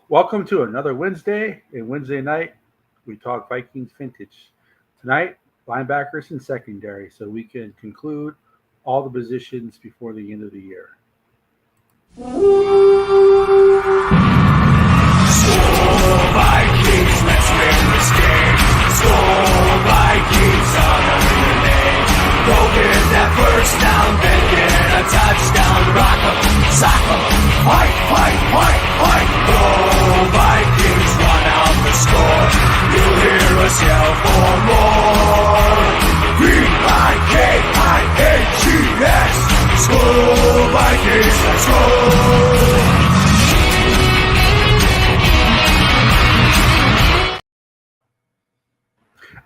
Welcome to another Wednesday. And Wednesday night, we talk Vikings vintage. Tonight, linebackers and secondary, so we can conclude all the positions before the end of the year. Vikings, let's win this game. Score Vikings on a winning name. Go get that first down, then get a touchdown. Rock 'em, sock 'em, fight, fight, fight, fight. Go Vikings, run out the score. You'll hear us yell for more. Vikings, Score Vikings, let's go.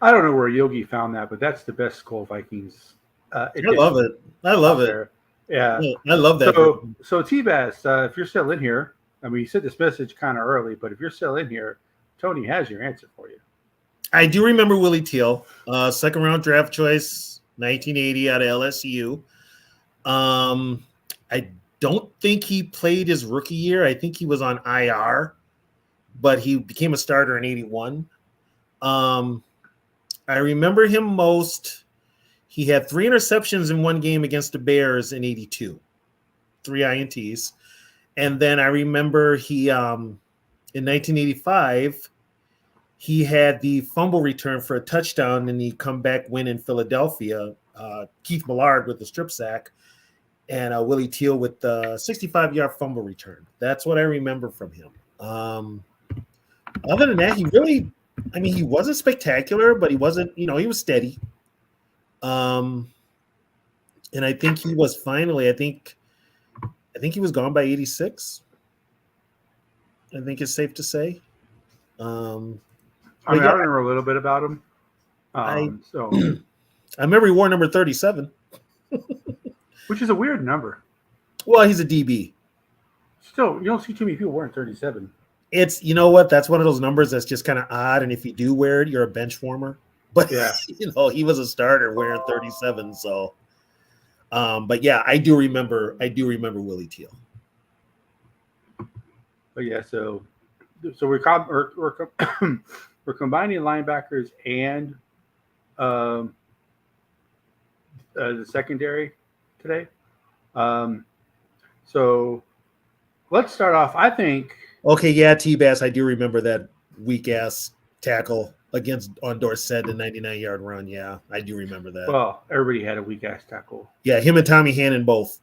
I don't know where Yogi found that, but that's the best Skull Vikings. I love it. I love it. There. Yeah, I love that. So T-Bass, if you're still in here, I mean, you sent this message kind of early, but if you're still in here, Tony has your answer for you. I do remember Willie Teal, second round draft choice, 1980 out of LSU. I don't think he played his rookie year. I think he was on IR, but he became a starter in 81. I remember him most. He had 3 interceptions in one game against the Bears in 82, 3 INTs. And then I remember he, in 1985, he had the fumble return for a touchdown and the comeback win in Philadelphia. Keith Millard with the strip sack and Willie Teal with the 65-yard fumble return. That's what I remember from him. Other than that, he wasn't spectacular, but he wasn't, he was steady. And I think he was finally, I think he was gone by 86. I think it's safe to say. I remember a little bit about him. I remember he wore number 37. Which is a weird number. Well, he's a DB. Still, you don't see too many people wearing 37. It's, you know what? That's one of those numbers that's just kind of odd. And if you do wear it, you're a bench warmer. But, yeah, he was a starter wearing 37. So, but yeah, I do remember Willie Teal. But yeah, so we're combining linebackers and the secondary today. So let's start off. I think. Okay, yeah, T-Bass, I do remember that weak-ass tackle on Dorsett, the 99-yard run. Yeah, I do remember that. Well, everybody had a weak-ass tackle. Yeah, him and Tommy Hannon both.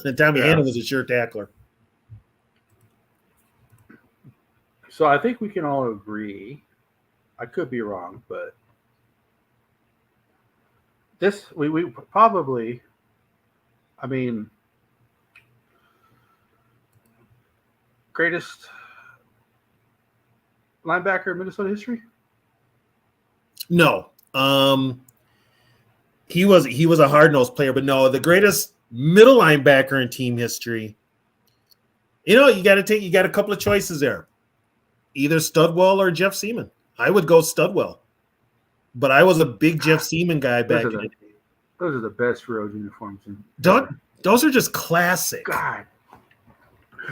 And Tommy Hannon was a sure tackler. So I think we can all agree. I could be wrong, but this we probably, I mean, greatest linebacker in Minnesota history? No. He was a hard-nosed player, but no, the greatest middle linebacker in team history. You got a couple of choices there. Either Studwell or Jeff Seaman. I would go Studwell. But I was a big Jeff Seaman guy back in the day. Those are the best road uniforms. Those are just classic. God.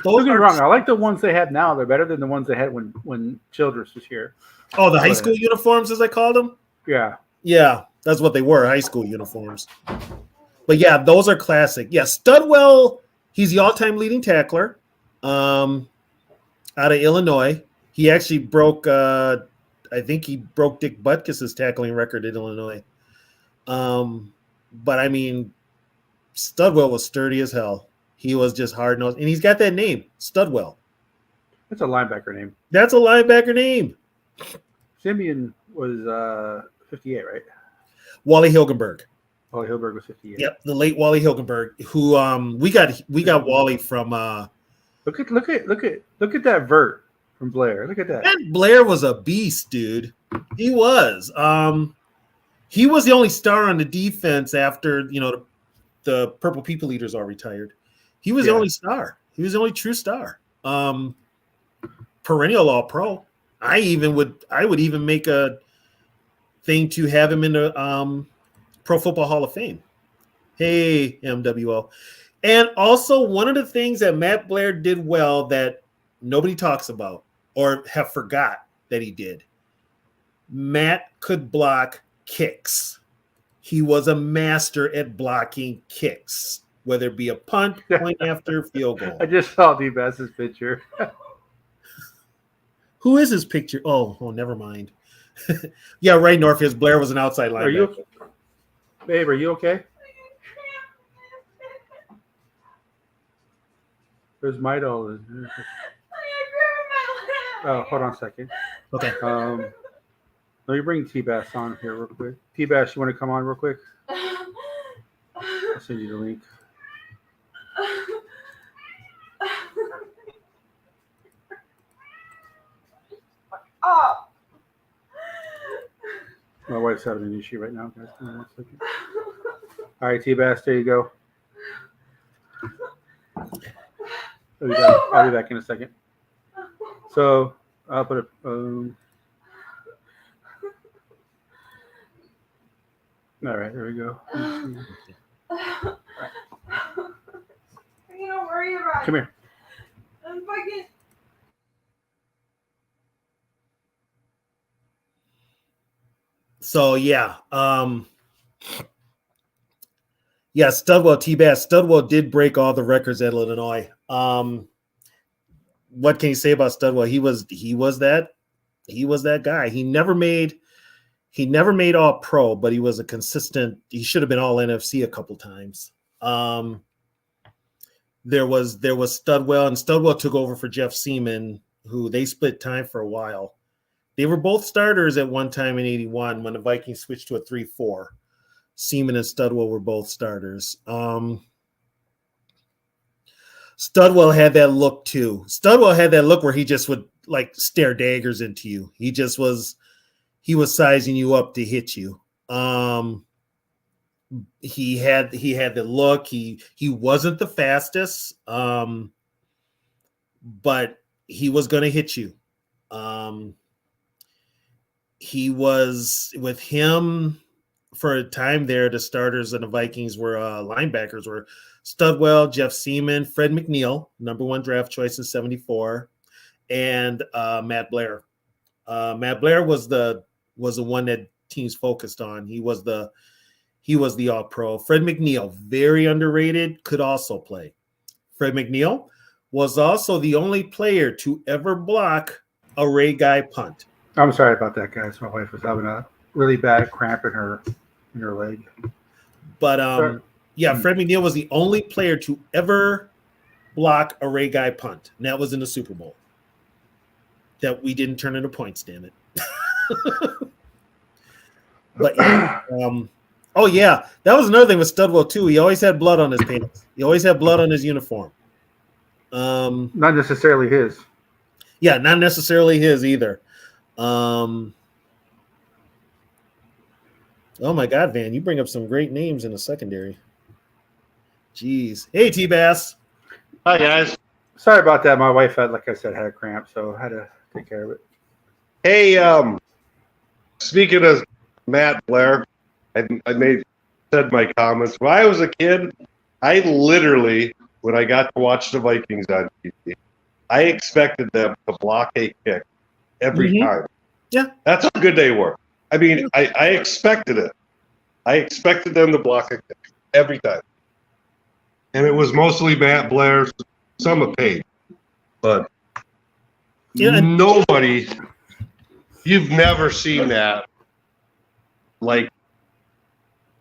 Don't get me wrong. I like the ones they have now. They're better than the ones they had when Childress was here. Oh, the high school uniforms, as I called them? Yeah. Yeah, that's what they were, high school uniforms. But yeah, those are classic. Yeah, Studwell, he's the all-time leading tackler out of Illinois. He actually broke Dick Butkus's tackling record in Illinois. But I mean, Studwell was sturdy as hell. He was just hard-nosed. And he's got that name, Studwell. That's a linebacker name. That's a linebacker name. Simeon was 58, right? Wally Hilgenberg. Wally Hilgenberg was 58. Yep, the late Wally Hilgenberg, who we got Wally from Look at that vert from Blair. Look at that. And Blair was a beast, dude. He was. He was the only star on the defense after, the Purple People Eaters all retired. He was the only star. He was the only true star. Perennial All-Pro. I would even make a thing to have him in the Pro Football Hall of Fame. Hey, MWO. And also one of the things that Matt Blair did well that nobody talks about or have forgot that he did. Matt could block kicks. He was a master at blocking kicks, whether it be a punt, point after, field goal. I just saw D-Bass's picture. Who is his picture? Oh, never mind. Yeah, right, Norfield. Blair was an outside linebacker. Are you, babe, are you okay? There's Mito. Oh, hold on a second. Okay. Let me bring T-Bass on here real quick. T-Bass, you want to come on real quick? I'll send you the link. Oh. My wife's having an issue right now, guys. Hold on 1 second. All right, T-Bass, there you go. I'll be back in a second. So I'll put it. All right, there we go. You don't worry about it. Come here. I'm fucking. So yeah, Studwell, T-Bass. Studwell did break all the records at Illinois. What can you say about Studwell? He was that guy. He never made all pro, but he was a consistent. He should have been all NFC a couple times. There was Studwell, and Studwell took over for Jeff Seaman, who they split time for a while. They were both starters at one time in 81 when the Vikings switched to a 3-4. Seaman and Studwell were both starters. Studwell had that look too. Studwell had that look where he just would like stare daggers into you. He was sizing you up to hit you. He had the look. He wasn't the fastest, but he was going to hit you. He was with him for a time there. The starters and the Vikings were linebackers were Studwell, Jeff Seaman, Fred McNeil, number 1 draft choice in 74, and Matt Blair. Matt Blair was the one that teams focused on. He was the all-pro. Fred McNeil, very underrated, could also play. Fred McNeil was also the only player to ever block a Ray Guy punt. I'm sorry about that, guys. My wife was having a really bad cramp in her leg. But Fred McNeil was the only player to ever block a Ray Guy punt, and that was in the Super Bowl. That we didn't turn into points, damn it. But that was another thing with Studwell too. He always had blood on his pants. He always had blood on his uniform. Not necessarily his. Yeah, not necessarily his either. Oh my God, Van, you bring up some great names in the secondary. Jeez. Hey, T-Bass. Hi, guys. Sorry about that. My wife had, like I said, had a cramp, so I had to take care of it. Hey, speaking of Matt Blair, I said my comments. When I was a kid, I literally, when I got to watch the Vikings on TV, I expected them to block a kick every time. Yeah. That's how good they were. I mean, I expected it. I expected them to block a kick every time. And it was mostly Matt Blair, some of Payne. But nobody, you've never seen that like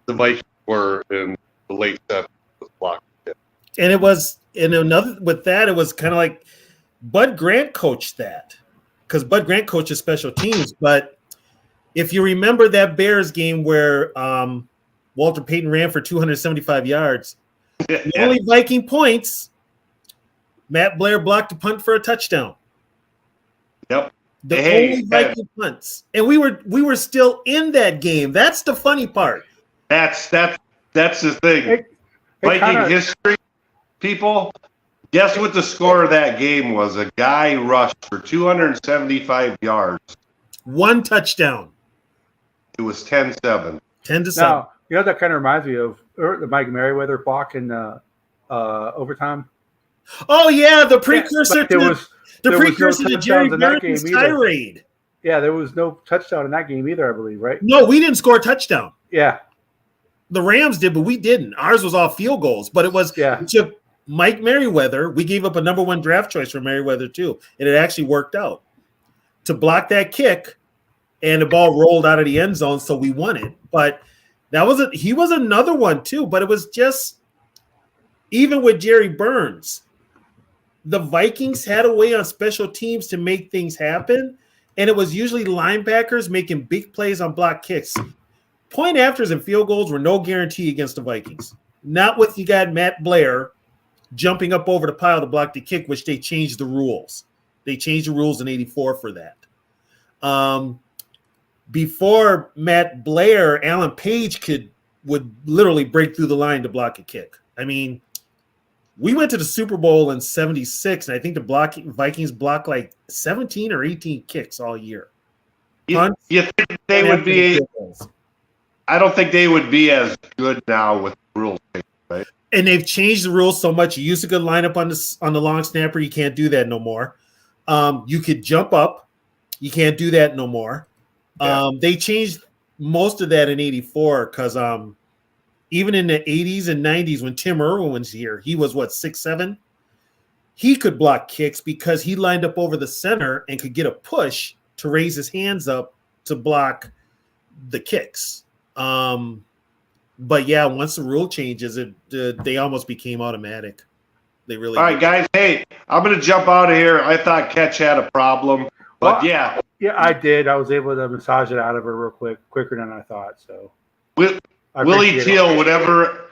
the Vikings were in the late 70s with blocking kick. And it was, and another, with that, it was kind of like Bud Grant coached that. Because Bud Grant coaches special teams, but if you remember that Bears game where Walter Payton ran for 275 yards, the only Viking points, Matt Blair blocked a punt for a touchdown. Yep. The only Viking punts. And we were still in that game. That's the funny part. That's the thing. Viking history, people. Guess what the score of that game was? A guy rushed for 275 yards. 1 touchdown. It was 10-7. 10-7. Now, you know, that kind of reminds me of the Mike Merriweather block in overtime. Oh, yeah, the precursor to The There was no precursor to Jerry touchdowns in that Burns' game either. tirade. Yeah, there was no touchdown in that game either, I believe, right? No, we didn't score a touchdown. Yeah, The Rams did, but we didn't. Ours was all field goals. But it was Yeah. we took Mike Merriweather. We gave up a number 1 draft choice for Merriweather too, and it actually worked out to block that kick, and the ball rolled out of the end zone, so we won it. But he was another one too. But it was just even with Jerry Burns, the Vikings had a way on special teams to make things happen, and it was usually linebackers making big plays on block kicks. Point afters and field goals were no guarantee against the Vikings. Not with you got Matt Blair jumping up over the pile to block the kick, which they changed the rules. They changed the rules in '84 for that. Before Matt Blair, Alan Page would literally break through the line to block a kick. I mean, we went to the Super Bowl in '76, and I think the Vikings blocked like 17 or 18 kicks all year. You think they would be? I don't think they would be as good now with rules, right? And they've changed the rules so much. You used to go line up on the long snapper. You can't do that no more. You could jump up. You can't do that no more. Yeah. They changed most of that in '84 because even in the '80s and '90s when Tim Irwin was here, he was 6'7". He could block kicks because he lined up over the center and could get a push to raise his hands up to block the kicks. But yeah, once the rule changes, they almost became automatic. They really. All right, guys. Hey, I'm going to jump out of here. I thought Catch had a problem, but yeah. Yeah, I did. I was able to massage it out of her real quicker than I thought. So Willie Teal, whenever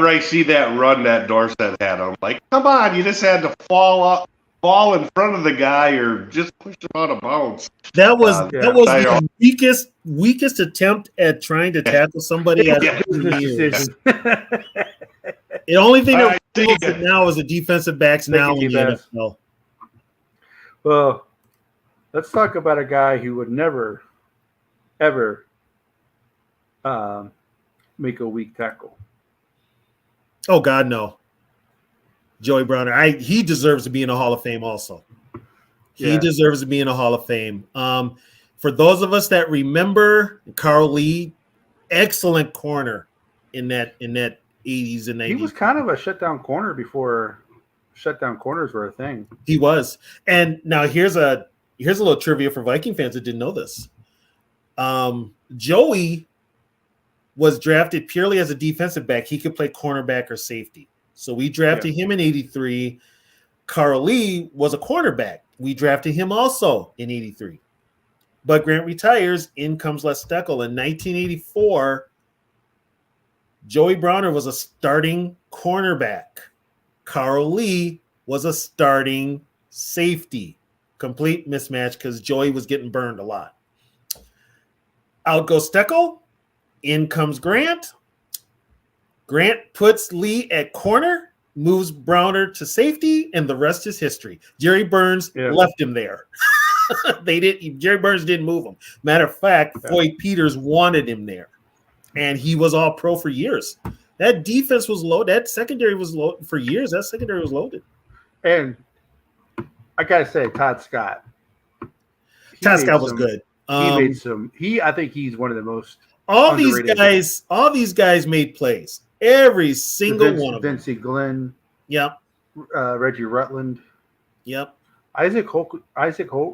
I see that run that Dorsett had, I'm like, come on, you just had to fall in front of the guy or just push him out of bounds. That was the weakest attempt at trying to tackle somebody. The only thing that rules it now is the defensive backs now in the NFL. Well, let's talk about a guy who would never, ever make a weak tackle. Oh, God, no. Joey Browner. He deserves to be in the Hall of Fame also. He deserves to be in the Hall of Fame. For those of us that remember, Carl Lee, excellent corner in that 80s and 90s. He was kind of a shutdown corner before shutdown corners were a thing. He was. And now here's a little trivia for Viking fans that didn't know this. Joey was drafted purely as a defensive back. He could play cornerback or safety. So we drafted him in '83. Carl Lee was a cornerback. We drafted him also in '83. But Grant retires. In comes Les Steckel. In 1984, Joey Browner was a starting cornerback. Carl Lee was a starting safety. Complete mismatch because Joey was getting burned a lot. Out goes Steckel. In comes Grant. Grant puts Lee at corner, moves Browner to safety, and the rest is history. Jerry Burns left him there. Jerry Burns didn't move him. Matter of fact, Floyd Peters wanted him there, and he was all pro for years. That defense was loaded. That secondary was loaded for years. That secondary was loaded. And I gotta say, Todd Scott. Todd Scott was good. He made some. I think he's one of the most. All these guys made plays. Every single one of them. Vincey Glenn. Yep. Reggie Rutland. Yep. Isaac Holt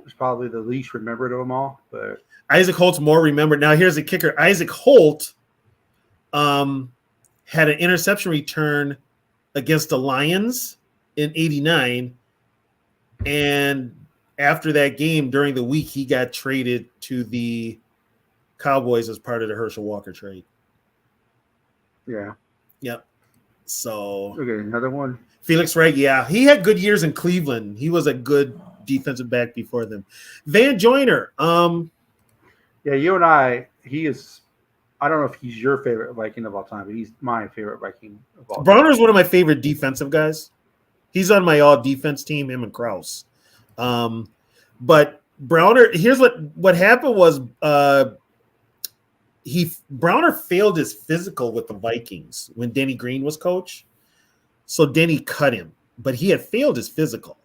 is probably the least remembered of them all, but Isaac Holt's more remembered. Now here's the kicker. Isaac Holt had an interception return against the Lions in '89, and after that game during the week, he got traded to the Cowboys as part of the Herschel Walker trade. Yeah. Yep. So okay, another one. Felix Wright, he had good years in Cleveland. He was a good defensive back before them. Van Joyner. You and I. He is. I don't know if he's your favorite Viking of all time, but he's my favorite Viking of all time. Browner's one of my favorite defensive guys. He's on my all defense team, him and Krause. But Browner, here's what happened was Browner failed his physical with the Vikings when Denny Green was coach. So Denny cut him, but he had failed his physical.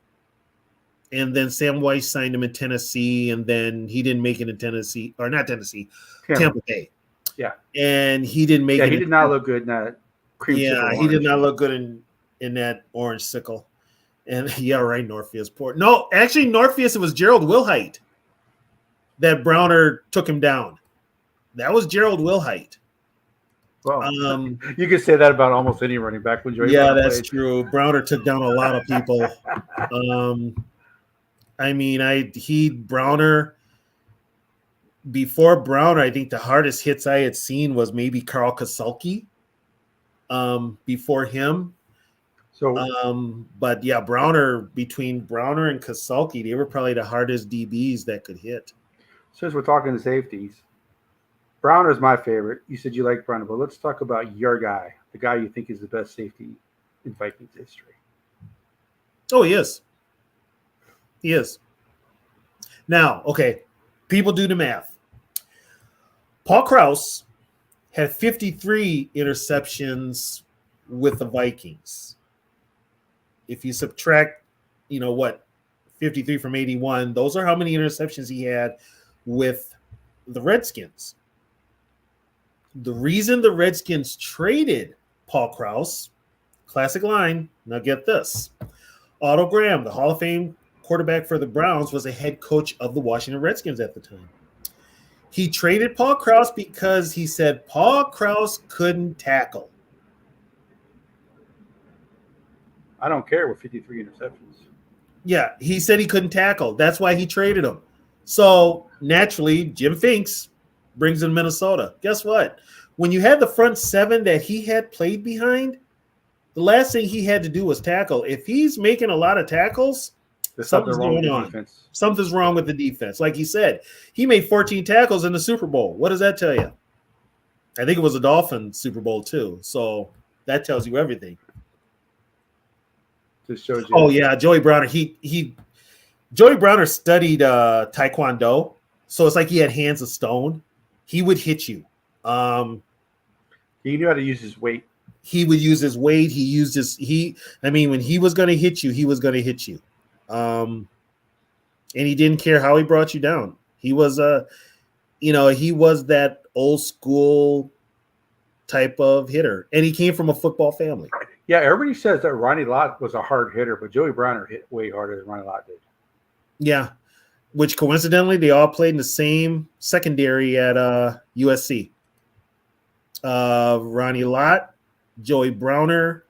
and then Sam Weiss signed him in Tennessee, and then he didn't make it in Tennessee, or not Tennessee, Tampa Bay. Yeah. And he didn't make Yeah, it. he did not look good in that creamsicle. He did not look good in that orange sickle. And yeah, right, Norpheus. Poor. No, actually, Norpheus, it was Gerald Wilhite that Browner took him down. That was Gerald Wilhite. Well, you could say that about almost any running back when Joey Browner that's played. true. Browner took down a lot of people. I mean, Browner. Before Browner, I think the hardest hits I had seen was maybe Carl Kasulki. Before him. So, but yeah, between Browner and Kasulki, they were probably the hardest DBs that could hit. since we're talking safeties, Browner's my favorite. You said you like Browner, but let's talk about your guy, the guy you think is the best safety in Vikings history. Oh, he is. He is. Now, okay, people do the math. Paul Krause had 53 interceptions with the Vikings. If you subtract, 53 from 81, those are how many interceptions he had with the Redskins. The reason the Redskins traded Paul Krause, classic line, now get this. Otto Graham, the Hall of Fame quarterback for the Browns, was a head coach of the Washington Redskins at the time. He traded Paul Krause because he said Paul Krause couldn't tackle. I don't care with 53 interceptions. Yeah, he said he couldn't tackle. That's why he traded him. So naturally, Jim Finks brings in Minnesota. Guess what? When you had the front seven that he had played behind, the last thing he had to do was tackle. If he's making a lot of tackles, something's going on. Defense. Something's wrong with the defense. Like he said, he made 14 tackles in the Super Bowl. What does that tell you? I think it was a Dolphins Super Bowl too. So that tells you everything. Just shows you. Oh yeah, Joey Browner. Joey Browner studied Taekwondo, so it's like he had hands of stone. He would hit you. He knew how to use his weight. He would use his weight. When he was going to hit you, he was going to hit you. And he didn't care how he brought you down. He was he was that old school type of hitter, and he came from a football family. Yeah, everybody says that Ronnie Lott was a hard hitter, but Joey Browner hit way harder than Ronnie Lott did. Yeah, which coincidentally they all played in the same secondary at USC. Ronnie Lott, Joey Browner,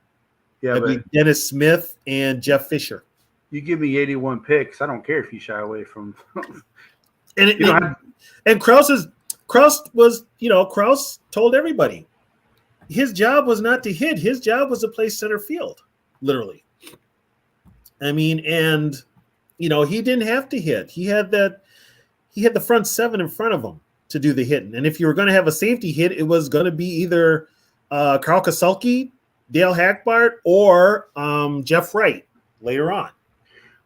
Dennis Smith, and Jeff Fisher. You give me 81 picks, I don't care if you shy away from. And Krause told everybody his job was not to hit. His job was to play center field, literally. I mean, and he didn't have to hit. He had the front seven in front of him to do the hitting. And if you were going to have a safety hit, it was going to be either Carl Kasulki, Dale Hackbart, or Jeff Wright later on.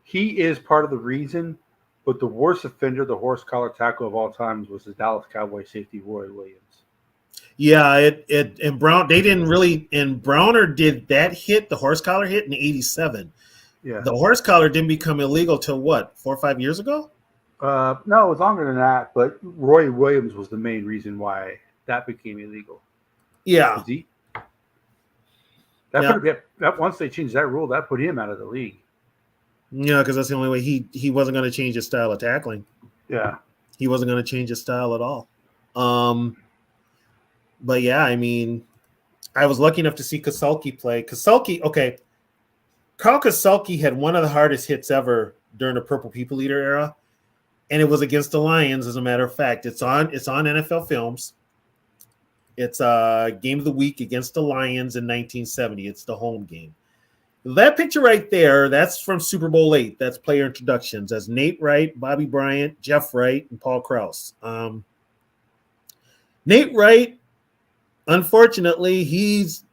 He is part of the reason, but the worst offender, the horse collar tackle of all times, was the Dallas Cowboy safety Roy Williams. Yeah, and Browner did that hit, the horse collar hit in '87. Yeah, the horse collar didn't become illegal till what, 4 or 5 years ago? No, it was longer than that. But Roy Williams was the main reason why that became illegal. Yeah, Once they changed that rule, that put him out of the league. Yeah, because that's the only way he wasn't going to change his style of tackling. Yeah, he wasn't going to change his style at all. But yeah, I mean, I was lucky enough to see Kasulki play. Okay. Carl Kasulki had one of the hardest hits ever during the Purple People Eater era, and it was against the Lions, as a matter of fact. It's on NFL Films. It's game of the week against the Lions in 1970. It's the home game. That picture right there, that's from Super Bowl VIII. That's player introductions. That's Nate Wright, Bobby Bryant, Jeff Wright, and Paul Krause. Nate Wright, unfortunately, he's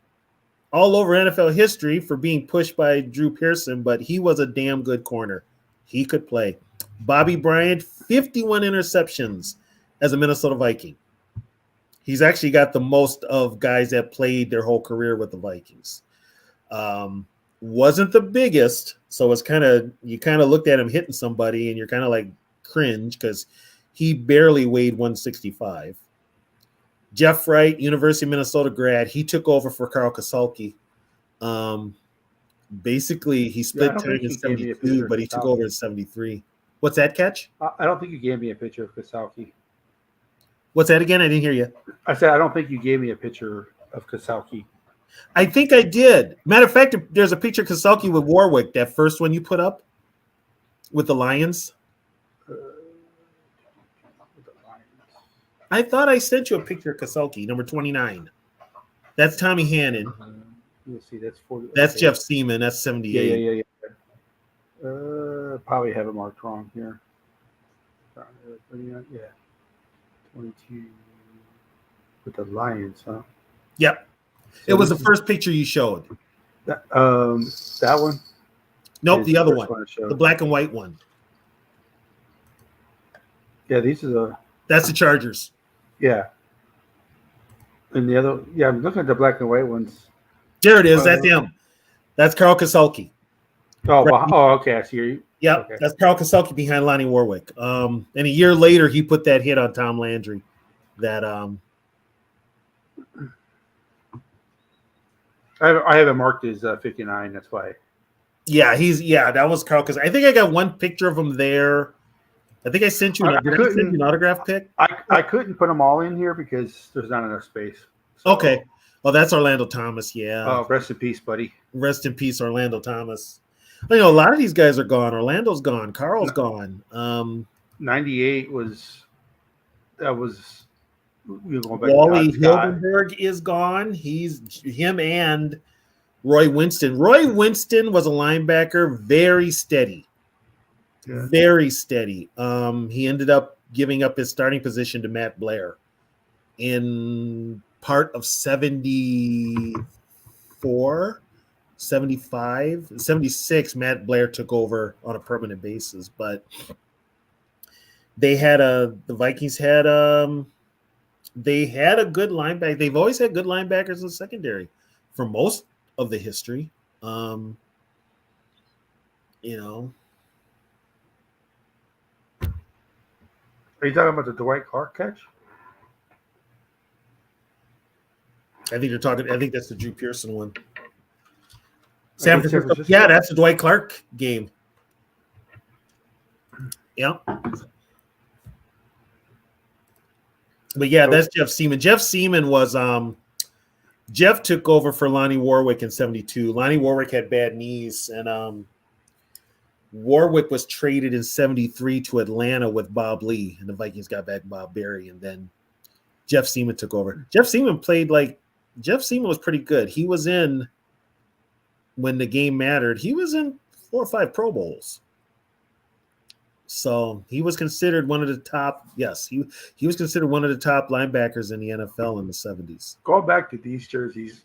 all over NFL history for being pushed by Drew Pearson, but he was a damn good corner. He could play. Bobby Bryant, 51 interceptions as a Minnesota Viking. He's actually got the most of guys that played their whole career with the Vikings. Wasn't the biggest, so it's you kind of looked at him hitting somebody, and you're kind of like cringe because he barely weighed 165. Jeff Wright, University of Minnesota grad, he took over for Carl Kasulki. Basically, he I split don't time think in he gave me a 72, picture of but he took Kasalki. over in 73. What's that, Catch? I don't think you gave me a picture of Kasalki. What's that again? I didn't hear you. I said I don't think you gave me a picture of Kasalki. I think I did. Matter of fact, there's a picture of Kasulki with Warwick, that first one you put up with the Lions. I thought I sent you a picture of Kasulki, number 29. That's Tommy Hannon. Let's see, that's 40. That's okay. Jeff Seaman. That's 78. Yeah. Probably have it marked wrong here. Yeah, 22 with the Lions, huh? Yep. So It was the this is- first picture you showed. that one. Nope, is the other first one. I showed. The black and white one. Yeah, these are the That's the Chargers. yeah. And the other, yeah, I'm looking at the black and white ones. There it is. That's him. That's Carl Kasulki. Oh, Right. Okay, I see you. Yep, Okay. that's Carl Kasulki behind Lonnie Warwick. And a year later, he put that hit on Tom Landry. That I have it marked as 59. That's why. that was Carl. Because I think I got one picture of him there. I think I sent you I did I send you an autograph pic? I couldn't put them all in here because there's not enough space. So, Okay. Oh, that's Orlando Thomas. Yeah. Oh, rest in peace, buddy. Rest in peace, Orlando Thomas. You know, a lot of these guys are gone. Orlando's gone. Carl's gone. 98 was that was you going back Wally to Todd Scott. Hildenberg is gone. He's him and Roy Winston. Roy Winston was a linebacker, very steady. Yeah. Very steady. He ended up giving up his starting position to Matt Blair in part of 74, 75, 76. Matt Blair took over on a permanent basis, but they had the Vikings had they had a good linebacker. They've always had good linebackers in the secondary for most of the history. You know. Are you talking about the Dwight Clark catch? I think you're talking. I think that's the Drew Pearson one. San San Francisco. Francisco? Yeah, that's the Dwight Clark game. Yeah. But yeah, that's Jeff Seaman. Jeff Seaman was Jeff took over for Lonnie Warwick in 72. Lonnie Warwick had bad knees, and Warwick was traded in 73 to Atlanta with Bob Lee, and the Vikings got back Bob Berry, and then Jeff Seaman took over. Jeff Seaman was pretty good. He was in, when the game mattered, he was in 4 or 5 Pro Bowls. So he was considered one of the top. Yes, he was considered one of the top linebackers in the NFL in the 70s. Going back to these jerseys,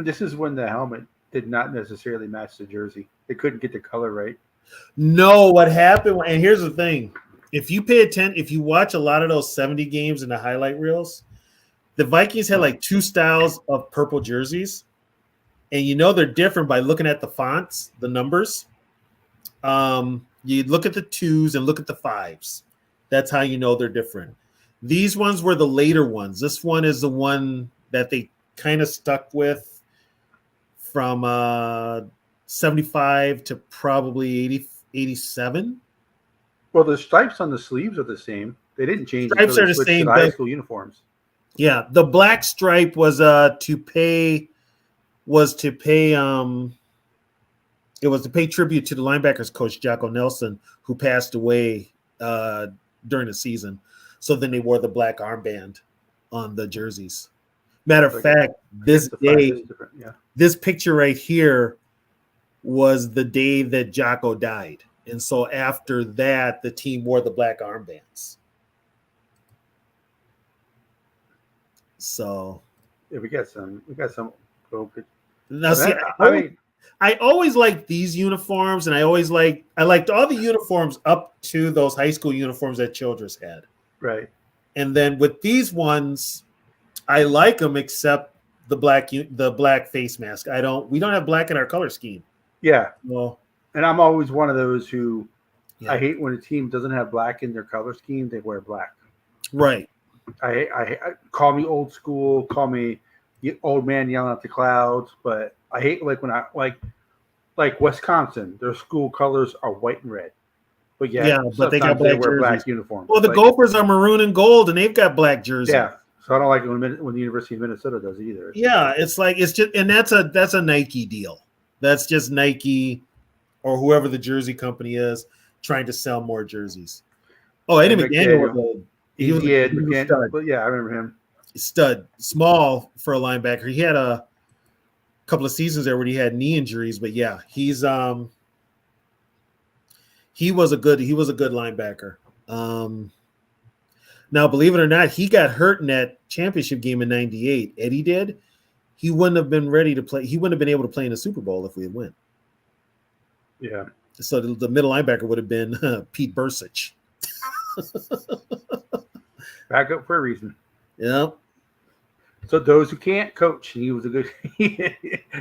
this is when the helmet did not necessarily match the jersey. They couldn't get the color right. No, what happened? And here's the thing: if you pay attention, if you watch a lot of those 70 games in the highlight reels, the Vikings had like 2 styles of purple jerseys, and you know they're different by looking at the fonts, the numbers. You look at the 2s and look at the 5s. That's how you know they're different. These ones were the later ones. This one is the one that they kind of stuck with from 75 to probably 80, 87. Well, the stripes on the sleeves are the same. They didn't change. Stripes until are they the switched same, to the high but- school uniforms. Yeah, the black stripe was to pay it was to pay tribute to the linebackers coach Jocko Nelson, who passed away during the season. So then they wore the black armband on the jerseys. Matter of fact, this The five day, is different. Yeah. this picture right here was the day that Jocko died. And so after that, the team wore the black armbands. So Yeah, we got some. now, see, I mean, I always liked these uniforms, and I liked all the uniforms up to those high school uniforms that Childress had. right. And then with these ones, I like them except the black face mask. We don't have black in our color scheme. Yeah, Well, and I'm always one of those who yeah. I hate when a team doesn't have black in their color scheme. They wear black. Right. I call me old school, call me old man yelling at the clouds, but I hate like when I like Wisconsin. Their school colors are white and red, but Yeah, yet but they got sometimes they black wear jerseys. black uniforms. Well, the Like, Gophers are maroon and gold, and they've got black jerseys. yeah, so I don't like it when the University of Minnesota does it either. Yeah, it's just, and that's a Nike deal. That's just Nike or whoever the jersey company is trying to sell more jerseys. Oh, Eddie And McDaniel McDaniel, he was Easy Ed, he was a McDaniel, stud. but yeah, I remember him. Stud, small for a linebacker. He had a couple of seasons there where he had knee injuries, but yeah, he was a good linebacker. Now, believe it or not, he got hurt in that championship game in '98. Eddie did. He wouldn't have been ready to play. He wouldn't have been able to play in the Super Bowl if we had won. Yeah, So the middle linebacker would have been Pete Bursich. back up for a reason. Yeah, So those who can't coach, and he was a good. And there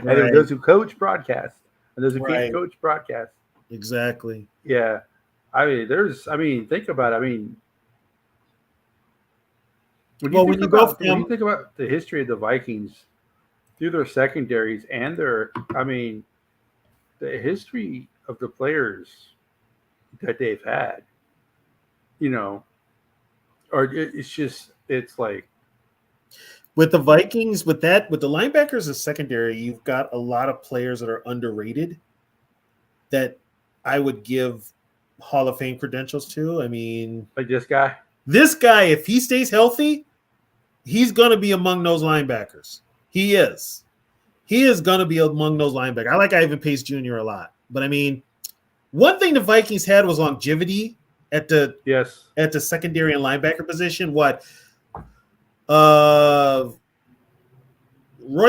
Right. are those who coach broadcast, and those who Right. can't coach broadcast. exactly. Yeah, I mean, think about it. I mean, when you Well, think when you go about when you from think about the history of the Vikings through their secondaries and their, I mean, the history of the players that they've had, you know, or it's like, with the Vikings, with the linebackers as secondary, you've got a lot of players that are underrated that I would give Hall of Fame credentials to. I mean, this guy. this guy, if he stays healthy, he's going to be among those linebackers. He is. He is going to be among those linebackers. I like Ivan Pace Jr. a lot. But I mean, one thing the Vikings had was longevity at the Yes, secondary and linebacker position. What? Roy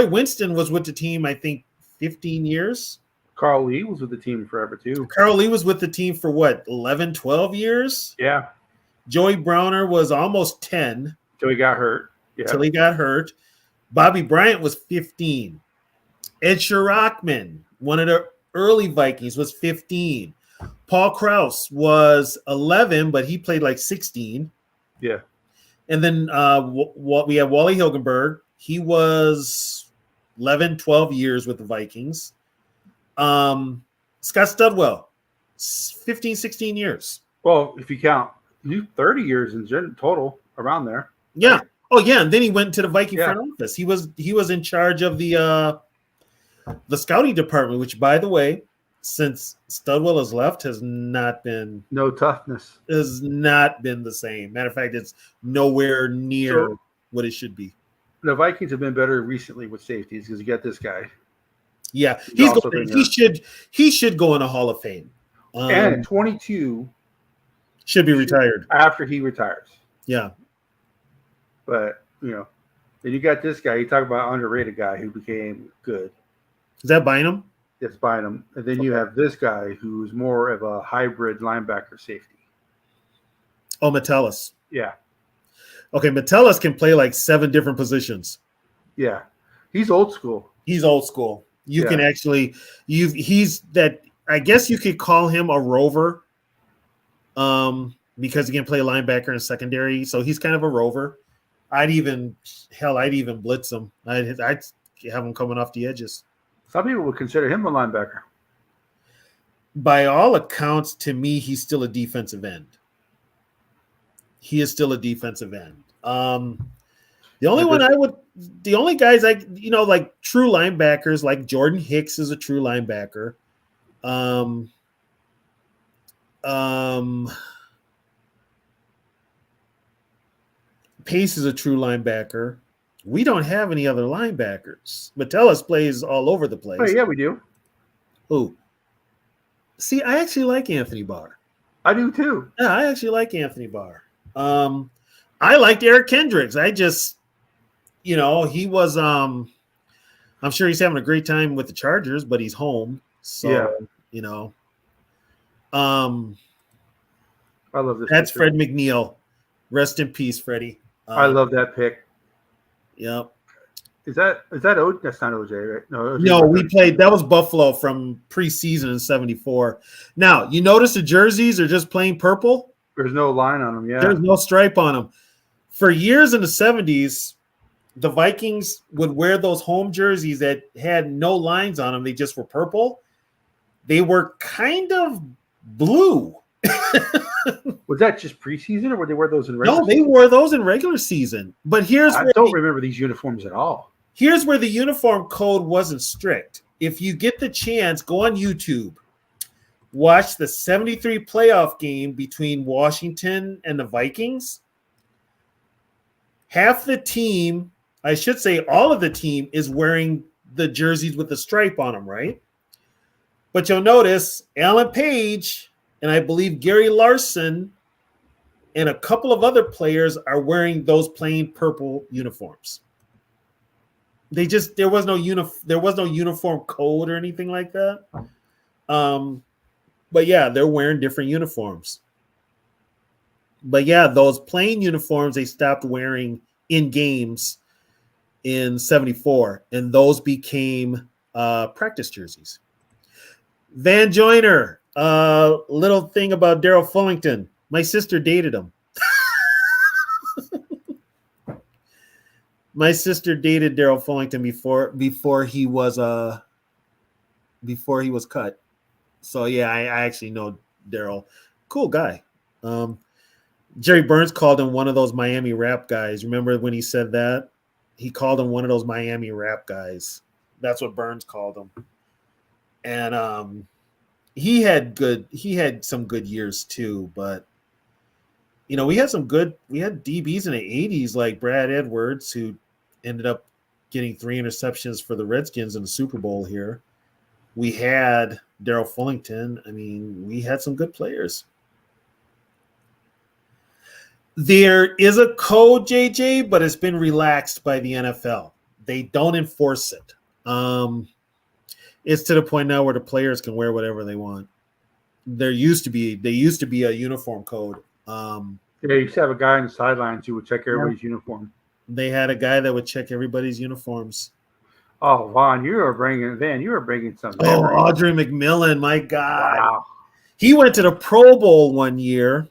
Winston was with the team, I think, 15 years. Carl Lee was with the team forever too. Carl Lee was with the team for what, 11, 12 years? Yeah, Joey Browner was almost 10 till he got hurt. Yeah, till he got hurt. Bobby Bryant was 15. Ed Sherrockman, one of the early Vikings, was 15. Paul Krause was 11, but he played like 16. yeah. And then we have Wally Hilgenberg. He was 11, 12 years with the Vikings. Scott Studwell, 15, 16 years. Well, if you count, you 30 years in total around there. Yeah. Oh, yeah. And then he went to the Viking Yeah. front office. He was in charge of the scouting department, which, by the way, since Studwell has left, has not been No toughness. the same. Matter of fact, it's nowhere near So- what it should be. The Vikings have been better recently with safeties because you got this guy. Yeah, also been he should go in a Hall of Fame. And at 22, Should be retired. after he retires. Yeah. But, then you got this guy. You talk about underrated guy who became good. Is that Bynum? It's Bynum. And then you have this guy who's more of a hybrid linebacker safety. Oh, Metellus. Yeah. Okay, Metellus can play like 7 different positions. Yeah. He's old school. He's old school. You Yeah. can actually he's that, I guess you could call him a rover. Because he can play linebacker and secondary, so he's kind of a rover. I'd even blitz him. I'd have him coming off the edges. Some people would consider him a linebacker. By all accounts, to me, he's still a defensive end. He is still a defensive end. The only guys like true linebackers, like Jordan Hicks is a true linebacker. Pace is a true linebacker. We don't have any other linebackers. Metellus plays all over the place. Oh, yeah, we do. Who? See, I actually like Anthony Barr. I do too. Yeah, I actually like Anthony Barr. I liked Eric Kendricks. I just, he was. I'm sure he's having a great time with the Chargers, but he's home. So, I love this. that's picture. Fred McNeil. Rest in peace, Freddie. I love that pick. Yep. Is that O? That's not OJ, right? No, OJ No, was we 30. played. That was Buffalo from preseason in '74. Now you notice the jerseys are just plain purple. There's no line on them. Yeah. There's no stripe on them. For years in the '70s, the Vikings would wear those home jerseys that had no lines on them. They just were purple. They were kind of blue. Was that just preseason, or would they wear those in regular? No, they season? wore those in regular season. But I don't remember these uniforms at all. here's where the uniform code wasn't strict. If you get the chance, go on YouTube, watch the 73 playoff game between Washington and the Vikings. Half the team, I should say all of the team, is wearing the jerseys with the stripe on them, right? But you'll notice Alan Page and I believe Gary Larson and a couple of other players are wearing those plain purple uniforms. There was no uniform code or anything like that. But yeah, they're wearing different uniforms. But yeah, those plain uniforms they stopped wearing in games in '74, and those became practice jerseys. Van Joyner, little thing about Daryl Fullington. My sister dated him. My sister dated Daryl Fullington before he was cut. So yeah, I actually know Daryl. Cool guy. Jerry Burns called him one of those Miami rap guys. Remember when he said that? He called him one of those Miami rap guys. That's what Burns called him. And he had some good years too, but you know, we had DBs in the 80s like Brad Edwards, who ended up getting 3 interceptions for the Redskins in the Super Bowl here. We had Daryl Fullington. I mean, we had some good players. There is a code, JJ, but it's been relaxed by the NFL. They don't enforce it. It's to the point now where the players can wear whatever they want. There used to be a uniform code. Yeah, you used to have a guy on the sidelines who would check everybody's uniform. They had a guy that would check everybody's uniforms. Oh, Vaughn, you were bringing some. Oh, Audrey McMillan, my God. Wow. He went to the Pro Bowl one year.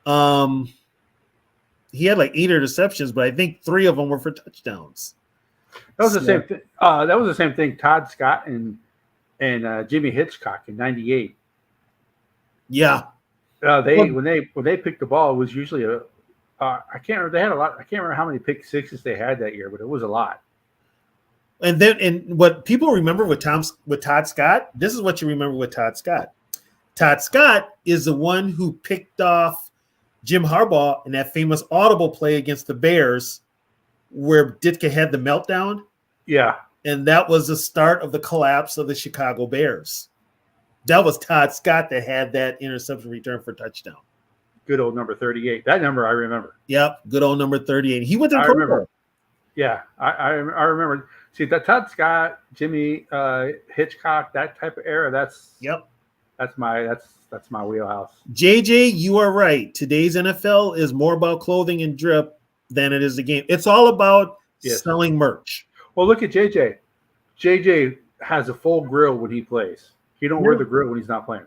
He had like 8 interceptions, but I think 3 of them were for touchdowns. That was the same thing. That was the same thing. Todd Scott and Jimmy Hitchcock in '98. Yeah. When they picked the ball, it was usually I can't remember. They had a lot. I can't remember how many pick sixes they had that year, but it was a lot. And what people remember with Todd Scott, this is what you remember with Todd Scott. Todd Scott is the one who picked off Jim Harbaugh in that famous audible play against the Bears where Ditka had the meltdown. Yeah. And that was the start of the collapse of the Chicago Bears. That was Todd Scott that had that interception return for touchdown. Good old number 38. That number I remember. Yep, good old number 38. He went to the Pro Bowl. Yeah, I remember. See, that Todd Scott, Jimmy Hitchcock, that type of era. That's my wheelhouse. JJ, you are right. Today's NFL is more about clothing and drip than it is the game. It's all about selling merch. Well, look at JJ. JJ has a full grill when he plays. He don't wear the grill when he's not playing.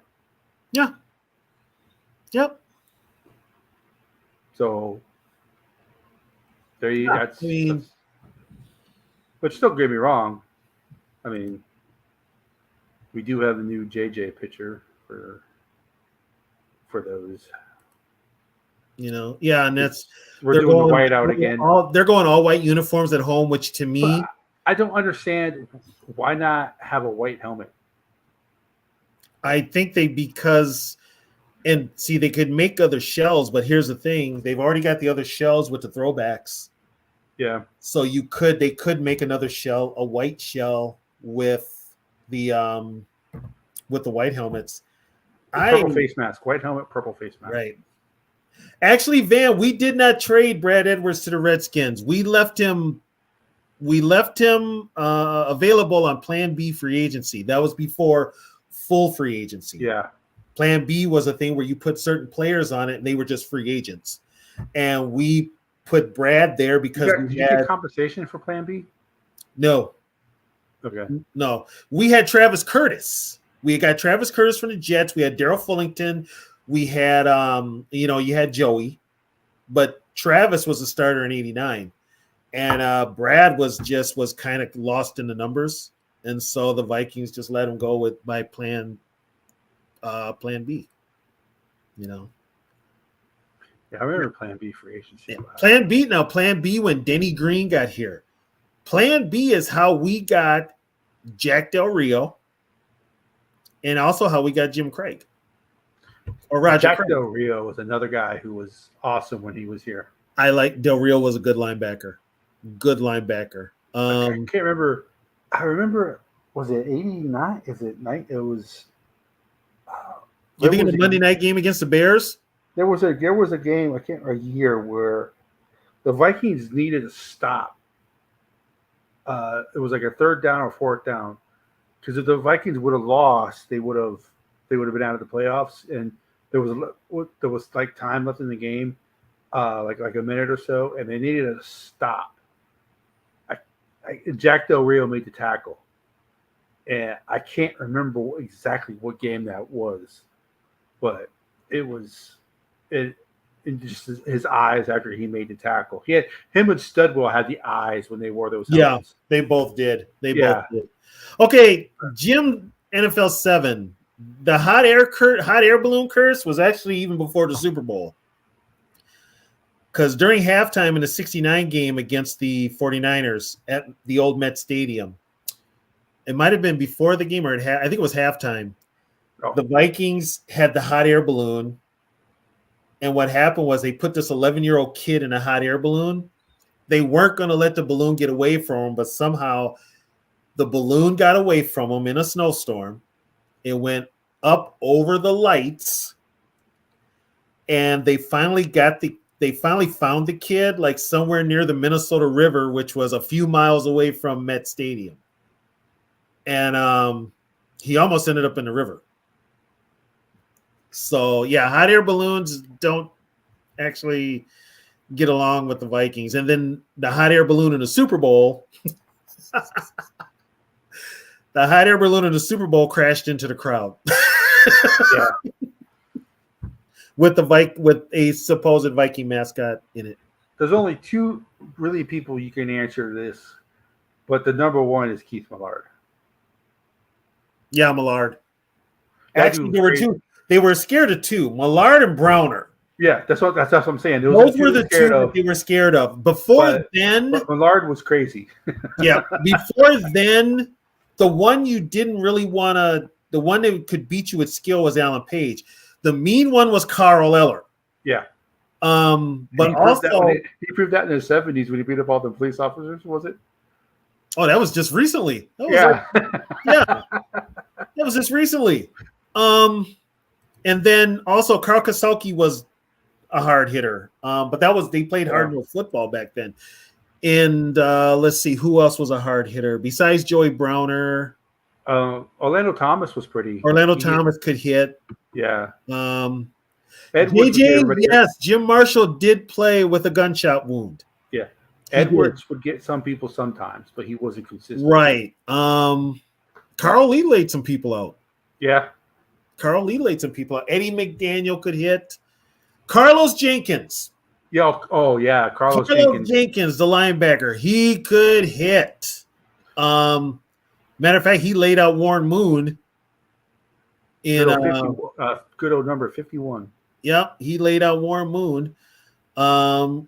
Yeah. Yep. So there you go. But still, get me wrong. I mean, we do have the new JJ picture for those. You know, yeah, and we're doing the white out again. They're going all white uniforms at home, which to me, but I don't understand why not have a white helmet. I think they could make other shells, but here's the thing: they've already got the other shells with the throwbacks. Yeah. So they could make another shell, a white shell with the white helmets. Purple face mask, white helmet, purple face mask. Right. Actually, Van, we did not trade Brad Edwards to the Redskins. We left him available on Plan B free agency. That was before full free agency. Yeah. Plan B was a thing where you put certain players on it and they were just free agents. And we put Brad there because Did you get compensation for Plan B? no. Okay. No, we had Travis Curtis. We got Travis Curtis from the Jets. We had Daryl Fullington. We had, you had Joey, but Travis was a starter in '89, and Brad was kind of lost in the numbers, and so the Vikings just let him go with my plan B. Yeah, I remember Plan B for agency. Yeah. Plan B when Denny Green got here. Plan B is how we got Jack Del Rio, and also how we got Jim Craig or Roger Jack Craig. Del Rio was another guy who was awesome when he was here. I like Del Rio was a good linebacker. Good linebacker. I can't remember. I remember. Was it 89? Is it night? It was. You think in the Monday night game against the Bears? There was a game. A year where the Vikings needed to stop. It was like a third down or fourth down, because if the Vikings would have lost, they would have been out of the playoffs, and there was like time left in the game, like a minute or so, and they needed to stop. Jack Del Rio made the tackle, and I can't remember exactly what game that was, but it was it. And just his eyes after he made the tackle. Him and Studwell had the eyes when they wore those helmets. Yeah, they both did. Both did. Okay, Jim, NFL 7. The hot air balloon curse was actually even before the Super Bowl. Because during halftime in the 69 game against the 49ers at the old Met Stadium, it might have been before the game, or I think it was halftime. Oh. The Vikings had the hot air balloon. And what happened was they put this 11-year-old kid in a hot air balloon. They weren't going to let the balloon get away from him, but somehow the balloon got away from him in a snowstorm. It went up over the lights, and they finally found the kid like somewhere near the Minnesota River, which was a few miles away from Met Stadium. And he almost ended up in the river. So, yeah, hot air balloons don't actually get along with the Vikings. And then the hot air balloon in the Super Bowl, crashed into the crowd. With a supposed Viking mascot in it. There's only two really people you can answer this, but the number one is Keith Millard. Yeah, Millard. Actually, there were two. They were scared of two, Millard and Browner. Yeah, that's what I'm saying. Those were the two that they were scared of. But Millard was crazy. Yeah, before then, the one you didn't really want to, the one that could beat you with skill was Alan Page. The mean one was Carl Eller. Yeah. But he proved that in the 70s when he beat up all the police officers, was it? Oh, that was just recently. Yeah. That was just recently. And then also Carl Kaselke was a hard hitter. But they played hard-nosed football back then. And let's see, who else was a hard hitter besides Joey Browner? Orlando Thomas was pretty. Thomas could hit. Yeah. Edwards yes, Jim Marshall did play with a gunshot wound. Yeah. Edwards would get some people sometimes, but he wasn't consistent. Right. Carl Lee laid some people out. Yeah. Carl Lee laid some people out. Eddie McDaniel could hit. Carlos Jenkins. Carlos Jenkins, the linebacker. He could hit. Matter of fact, he laid out Warren Moon in good old number 51. Yep, he laid out Warren Moon.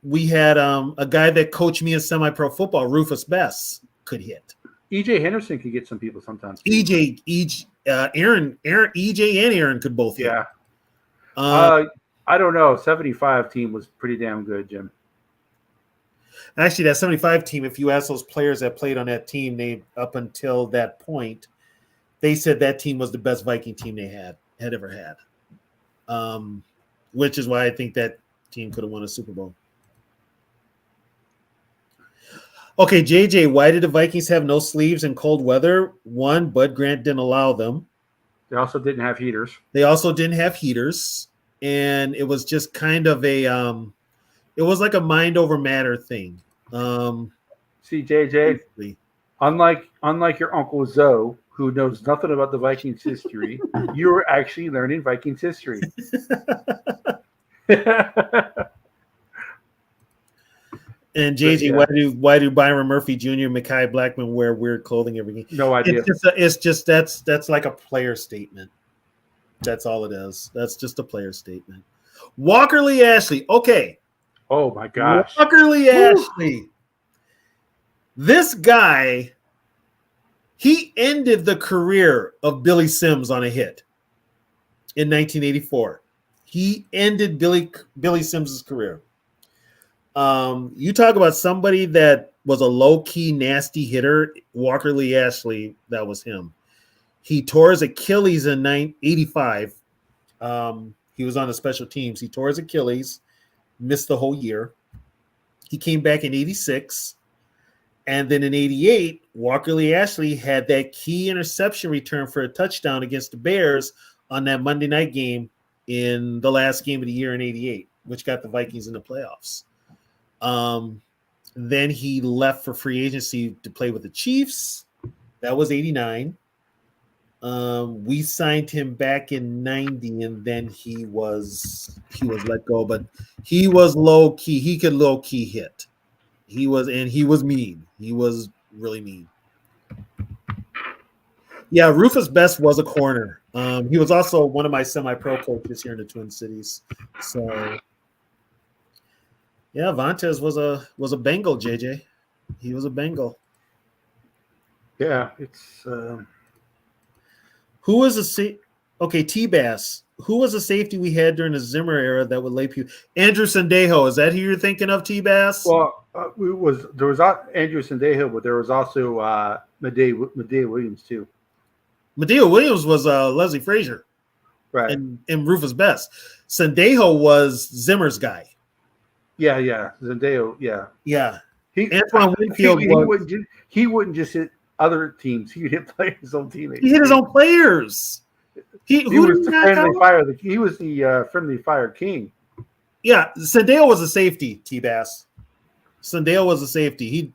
We had a guy that coached me in semi-pro football, Rufus Bess, could hit. EJ Henderson could get some people sometimes. Aaron, EJ and Aaron could both hit. Yeah. I don't know. 75 team was pretty damn good, Jim. Actually, that 75 team, if you ask those players that played on that team, up until that point, they said that team was the best Viking team they had ever had. Which is why I think that team could have won a Super Bowl. Okay, JJ, why did the Vikings have no sleeves in cold weather? One, Bud Grant didn't allow them. They also didn't have heaters. And it was just kind of a It was like a mind over matter thing. See, JJ, unlike your Uncle Zoe, who knows nothing about the Vikings history, you were actually learning Vikings history. And JJ, why do Byron Murphy Jr. and Mekhi Blackman wear weird clothing every game? No idea. It's just that's like a player statement. That's all it is. That's just a player statement. Walker Lee Ashley. Okay. Oh my gosh. Walker Lee Ashley. This guy, he ended the career of Billy Sims on a hit in 1984. He ended Billy Sims's career. You talk about somebody that was a low-key, nasty hitter. Walker Lee Ashley, that was him. He tore his Achilles in 1985. He was on the special teams. He tore his Achilles, missed the whole year. He came back in 86. And then in 88, Walker Lee Ashley had that key interception return for a touchdown against the Bears on that Monday night game in the last game of the year in 88, which got the Vikings in the playoffs. Then he left for free agency to play with the Chiefs. That was 89. We signed him back in 90, and then he was let go, but he was low key. He could low key hit. He was mean. He was really mean. Yeah, Rufus Best was a corner. He was also one of my semi-pro coaches here in the Twin Cities. So yeah, Vontaze was a Bengal, JJ. He was a Bengal. Yeah, it's Who was T-Bass. Who was the safety we had during the Zimmer era that would lay people? Andrew Sandejo. Is that who you're thinking of, T-Bass? well, there was Andrew Sandejo, but there was also Medea Williams too. Medea Williams was Leslie Frazier, Right. and Rufus Best. Sandejo was Zimmer's guy. Yeah, Sandejo. Yeah. He Antoine Winfield he wouldn't just hit other teams. He would hit his own teammates. He hit his own players. He was the friendly fire king. Yeah, Sandejo was a safety, T-Bass. Sandejo was a safety.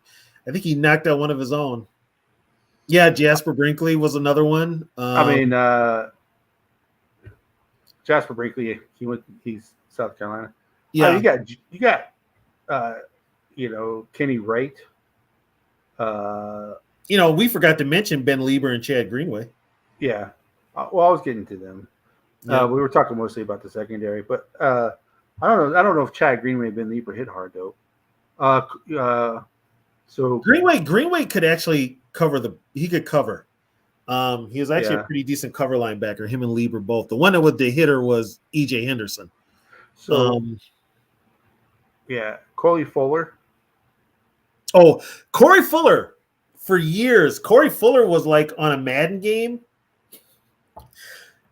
I think he knocked out one of his own. Yeah, Jasper Brinkley was another one. Jasper Brinkley, he's South Carolina. Yeah, you got Kenny Wright. We forgot to mention Ben Lieber and Chad Greenway. Yeah. Well, I was getting to them. Yeah. We were talking mostly about the secondary, but I don't know if Chad Greenway and Ben Lieber hit hard though. So Greenway could actually cover he could cover. He was actually a pretty decent cover linebacker. Him and Lieber both. The one that was the hitter was E.J. Henderson. So Corey Fuller. Oh, Corey Fuller. For years, Corey Fuller was like on a Madden game.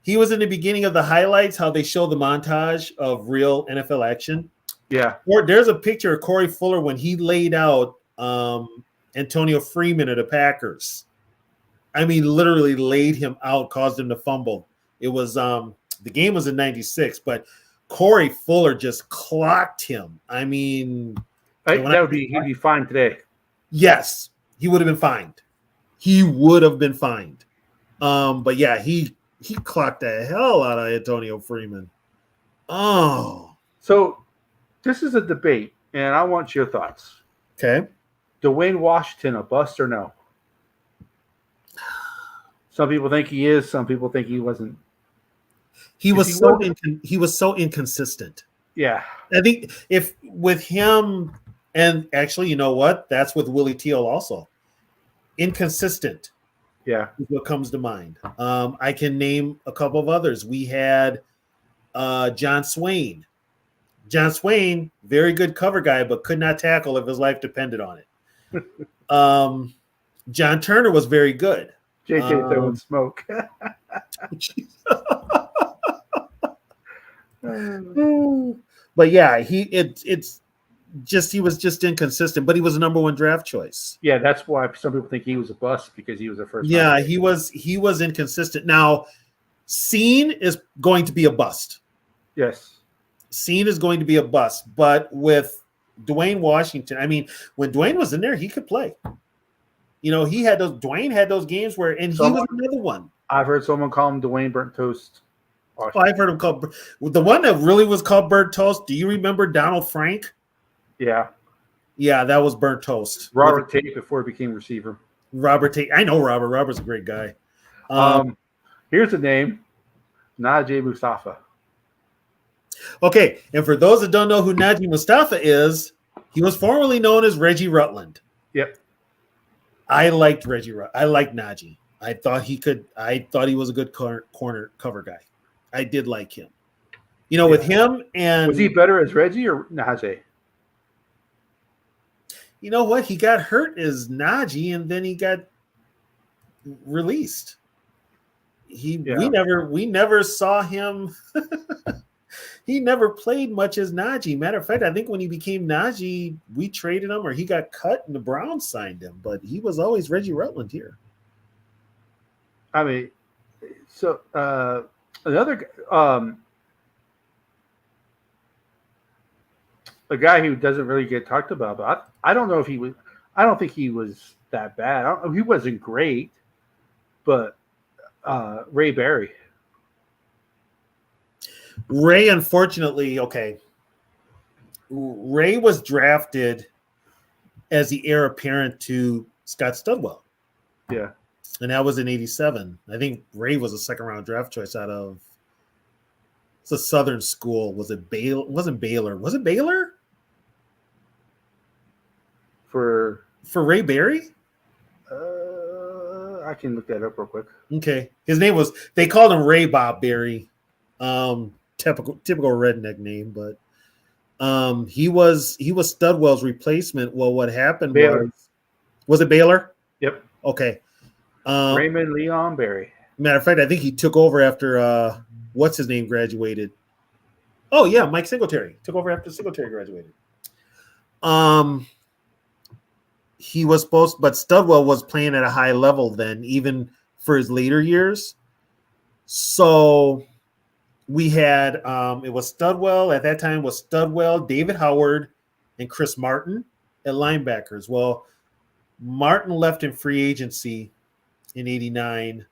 He was in the beginning of the highlights, how they show the montage of real NFL action. Yeah. There's a picture of Corey Fuller when he laid out Antonio Freeman of the Packers. I mean, literally laid him out, caused him to fumble. It was the game was in 96, but Corey Fuller just clocked him. I mean, he'd be fine today. Yes, he would have been fined. He would have been fined. But yeah, he clocked the hell out of Antonio Freeman. Oh. So this is a debate, and I want your thoughts. Okay. Dwayne Washington, a bust or no? Some people think he is. Some people think he wasn't. He was so inconsistent. Yeah. I think if with him, and actually, you know what? That's with Willie Teal also. Inconsistent. Yeah. Is what comes to mind. I can name a couple of others. We had John Swain. John Swain, very good cover guy, but could not tackle if his life depended on it. John Turner was very good. JJ throwing smoke. But yeah, he was just inconsistent, but he was a number one draft choice. Yeah, that's why some people think he was a bust because he was a first. Yeah, he was inconsistent. Now, Scene is going to be a bust. Yes. seen as going to be a bust, but with Dwayne Washington, I mean, when Dwayne was in there, he could play. Dwayne had those games where, and he was another one. I've heard someone call him Dwayne Burnt Toast. Oh, I've heard him called the one that really was called Burnt Toast. Do you remember Donald Frank? Yeah. Yeah, that was Burnt Toast. Robert Tate before he became receiver. Robert Tate. I know Robert. Robert's a great guy. Here's a name, Najee Mustafa. Okay, and for those that don't know who Najee Mustafa is, he was formerly known as Reggie Rutland. Yep. I liked Reggie Rutland. I liked Najee. I thought he was a good corner cover guy. I did like him. With him and was he better as Reggie or Najee? You know what? He got hurt as Najee, and then he got released. We never saw him. He never played much as Najee. Matter of fact, I think when he became Najee, we traded him or he got cut and the Browns signed him. But he was always Reggie Rutland here. I mean, so another a guy who doesn't really get talked about, but I don't know if he was. I don't think he was that bad. He wasn't great, but Ray Berry. Ray, unfortunately, okay. Ray was drafted as the heir apparent to Scott Studwell. Yeah. And that was in 87. I think Ray was a second-round draft choice out of it's a Southern school. Was it Baylor? It wasn't Baylor. Was it Baylor? For Ray Berry? I can look that up real quick. Okay. His name was, they called him Ray Bob Berry. Typical redneck name, but he was Studwell's replacement. Well, what happened was it Baylor? Yep. Okay. Raymond Leon Berry. Matter of fact, I think he took over after what's his name graduated. Oh yeah, Mike Singletary took over after Singletary graduated. He was supposed, but Studwell was playing at a high level then, even for his later years. So we had it was Studwell at that time was Studwell, David Howard, and Chris Martin at linebackers. Well, Martin left in free agency in 89,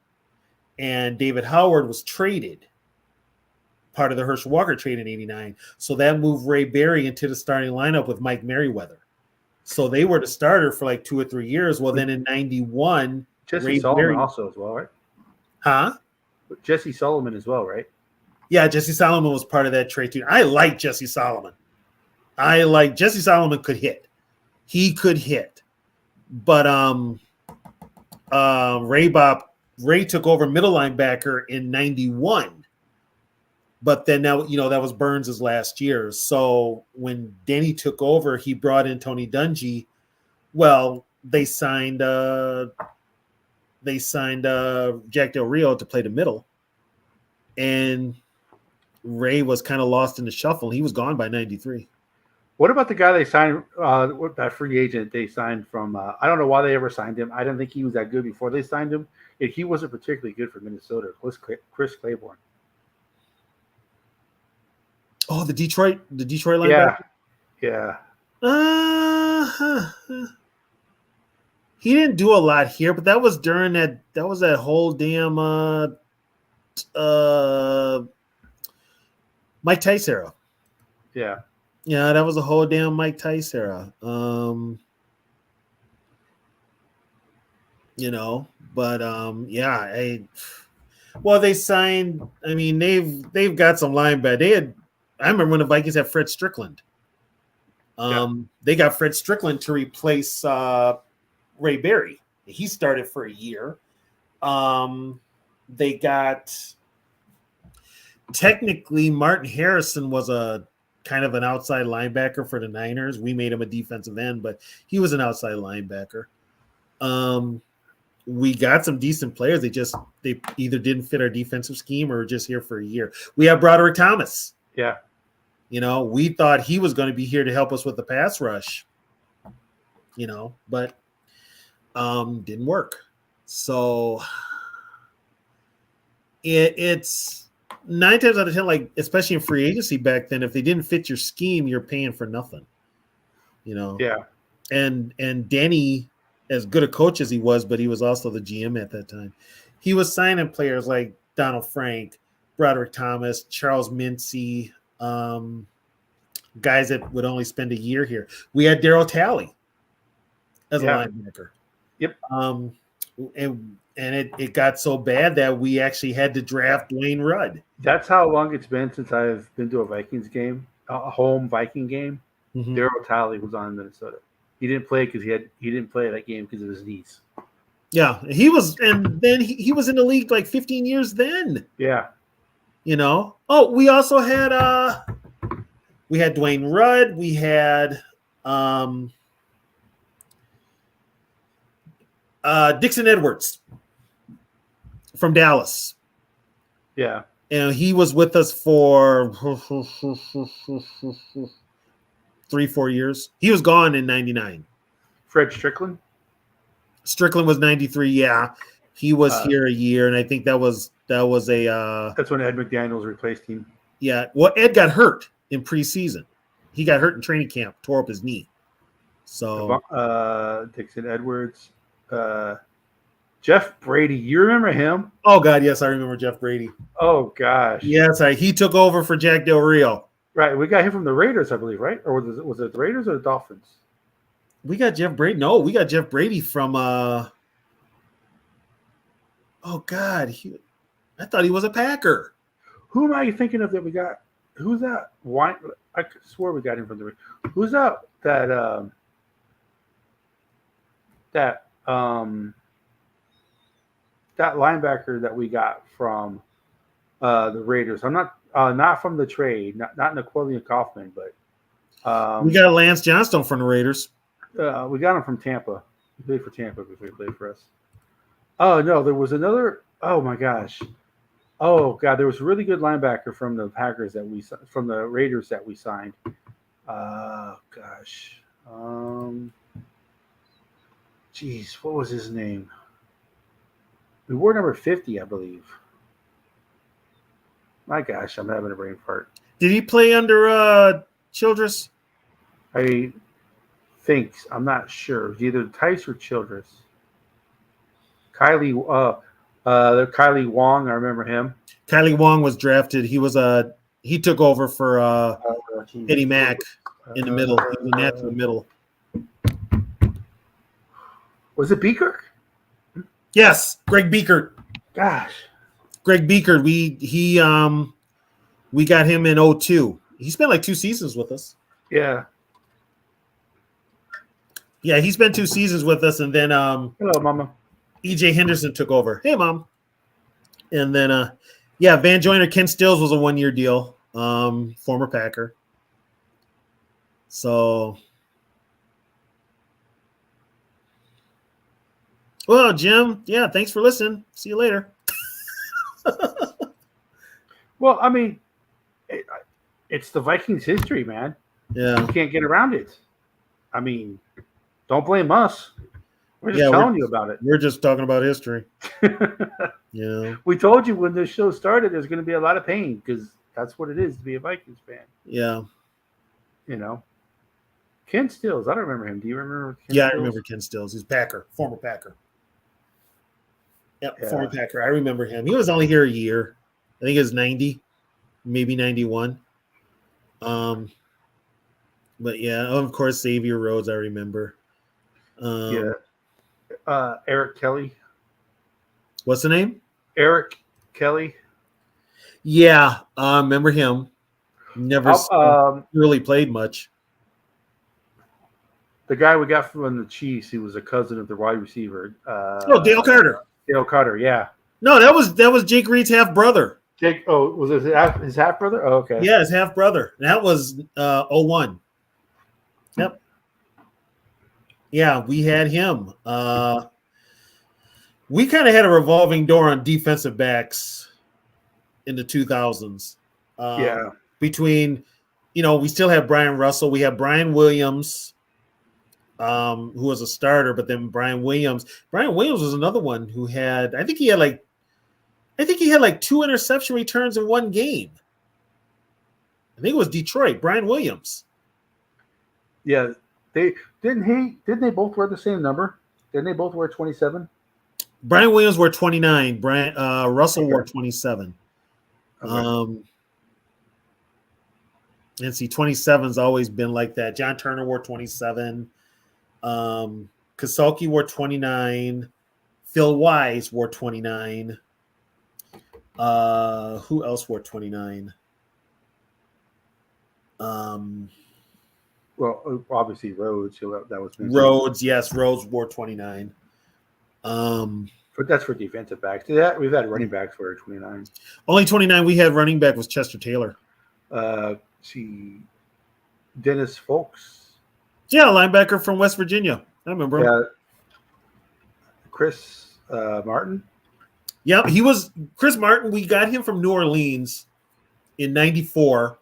and David Howard was traded, part of the Herschel Walker trade in 89. So that moved Ray Berry into the starting lineup with Mike Merriweather. So they were the starter for like 2 or 3 years. Well, then in 91, Jesse Ray Solomon Berry, also as well, right? Huh? Jesse Solomon as well, right? Yeah, Jesse Solomon was part of that trade too. I like Jesse Solomon. Jesse Solomon could hit. He could hit. But Ray took over middle linebacker in 91. But then now, that was Burns' last year. So when Denny took over, he brought in Tony Dungy. Well, they signed Jack Del Rio to play the middle. And Ray was kind of lost in the shuffle. He was gone by 93. What about the guy they signed, that free agent they signed from, I don't know why they ever signed him. I didn't think he was that good before they signed him. He wasn't particularly good for Minnesota. Chris Claiborne. Oh, the Detroit linebacker? Yeah. He didn't do a lot here, but that was during that whole damn Mike Tice era. Yeah. Yeah, that was a whole damn Mike Tice era. They signed. I mean, they've got some linebackers. I remember when the Vikings had Fred Strickland. They got Fred Strickland to replace Ray Berry. He started for a year. They got technically Martin Harrison was a kind of an outside linebacker for the Niners. We made him a defensive end, but he was an outside linebacker. We got some decent players. They either didn't fit our defensive scheme or were just here for a year. We have Broderick Thomas. Yeah. We thought he was going to be here to help us with the pass rush, but didn't work. So it's 9 times out of 10, like especially in free agency back then, if they didn't fit your scheme, you're paying for nothing. You know. Yeah. And Danny, as good a coach as he was, but he was also the GM at that time. He was signing players like Donald Frank, Broderick Thomas, Charles Mincy, guys that would only spend a year here. We had Daryl Talley as a linebacker. Yep. And it got so bad that we actually had to draft Dwayne Rudd. That's how long it's been since I've been to a Vikings game, a home Viking game. Mhm. Daryl Talley was on in Minnesota. He didn't play because he didn't play that game because of his knees. Yeah, he was, and then he was in the league like 15 years then. Yeah. You know. Oh, we also had Dwayne Rudd. We had Dixon Edwards from Dallas. Yeah. And he was with us for 3-4 years. He was gone in 99. Fred Strickland. Strickland was 93. Yeah, he was here a year, and I think that was a. That's when Ed McDaniels replaced him. Yeah, well, Ed got hurt in preseason. He got hurt in training camp, tore up his knee. So Dixon Edwards, Jeff Brady. You remember him? Oh God, yes, I remember Jeff Brady. Oh gosh. Yes, he took over for Jack Del Rio. Right, we got him from the Raiders, I believe, right? Or was it the Raiders or the Dolphins? We got Jeff Brady. No, we got Jeff Brady from. Oh God, I thought he was a Packer. Who am I thinking of that we got? Who's that? Why? I swear we got him from the Raiders. Who's that? That linebacker that we got from the Raiders. I'm not from the trade, not Napoleon Kaufman, but we got Lance Johnstone from the Raiders. We got him from Tampa. He played for Tampa before he played for us. Oh no, there was another. Oh my gosh. Oh God, there was a really good linebacker from the from the Raiders that we signed. Gosh. Jeez, what was his name? We wore number 50, I believe. My gosh, I'm having a brain fart. Did he play under Childress? I think, I'm not sure. It was either Tice or Childress. Kylie Wong, I remember him. Kylie Wong was drafted. He was he took over for Eddie Mack in the middle. He was a natural middle. Was it Beaker? Yes, Greg Beekert. Gosh. Greg Beekert. We got him in 2002. He spent like 2 seasons with us. Yeah. Yeah, he spent 2 seasons with us, and then Hello, Mama. EJ Henderson took over. Hey, Mom. And then Van Joyner, Ken Stills was a 1-year deal. Former Packer. So, well, Jim, yeah, thanks for listening. See you later. Well, I mean, it's the Vikings' history, man. Yeah. You can't get around it. I mean, don't blame us. We're just telling you about it. We're just talking about history. Yeah. We told you when this show started, there's going to be a lot of pain because that's what it is to be a Vikings fan. Yeah. You know, Ken Stills. I don't remember him. Do you remember? Ken Yeah, Stills? I remember Ken Stills. He's Packer, former Packer. Yep, Yeah. former Packer. I remember him. He was only here a year. I think it was 90, maybe 91. But yeah, of course, Xavier Rhodes, I remember. Eric Kelly. What's the name? Eric Kelly. Yeah, remember him. Never really played much. The guy we got from the Chiefs, he was a cousin of the wide receiver. Dale Carter. Dale Carter, yeah. No, that was Jake Reed's half brother. Jake, was it his half brother? Oh, okay. Yeah, his half brother. That was 01. Yep. Yeah, we had him. We kind of had a revolving door on defensive backs in the 2000s. Yeah. Between, we still have Brian Russell. We have Brian Williams, who was a starter, but then Brian Williams was another one who had, I think he had like I think he had like 2 interception returns in one game. I think it was Detroit, Brian Williams. Yeah, didn't they both wear the same number? Didn't they both wear 27? Brian Williams wore 29. Russell wore Okay. 27. Okay. And see, 27's always been like that. John Turner wore 27. Kasulki wore 29. Phil Wise wore 29. Who else wore 29? Well, obviously Rhodes. That was mentioned. Rhodes, yes, Rhodes wore 29. But that's for defensive backs. We've had running backs wear 29. Only 29 we had running back was Chester Taylor. See, Dennis Folks. Yeah, linebacker from West Virginia. I remember him. Yeah. Chris Martin. Yeah, he was Chris Martin. We got him from New Orleans in '94,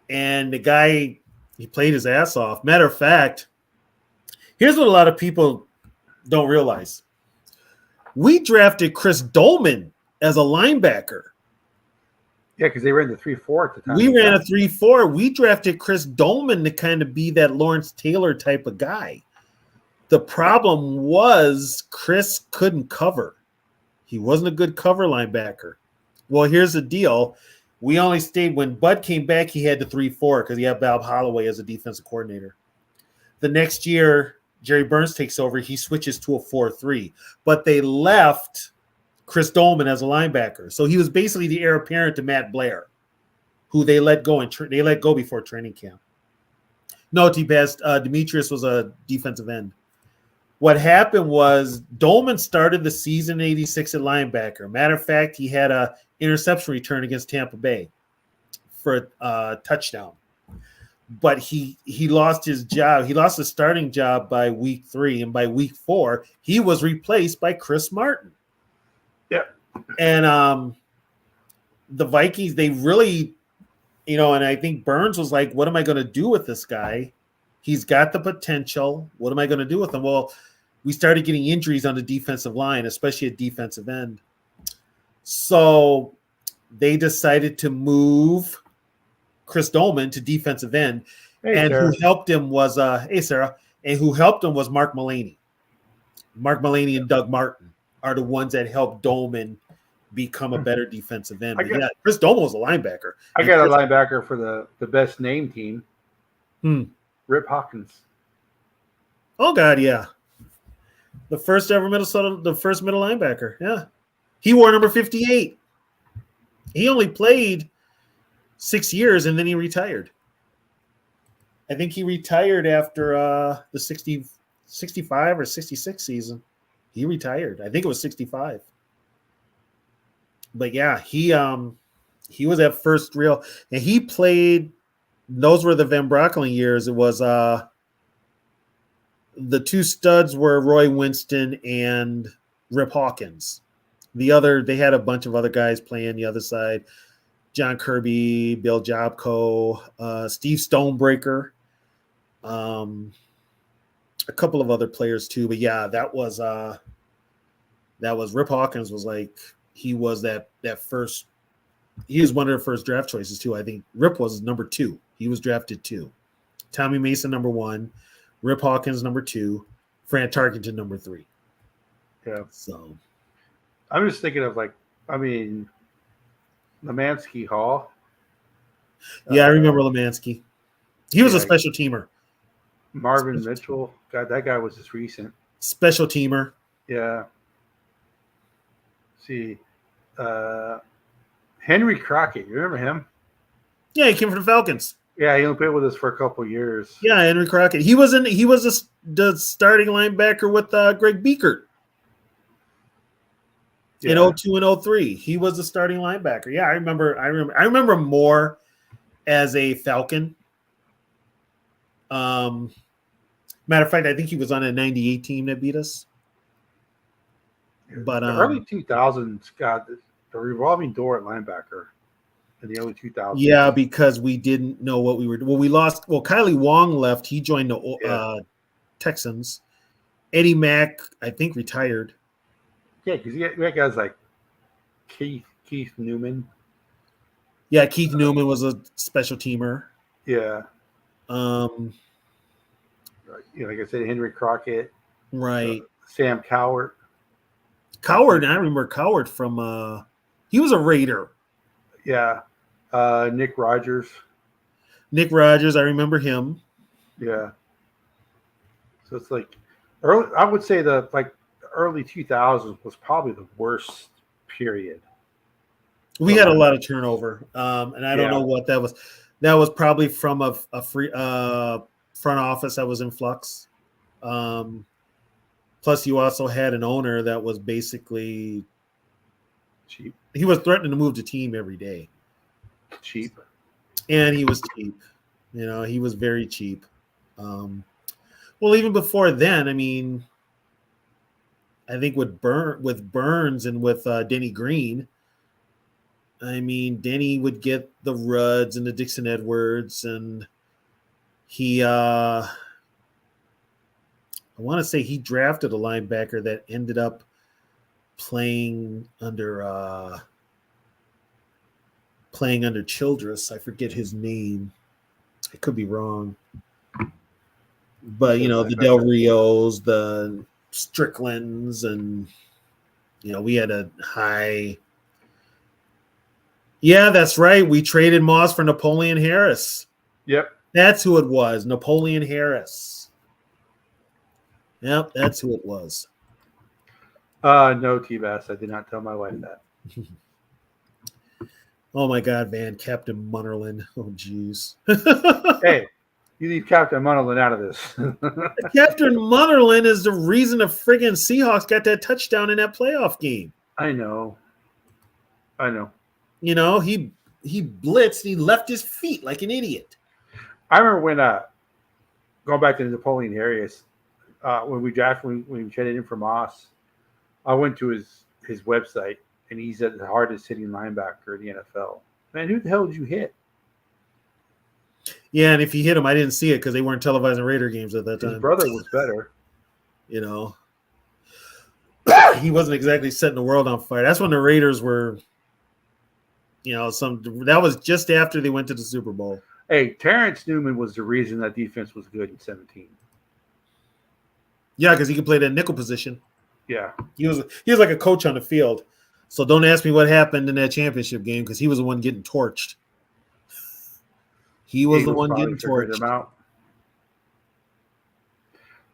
and the guy, he played his ass off. Matter of fact, here's what a lot of people don't realize: we drafted Chris Dolman as a linebacker. Yeah, because they ran the 3-4 at the time. We ran a 3-4. We drafted Chris Dolman to kind of be that Lawrence Taylor type of guy. The problem was Chris couldn't cover. He wasn't a good cover linebacker. Well, here's the deal. We only stayed when Bud came back, he had the 3-4 because he had Bob Holloway as a defensive coordinator. The next year, Jerry Burns takes over. He switches to a 4-3. But they left Chris Dolman as a linebacker. So he was basically the heir apparent to Matt Blair, who they let go before training camp. No, T-Bass, Demetrius was a defensive end. What happened was Dolman started the season 86 at linebacker. Matter of fact, he had a interception return against Tampa Bay for a touchdown. But he lost his job. He lost his starting job by week 3, and by week 4, he was replaced by Chris Martin. Yeah. And the Vikings, they really, and I think Burns was like, what am I going to do with this guy? He's got the potential. What am I going to do with him? Well, we started getting injuries on the defensive line, especially at defensive end. So they decided to move Chris Dolman to defensive end. Hey, and Sarah. who helped him was Sarah. And who helped him was Mark Mullaney. Mark Mullaney and Doug Martin are the ones that helped Dolman become a better defensive end. But Chris Dolman was a linebacker. I got a linebacker for the best name team. Rip Hawkins. Oh God, yeah. The first middle linebacker. Yeah. He wore number 58. He only played 6 years and then he retired. I think he retired after the 65 or 66 season. He retired. I think it was 65. But yeah, he was that first real, and he played. Those were the Van Brockling years. It was the two studs were Roy Winston and Rip Hawkins. They had a bunch of other guys playing the other side. John Kirby, Bill Jobco, Steve Stonebreaker, a couple of other players too. But yeah, that was Rip Hawkins was like, he was that first. He was one of the first draft choices too. I think Rip was number 2. He was drafted 2. Tommy Mason number 1, Rip Hawkins number 2, Fran Tarkenton number 3. Yeah. So I'm just thinking of Lemansky Hall. Yeah, I remember Lemansky. He was a special teamer. Marvin Mitchell. God, that guy was just recent. Special teamer. Yeah. See, Henry Crockett. You remember him? Yeah, he came from the Falcons. Yeah, he only played with us for a couple of years. Yeah, Henry Crockett. He was the starting linebacker with Greg Beekert in 02 and 03. He was the starting linebacker. Yeah, I remember more as a Falcon. Matter of fact, I think he was on a 98 team that beat us. But the early 2000s got the revolving door at linebacker in the early 2000s. Yeah, because we didn't know what we were. Well, we lost. Well, Kylie Wong left. He joined the Texans. Eddie Mack, I think, retired. Yeah, because we had guys like Keith Newman. Yeah, Keith Newman was a special teamer. Yeah. Um, Like I said, Henry Crockett, right. Sam Cowart. Coward, I remember Coward from he was a Raider. Yeah. Nick Rogers. Nick Rogers, I remember him. Yeah. So it's like early. I would say the early 2000s was probably the worst period. We had a lot of turnover, and I don't know what that was. That was probably from a free front office that was in flux. Plus, you also had an owner that was basically cheap. He was threatening to move the team every day. Cheap. And he was cheap. He was very cheap. Well, even before then, I mean, I think with Burns and with Denny Green, I mean, Denny would get the Rudds and the Dixon Edwards, and he, I want to say he drafted a linebacker that ended up playing under Childress. I forget his name. I could be wrong. But, the Del Rios, the Stricklands, and, we had a high. Yeah, that's right. We traded Moss for Napoleon Harris. Yep. That's who it was, Napoleon Harris. Yep, that's who it was. No, T-Bass. I did not tell my wife that. Oh, my God, Van. Captain Munnerlyn. Oh, jeez. Hey, you leave Captain Munnerlyn out of this. Captain Munnerlyn is the reason the friggin' Seahawks got that touchdown in that playoff game. I know. He blitzed. He left his feet like an idiot. I remember when going back to Napoleon Harris, when we traded him for Moss, I went to his website and he's the hardest hitting linebacker in the NFL. Man, who the hell did you hit? Yeah, and if he hit him, I didn't see it because they weren't televising Raider games at that time. His brother was better. He wasn't exactly setting the world on fire. That's when the Raiders were, that was just after they went to the Super Bowl. Hey, Terrence Newman was the reason that defense was good in 17. Yeah, because he could play that nickel position. Yeah. He was like a coach on the field. So don't ask me what happened in that championship game because he was the one getting torched. He was the one getting torched. Out.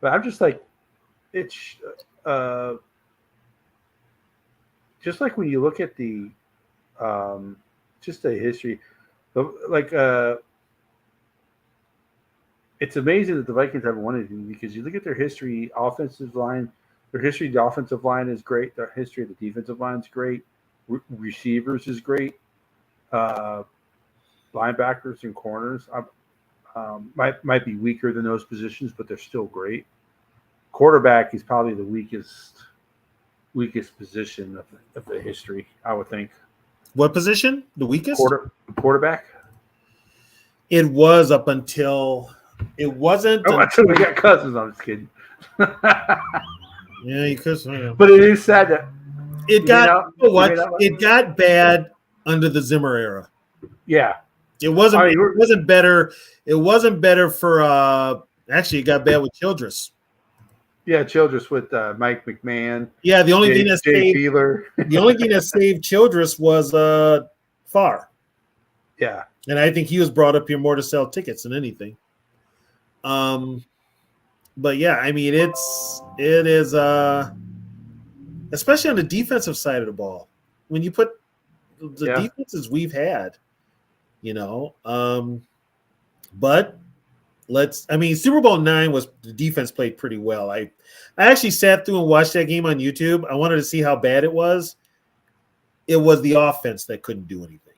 But I'm just like, it's just like when you look at the just the history, it's amazing that the Vikings haven't won anything because you look at their history, offensive line. Their history, the offensive line is great. Their history of the defensive line is great. Receivers is great. Linebackers and corners might be weaker than those positions, but they're still great. Quarterback is probably the weakest position of the history, I would think. What position? The weakest? Quarterback? It was up until it wasn't. Until we got Cousins. I'm just kidding. Yeah, you could. But it is sad that it got it got bad under the Zimmer era. Yeah, it wasn't. It wasn't better. It wasn't better for. Actually, it got bad with Childress. Yeah, Childress with Mike McMahon. Yeah, the only thing that saved Feeler. The only thing that saved Childress was Farr. Yeah, and I think he was brought up here more to sell tickets than anything. But yeah, I mean, it is especially on the defensive side of the ball. When you put the defenses we've had, but Super Bowl IX was the defense played pretty well. I actually sat through and watched that game on YouTube. I wanted to see how bad it was. It was the offense that couldn't do anything.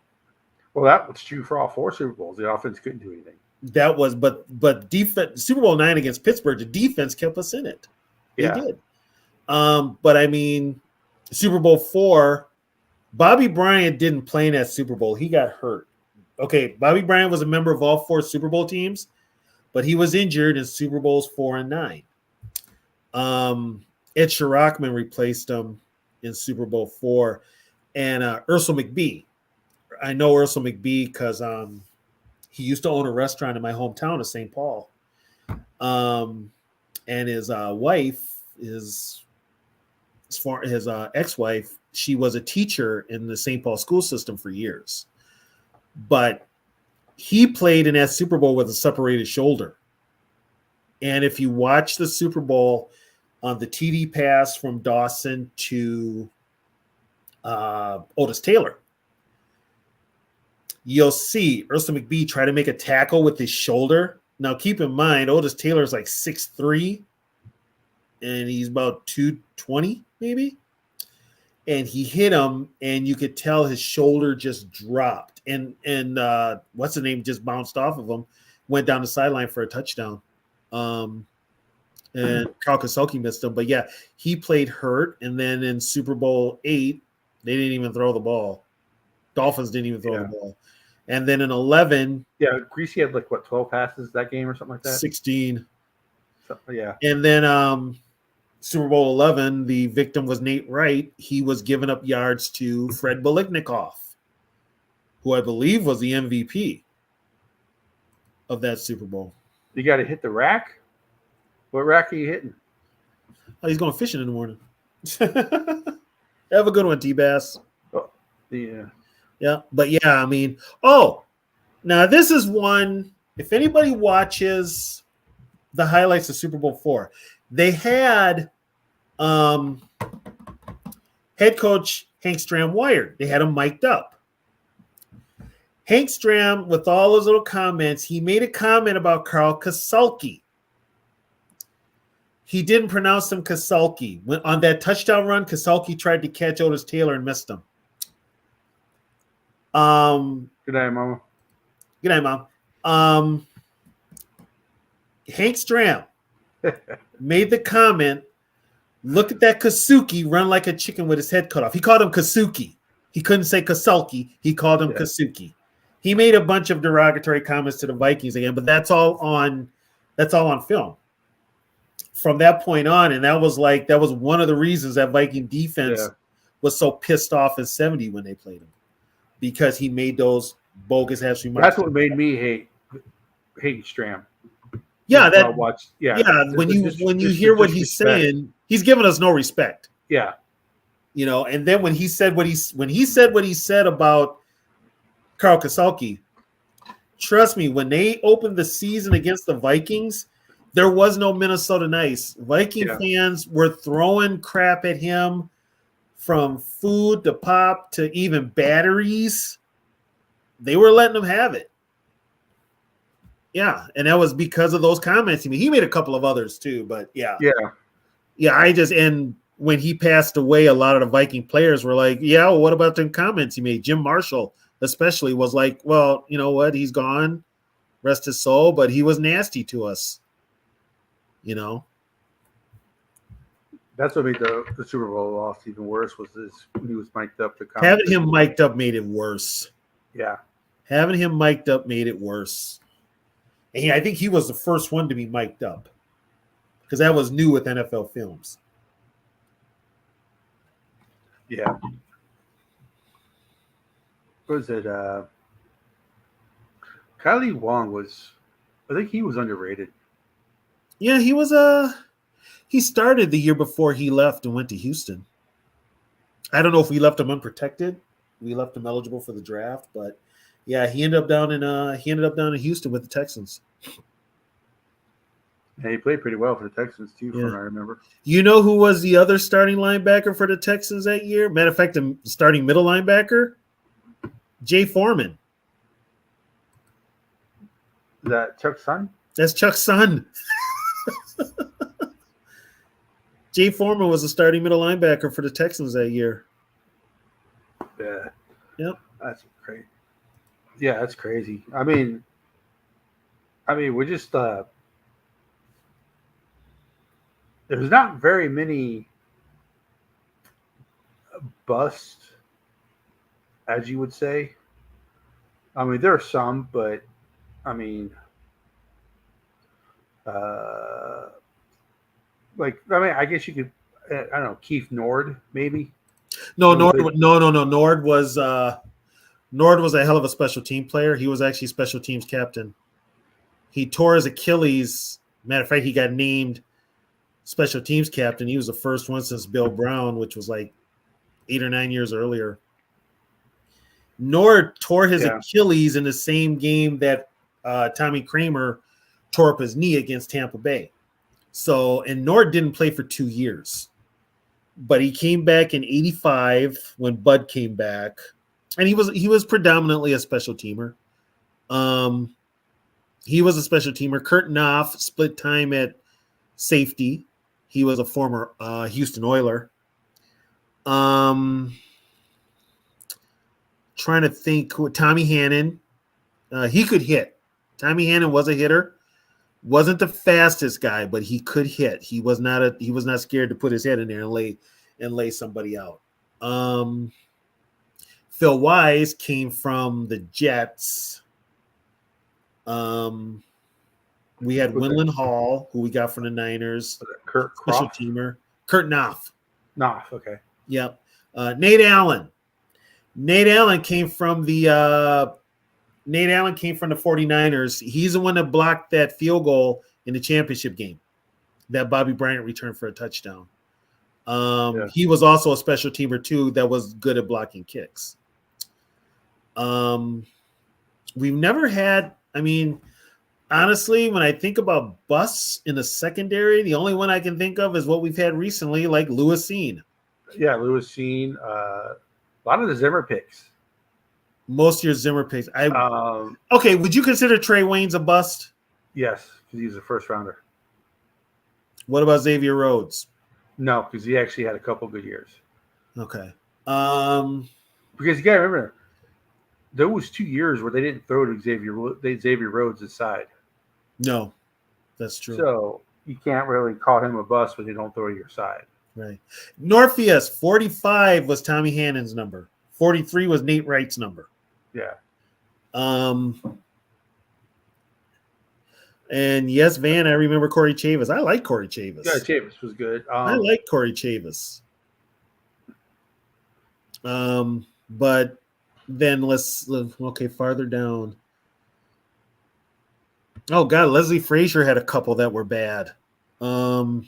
Well, that was true for all four Super Bowls. The offense couldn't do anything. That was, but defense. Super Bowl IX against Pittsburgh, the defense kept us in it. They did. But I mean, Super Bowl IV, Bobby Bryant didn't play in that Super Bowl. He got hurt. Okay, Bobby Bryant was a member of all four Super Bowl teams, but he was injured in Super Bowls IV and IX. Ed Shirachman replaced him in Super Bowl IV. and Ursel McBee. I know Ursel McBee because he used to own a restaurant in my hometown of St. Paul. And his wife is his ex-wife. She was a teacher in the St. Paul school system for years, but he played in that Super Bowl with a separated shoulder. And if you watch the Super Bowl on the TD pass from Dawson to Otis Taylor, you'll see Ursula McBee try to make a tackle with his shoulder. Now, keep in mind, Otis Taylor is like 6'3", and he's about 220 maybe. And he hit him, and you could tell his shoulder just dropped. And what's the name just bounced off of him, went down the sideline for a touchdown. And Carl Kaselke missed him. But, yeah, he played hurt. And then in Super Bowl VIII, they didn't even throw the ball. Dolphins didn't even throw the ball. And then in 11. Yeah, Greasy had 12 passes that game or something like that? 16. Yeah. And then Super Bowl 11, the victim was Nate Wright. He was giving up yards to Fred Biletnikoff, who I believe was the MVP of that Super Bowl. You got to hit the rack? What rack are you hitting? Oh, he's going fishing in the morning. Have a good one, T-Bass. Oh, yeah. Yeah, but yeah, I mean, now this is one, if anybody watches the highlights of Super Bowl IV, they had head coach Hank Stram wired. They had him mic'd up. Hank Stram, with all those little comments, he made a comment about Carl Kaselke. He didn't pronounce him Kaselke. When on that touchdown run, Kaselke tried to catch Otis Taylor and missed him. Good night, Mama. Good night, Mom. Hank Stram made the comment, look at that Kasuki run like a chicken with his head cut off. He called him Kasuki. He couldn't say Kaselke. He called him Kasuki. He made a bunch of derogatory comments to the Vikings again, but that's all on film. From that point on, and that was one of the reasons that Viking defense was so pissed off in 70 when they played him. Because he made those bogus ass remarks. That's what made me hate Stram. Yeah, when you hear what he's saying, he's giving us no respect. Yeah. And then when he said what he said about Carl Kaselke, trust me, when they opened the season against the Vikings, there was no Minnesota Nice. Viking fans were throwing crap at him. From food to pop to even batteries, they were letting him have it. Yeah, and that was because of those comments. He made a couple of others too, but yeah. And when he passed away, a lot of the Viking players were like, "Yeah, well, what about them comments he made?" Jim Marshall, especially, was like, "Well, you know what? He's gone, rest his soul, but he was nasty to us." That's what made the Super Bowl loss even worse was when he was mic'd up. Having him mic'd up made it worse. Yeah. Having him mic'd up made it worse. And I think he was the first one to be mic'd up because that was new with NFL films. Yeah. What was it? Kylie Wong I think he was underrated. Yeah, he was he started the year before he left and went to Houston. I don't know if we left him unprotected. We left him eligible for the draft, but yeah, he ended up down in Houston with the Texans. Yeah, he played pretty well for the Texans too, from what I remember. You know who was the other starting linebacker for the Texans that year? Matter of fact, the starting middle linebacker, Jay Foreman. Is that Chuck's son? That's Chuck's son. Jay Foreman was the starting middle linebacker for the Texans that year. Yeah. Yep. That's crazy. Yeah, that's crazy. I mean, we're just there's not very many busts, as you would say. I mean, there are some, but I mean, I guess you could, I don't know, Keith Nord, maybe. No, Who Nord. was it? No. Nord was a hell of a special team player. He was actually special teams captain. He tore his Achilles. Matter of fact, he got named special teams captain. He was the first one since Bill Brown, which was like 8 or 9 years earlier. Nord tore his Yeah. Achilles in the same game that Tommy Kramer tore up his knee against Tampa Bay. So, and Nord didn't play for 2 years, but he came back in '85 when Bud came back, and he was predominantly a special teamer. He was a special teamer. Kurt Knopf split time at safety. He was a former Houston Oiler. Trying to think who Tommy Hannon. He could hit. Tommy Hannon was a hitter. Wasn't the fastest guy, but he could hit. He was not scared to put his head in there and lay somebody out. Phil Wise came from the Jets. We had Winland Hall, who we got from the Niners. Was it Kurt Special Croft? teamer. Kurt Knopf. Knopf, okay. Yep. Nate Allen. Nate Allen came from the 49ers. He's the one that blocked that field goal in the championship game that Bobby Bryant returned for a touchdown. He was also a special teamer too that was good at blocking kicks. We've never had, honestly, when I think about busts in the secondary, the only one I can think of is what we've had recently, like Lewis Seen. Yeah, Lewis Seen. A lot of the Zimmer picks. Most of your Zimmer picks. Okay, would you consider Trey Waynes a bust? Yes, because he's a first rounder. What about Xavier Rhodes? No, because he actually had a couple good years. Okay. Because you got to remember, there was 2 years where they didn't throw to Xavier Rhodes aside. No, that's true. So you can't really call him a bust when they don't throw to your side. Right. Norfius, 45 was Tommy Hannon's number. 43 was Nate Wright's number. Yeah. And yes, Van, I remember Corey Chavis. I like Corey Chavis. Yeah, Chavis was good. I like Corey Chavis. But then let's farther down. Oh God, Leslie Frazier had a couple that were bad. Well,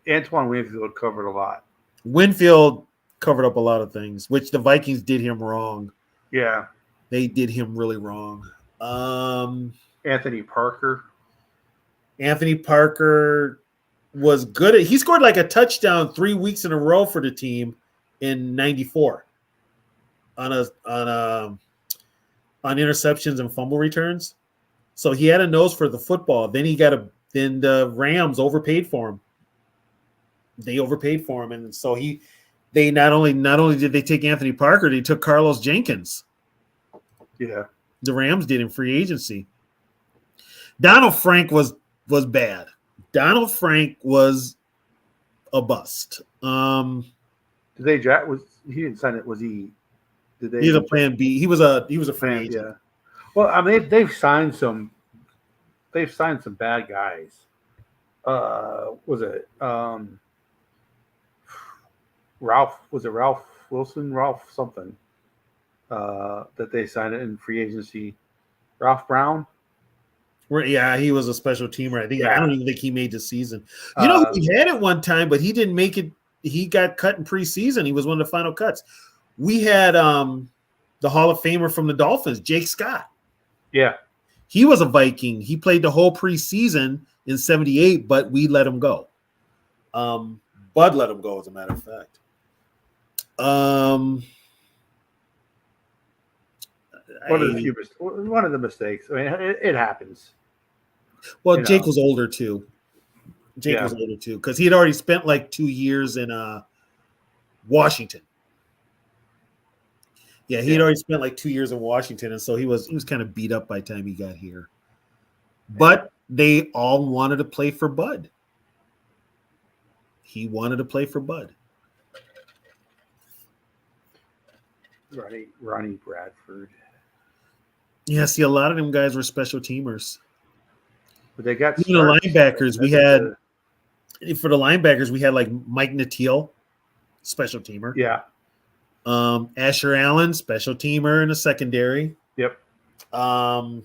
Antoine Winfield covered a lot. Winfield covered up a lot of things, which the Vikings did him wrong. Yeah. They did him really wrong. Anthony Parker. Anthony Parker was good. He scored like a touchdown 3 weeks in a row for the team in '94 on interceptions and fumble returns. So he had a nose for the football. Then the Rams overpaid for him. They overpaid for him, and so they not only did they take Anthony Parker, they took Carlos Jenkins. Yeah. The Rams did in free agency. Donald Frank was bad. Donald Frank was a bust. Did they draft? He didn't sign it? Was he? Did they? He's a plan B. He was a free agent. Yeah. Well, they've signed some. They've signed some bad guys. Was it Ralph? Was it Ralph Wilson? Ralph something. That they signed it in free agency. Ralph Brown. Yeah, he was a special teamer. I think. Yeah. I don't even think he made the season. We had it one time, but he didn't make it. He got cut in preseason. He was one of the final cuts. We had the Hall of Famer from the Dolphins, Jake Scott. Yeah. He was a Viking. He played the whole preseason in '78, but we let him go. Bud let him go, as a matter of fact. One of the mistakes. It happens. Well, Jake was older too. Was older too because he had already spent like 2 years in Washington. Yeah, he had already spent like 2 years in Washington, and so he was kind of beat up by the time he got here. But they all wanted to play for Bud. He wanted to play for Bud. Ronnie Bradford. Yeah, see, a lot of them guys were special teamers. But they got even the linebackers. For the linebackers, we had like Mike Nattiel. special teamer. Yeah. Asher Allen, special teamer in the secondary. Yep. Yes.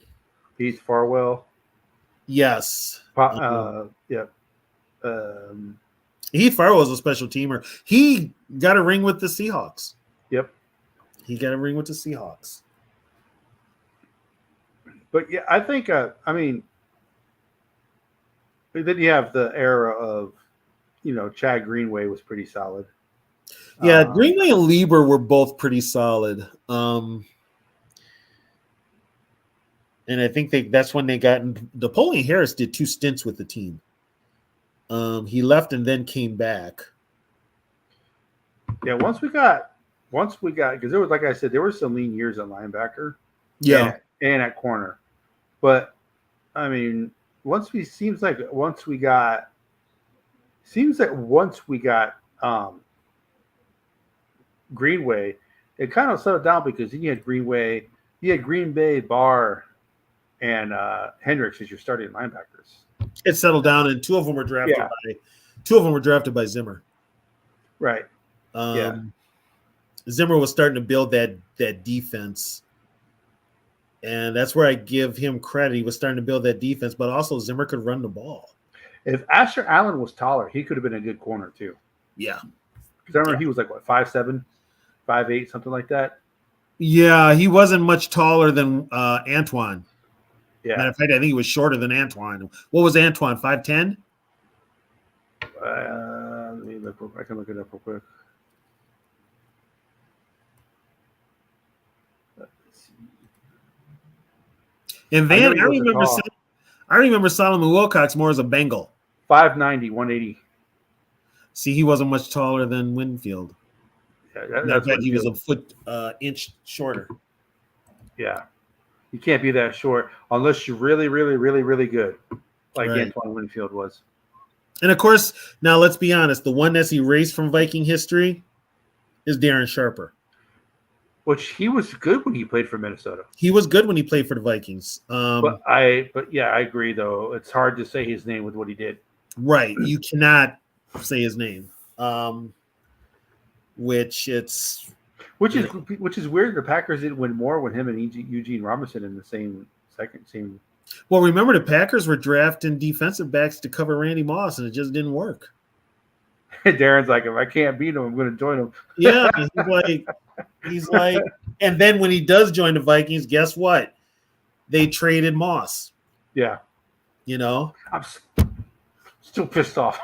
Heath Farwell. Yes. Yep. Heath Farwell was a special teamer. He got a ring with the Seahawks. Yep. He got a ring with the Seahawks. But yeah, I think I mean, then you have the era of, Chad Greenway was pretty solid. Yeah, Greenway and Lieber were both pretty solid. And I think that's when they got Napoleon Harris did 2 stints with the team. He left and then came back. Yeah, once we got because there was, like I said, there were some lean years at linebacker. Yeah. And at corner. But I mean, once we got Greenway, it kind of settled down because then you had Greenway, you had Green Bay, Barr, and Hendricks as your starting linebackers. It settled down, and two of them were drafted by Zimmer. Right. Zimmer was starting to build that defense. And that's where I give him credit. He was starting to build that defense, but also Zimmer could run the ball. If Asher Allen was taller, he could have been a good corner too. Yeah. Because I remember he was like, 5'7", 5'8", something like that. Yeah, he wasn't much taller than Antoine. Yeah. Matter of fact, I think he was shorter than Antoine. What was Antoine, 5'10"? Let me look. I can look it up real quick. And Van, I remember Solomon Wilcox more as a Bengal. 5'90", 180. See, he wasn't much taller than Winfield. Yeah, that's what he was a foot inch shorter. Yeah, you can't be that short unless you're really, really, really, really good, like Right. Antoine Winfield was. And of course, now let's be honest, the one that's erased from Viking history is Darren Sharper. Which he was good when he played for Minnesota. He was good when he played for the Vikings. But I agree though. It's hard to say his name with what he did. Right. You cannot say his name. Which is weird. The Packers didn't win more when him and Eugene Robinson in the same. Well, remember the Packers were drafting defensive backs to cover Randy Moss, and it just didn't work. Darren's like, if I can't beat him, I'm going to join him. Yeah, he's like, and then when he does join the Vikings, guess what? They traded Moss. Yeah, I'm still pissed off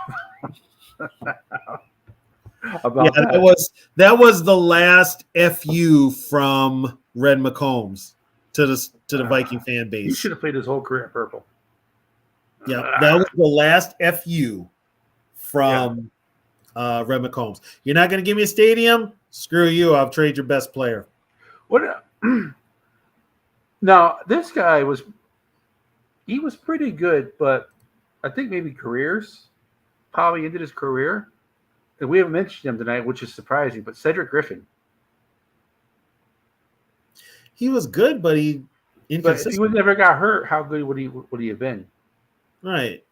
about that. That was the last FU from Red McCombs to the Viking fan base. You should have played his whole career in purple. Yeah, that was the last FU from Red McCombs. You're not going to give me a stadium? Screw you. I'll trade your best player. What? Now, this guy was pretty good, but I think maybe probably ended his career. And we haven't mentioned him tonight, which is surprising, but Cedric Griffin. He was good, but if he would never got hurt, how good would he have been? Right.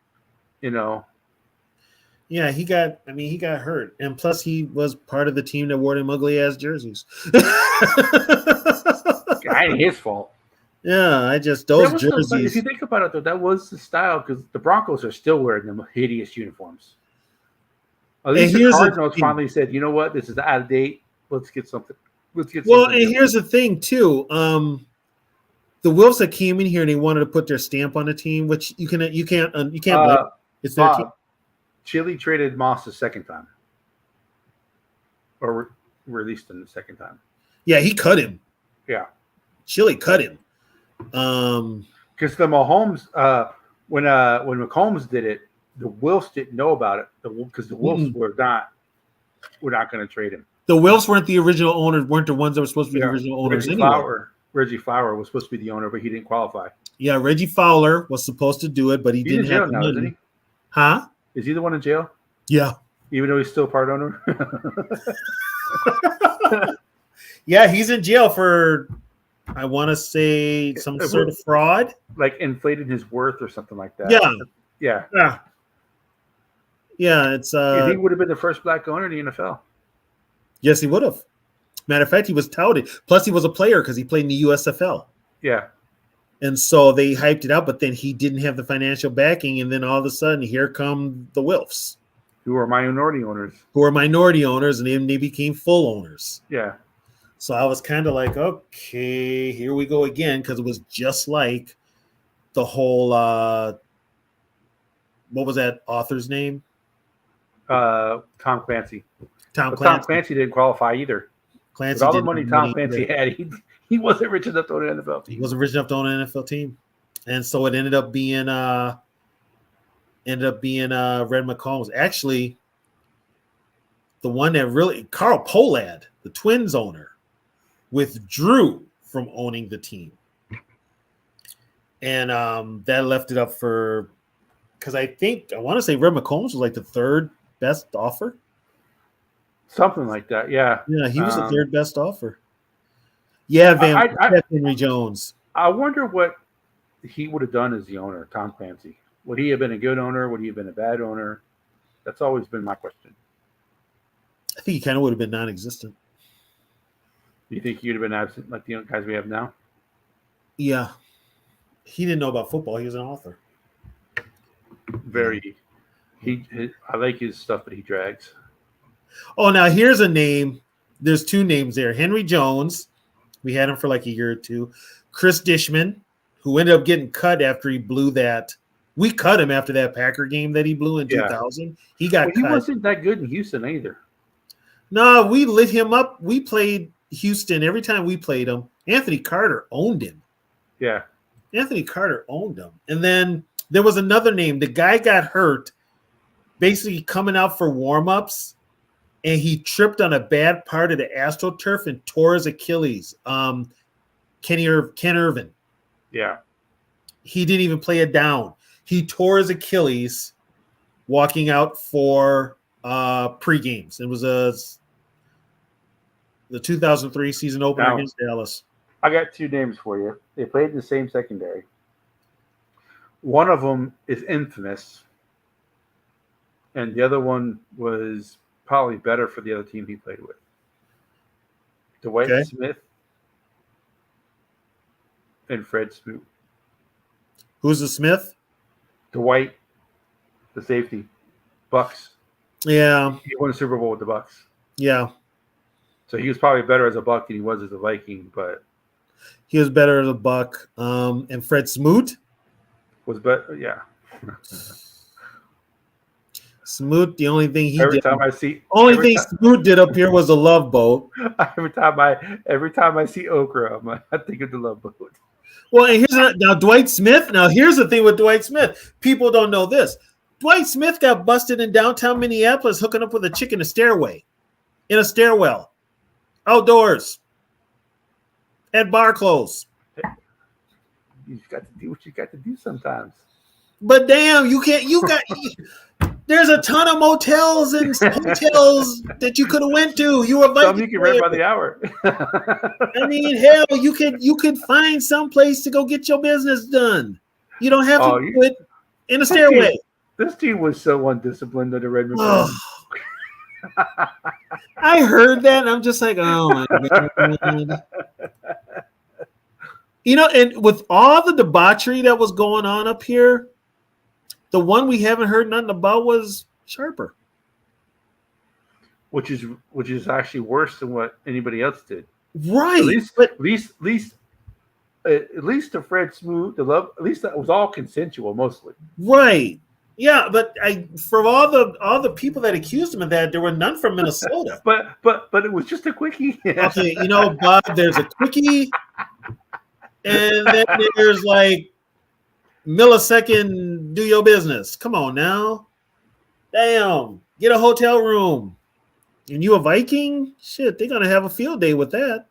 Yeah, he got hurt. And plus he was part of the team that wore them ugly ass jerseys. Ain't his fault. Yeah, those jerseys. If you think about it though, that was the style because the Broncos are still wearing them hideous uniforms. At least the Cardinals finally said, you know what, this is out of date. Let's get something. Well, and here's the thing too. The Wolves that came in here and they wanted to put their stamp on the team, which you can't. It's their team. Chile traded Moss the second time, or released him the second time. Yeah, he cut him. Yeah, Chile cut him. Because the Mahomes, when McCombs did it, the Wolves didn't know about it. Because the Wolves were not going to trade him. The Wolves weren't the original owners. Weren't the ones that were supposed to be the original owners anyway. Reggie Flower was supposed to be the owner, but he didn't qualify. Yeah, Reggie Fowler was supposed to do it, but he didn't have the money. Isn't he? Huh? Is he the one in jail? Yeah. Even though he's still part owner? Yeah, he's in jail for, I want to say, some sort of fraud. Like inflated his worth or something like that. Yeah. Yeah, it's... he would have been the first black owner in the NFL. Yes, he would have. Matter of fact, he was touted. Plus, he was a player because he played in the USFL. Yeah. And so they hyped it up, but then he didn't have the financial backing. And then all of a sudden, here come the Wilfs, Who are minority owners. who are minority owners, and then they became full owners. Yeah. So I was kind of like, okay, here we go again, because it was just like the whole what was that author's name? Tom Clancy. Tom But Clancy. Tom Clancy didn't qualify either. Clancy With all the didn't money have Tom Clancy either. had, he wasn't rich enough to own an NFL He team. wasn't rich enough to own an NFL team, and so it ended up being Red McCollum. Actually, the one that really Carl Pohlad, the Twins owner, withdrew from owning the team, and that left it up for, because I want to say Red McCollum was like the third best offer. Something like that. Yeah. Yeah, he was the third best offer. Yeah, Henry Jones. I wonder what he would have done as the owner, Tom Clancy. Would he have been a good owner? Would he have been a bad owner? That's always been my question. I think he kind of would have been non-existent. Do you think he would have been absent like the guys we have now? Yeah. He didn't know about football. He was an author. Very. I like his stuff that he drags. Oh, now here's a name. There's two names there. Henry Jones. We had him for like a year or two. Chris Dishman, who ended up getting cut after he blew that. We cut him after that Packer game that he blew in 2000. He got cut. He wasn't that good in Houston either. No, we lit him up. We played Houston every time we played him. Anthony Carter owned him. Yeah. Anthony Carter owned him. And then there was another name. The guy got hurt basically coming out for warm-ups, and he tripped on a bad part of the AstroTurf and tore his Achilles. Ken Irvin. Yeah. He didn't even play it down. He tore his Achilles walking out for pre-games. It was the 2003 season opener against Dallas. I got two names for you. They played in the same secondary. One of them is infamous, and the other one was probably better for the other team he played with. Dwight Smith and Fred Smoot. Who's the Smith? Dwight, the safety. Bucks. Yeah. He won a Super Bowl with the Bucks. Yeah. So he was probably better as a Buck than he was as a Viking, but he was better as a Buck. And Fred Smoot was better. Yeah. Smoot, the only thing Smoot did up here was a Love Boat. Every time I see Okra, I think of the Love Boat. Well, and now Dwight Smith. Now here's the thing with Dwight Smith. People don't know this. Dwight Smith got busted in downtown Minneapolis hooking up with a chick in a stairwell, outdoors, at bar clothes. You got to do what you got to do sometimes. But damn, there's a ton of motels and hotels that you could have went to. You were Some you can rent by the hour. I mean, hell, you could find some place to go get your business done. You don't have to do it in a stairway. This team was so undisciplined under Red McCollum. I heard that, and I'm just like, oh my God. And with all the debauchery that was going on up here, the one we haven't heard nothing about was Sharper. Which is actually worse than what anybody else did. Right. At least to Fred Smoot, at least that was all consensual mostly. Right. Yeah, but for all the people that accused him of that, there were none from Minnesota. but it was just a quickie. Okay, Bob, there's a quickie, and then there's like millisecond do your business. Come on now. Damn. Get a hotel room. And you a Viking? Shit, they're gonna have a field day with that.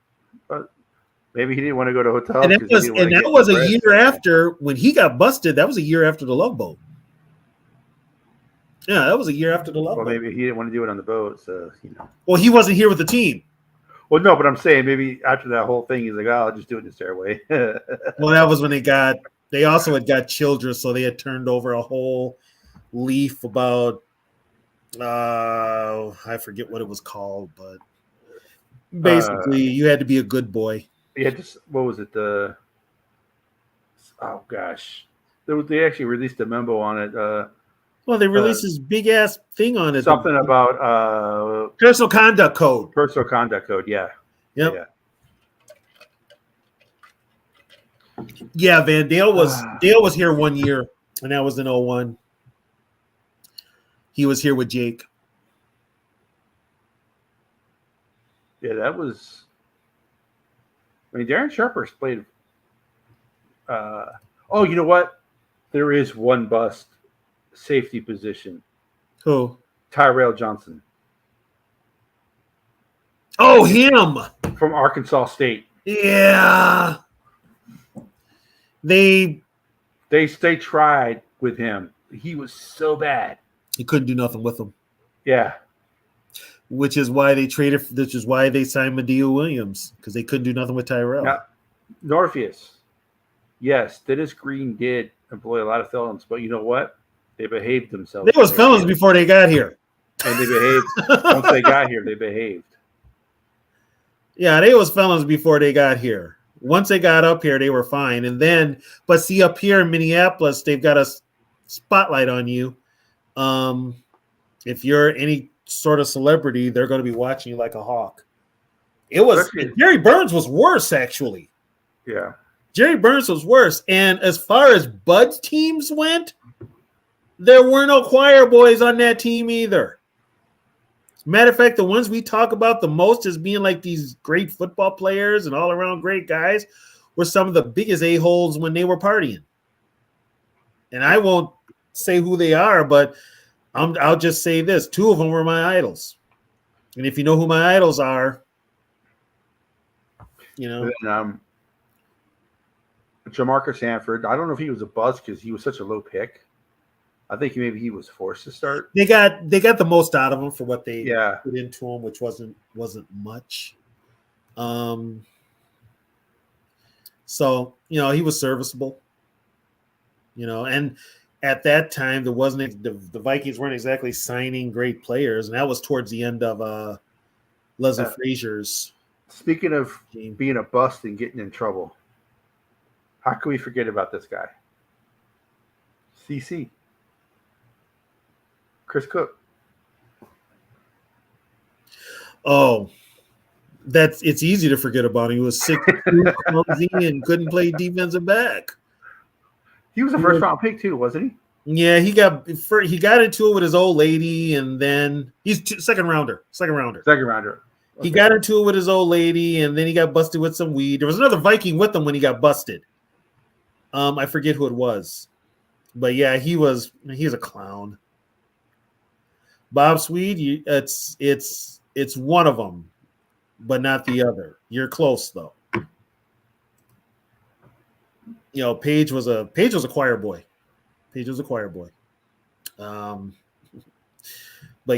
Maybe he didn't want to go to hotels. And that was a year after when he got busted. That was a year after the Love Boat. Yeah, that was a year after the Love Boat. Well, maybe he didn't want to do it on the boat, so Well, he wasn't here with the team. Well, no, but I'm saying maybe after that whole thing, he's like, "Oh, I'll just do it in the stairway." Well, that was when they also had got children, so they had turned over a whole leaf about I forget what it was called, but Basically, you had to be a good boy. Yeah, just what was it? Oh gosh, they actually released a memo on it. Well, they released this big ass thing on it. Something about Personal conduct code. personal conduct code. Yeah, Yep. yeah. Yeah, Van Dale was here 1 year, and that was in 01. He was here with Jake. Yeah, that was. I mean, Darren Sharper's played. Oh, you know what? There is one bust safety position. Who? Tyrell Johnson Oh, him. from Arkansas State. Yeah. They tried with him. He was so bad. He couldn't do nothing with him. Yeah. Which is why they traded. Which is why they signed Medea Williams, because they couldn't do nothing with Tyrell. Now, Norpheus. Yes, Dennis Green did employ a lot of felons, but you know what? They behaved themselves. They was felons before they got here. And they behaved. Once they got here, they behaved. Yeah, they was felons before they got here. Once they got up here, they were fine. And then, but see, up here in Minneapolis, they've got a spotlight on you. If you're any sort of celebrity, they're going to be watching you like a hawk. Jerry Burns was worse, actually. Yeah. Jerry Burns was worse. And as far as Bud's teams went, there were no choir boys on that team either. As a matter of fact, the ones we talk about the most as being like these great football players and all around great guys were some of the biggest a-holes when they were partying. And I won't say who they are, but I'll just say this. 2 of them were my idols. And if you know who my idols are, you know. And, Jamarcus Sanford, I don't know if he was a bust because he was such a low pick. I think maybe he was forced to start. They got the most out of him for what they put into him, which wasn't much. So, you know, he was serviceable. You know, and at that time there wasn't the Vikings weren't exactly signing great players, and that was towards the end of Leslie Frazier's. Speaking of being a bust and getting in trouble, how can we forget about this guy? CC. Chris Cook. Oh, it's easy to forget about him. He was 6'2", clumsy, and couldn't play defensive back. He was a first round pick too, wasn't he? Yeah, he got into it with his old lady, and then he's second rounder. Okay. He got into it with his old lady, and then he got busted with some weed. There was another Viking with him when he got busted. I forget who it was, but yeah, he was a clown. Bob Swede, it's one of them, but not the other. You're close though. You know, Page was a choir boy. But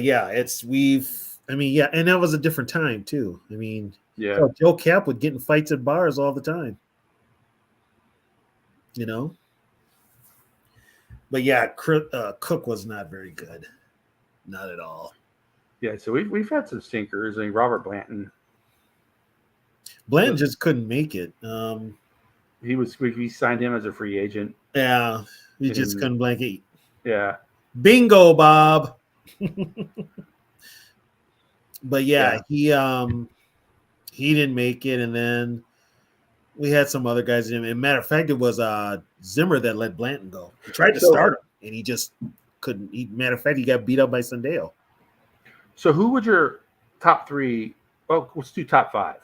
yeah, and that was a different time too. I mean, yeah, Joe Cap would get in fights at bars all the time. You know, but yeah, Cook was not very good, not at all. Yeah, so we've had some stinkers. I mean, Robert Blanton just couldn't make it. We signed him as a free agent. Yeah, he just couldn't blanket. Yeah, bingo, Bob. But yeah, he didn't make it, and then we had some other guys in. And matter of fact, it was Zimmer that let Blanton go. He tried to start him, and he just couldn't. Matter of fact, he got beat up by Sundale. So who would your top 3? Well, let's do top 5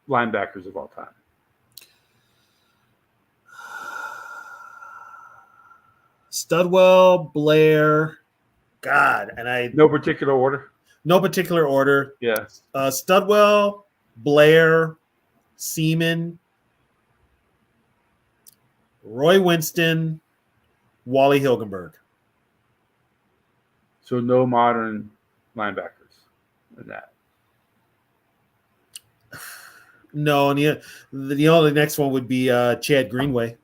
linebackers of all time. Studwell, Blair, God, and no particular order. Yeah. Studwell, Blair, Seaman, Roy Winston, Wally Hilgenberg. So no modern linebackers in that. No, and the only next one would be Chad Greenway.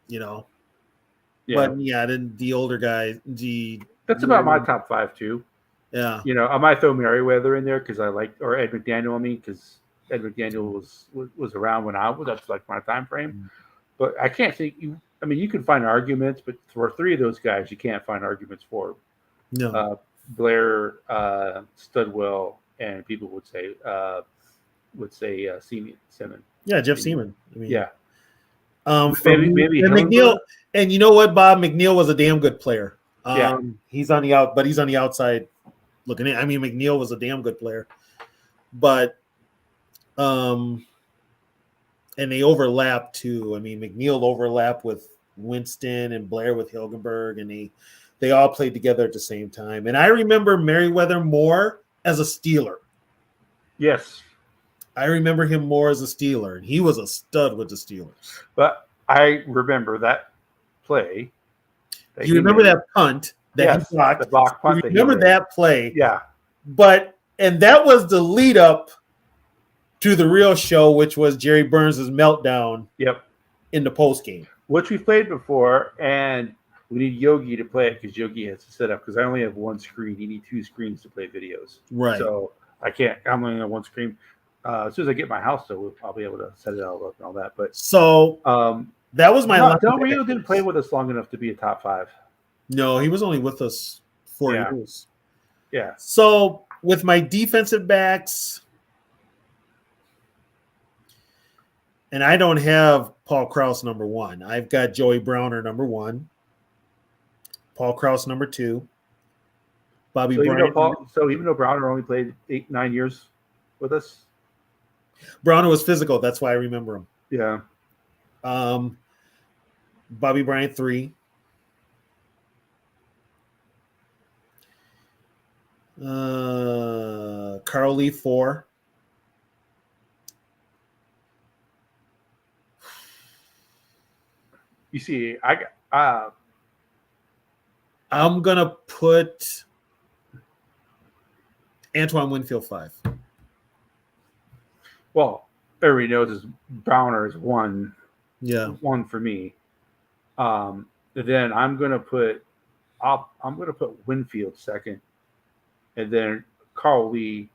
You know. Yeah. But yeah, then the older guy, that's about my top 5 too. Yeah. I might throw Merriweather in there because I like, or Ed McDaniel. I mean, because Ed McDaniel was around when I was. That's like my time frame. But I can't think you. I mean, you can find arguments, but for three of those guys, you can't find arguments for No. Blair, Studwell, and people would say Seaman. Yeah, Jeff I mean, Seaman. I mean, yeah, for maybe me, maybe and Hillenberg. McNeil, and you know what, Bob McNeil was a damn good player. Yeah. He's on the out, but he's on the outside looking in. I mean, McNeil was a damn good player, but and they overlap too. I mean, McNeil overlapped with Winston and Blair with Hilgenberg, and they all played together at the same time. And I remember Merriweather more as a Steeler. Yes, I remember him more as a Steeler, and he was a stud with the Steelers. but I remember that play. You remember that punt that he blocked? The block punt. You remember that play? Yeah. And that was the lead up to the real show, which was Jerry Burns' meltdown. Yep. In the post game, which we've played before, and we need Yogi to play it because Yogi has to set up. Because I only have one screen. You need two screens to play videos. Right. So I can't. I'm only on one screen. As soon as I get my house, though, I'll be able to set it all up and all that. But so that was my. Del Rio didn't play with us long enough to be a top 5. No, he was only with us 4 years. Yeah. So with my defensive backs, and I don't have Paul Krause number 1. I've got Joey Browner number 1, Paul Krause number 2, Bobby Bryant. Even though Browner only played 8-9 years with us, Browner was physical. That's why I remember him. Yeah. Bobby Bryant 3. Carl Lee 4. You see, I'm gonna put Antoine Winfield 5. Well, everybody knows is Browner is 1. Yeah. 1 for me. Then I'm gonna put Winfield second, and then Carl Lee,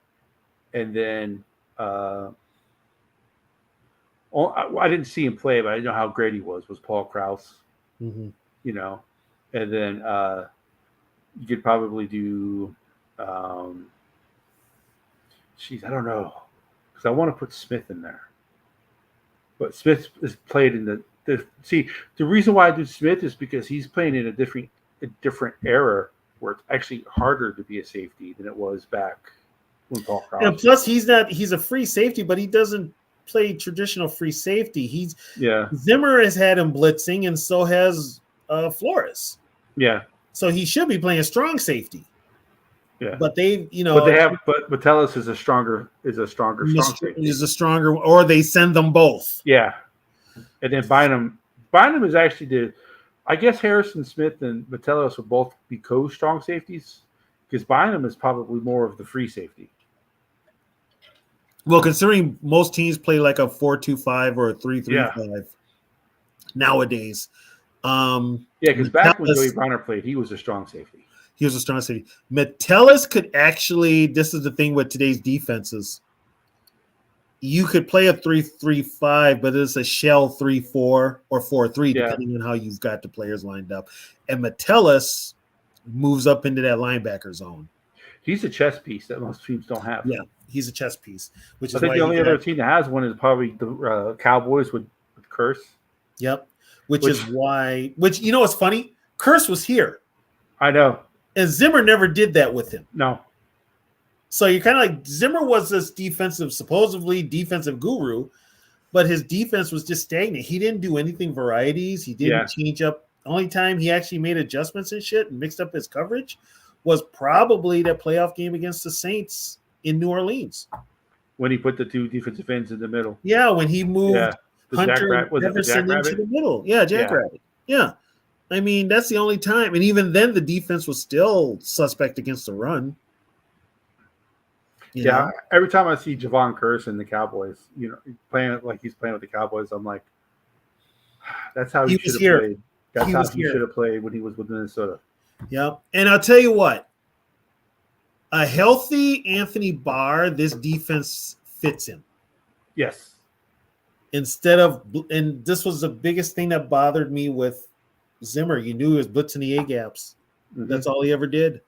and then I didn't see him play, but I know how great he was Paul Krause. Mm-hmm. And then you could probably do I don't know, because I want to put Smith in there, but Smith is played in the reason why I do Smith is because he's playing in a different era where it's actually harder to be a safety than it was back when Paul Krause. And plus, he's a free safety, but he doesn't play traditional free safety. Zimmer has had him blitzing, and so has Flores. Yeah. So he should be playing strong safety. Yeah. But but Metellus is a stronger safety. Is a stronger, or they send them both. Yeah. And then Bynum is actually I guess Harrison Smith and Metellus will both be strong safeties because Bynum is probably more of the free safety. Well, considering most teams play like a 4-2-5 or a 3-3-5 nowadays. Because back when Joey Browner played, he was a strong safety. He was a strong safety. Metellus could actually, this is the thing with today's defenses. You could play a 3-3-5, but it's a shell 3-4 or 4-3, depending on how you've got the players lined up. And Metellus moves up into that linebacker zone. He's a chess piece that most teams don't have. Yeah, he's a chess piece. Which I is think why the only other team that has one is probably the Cowboys with Curse. Yep. Which is why, you know what's funny? Curse was here. I know. And Zimmer never did that with him. No. So you're kind of like, Zimmer was this supposedly defensive guru, but his defense was just stagnant. He didn't do anything varieties. He didn't change up. The only time he actually made adjustments and shit and mixed up his coverage was probably that playoff game against the Saints in New Orleans. When he put the two defensive ends in the middle. Yeah, when he moved Hunter Jefferson into the middle. Yeah, Jackrabbit. Yeah. I mean, that's the only time. And even then, the defense was still suspect against the run. You know? Every time I see Javon Curse in the Cowboys, playing like he's playing with the Cowboys, I'm like, that's how he should have played. That's how he should have played when he was with Minnesota. Yeah. And I'll tell you what. A healthy Anthony Barr, this defense fits him. Yes. Instead of, and this was the biggest thing that bothered me with Zimmer. You knew he was blitzing the A gaps. Mhm. That's all he ever did.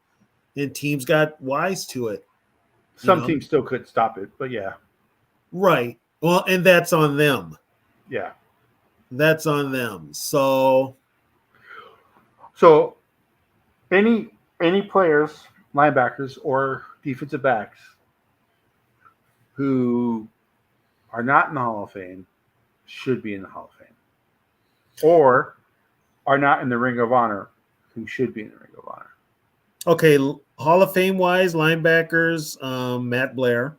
And teams got wise to it. Some teams still couldn't stop it, but yeah. Right. Well, and that's on them. Yeah. That's on them. So any players, linebackers or defensive backs who are not in the Hall of Fame should be in the Hall of Fame. Or are not in the Ring of Honor who should be in the Ring of Honor. okay, Hall of Fame wise, linebackers, Matt Blair.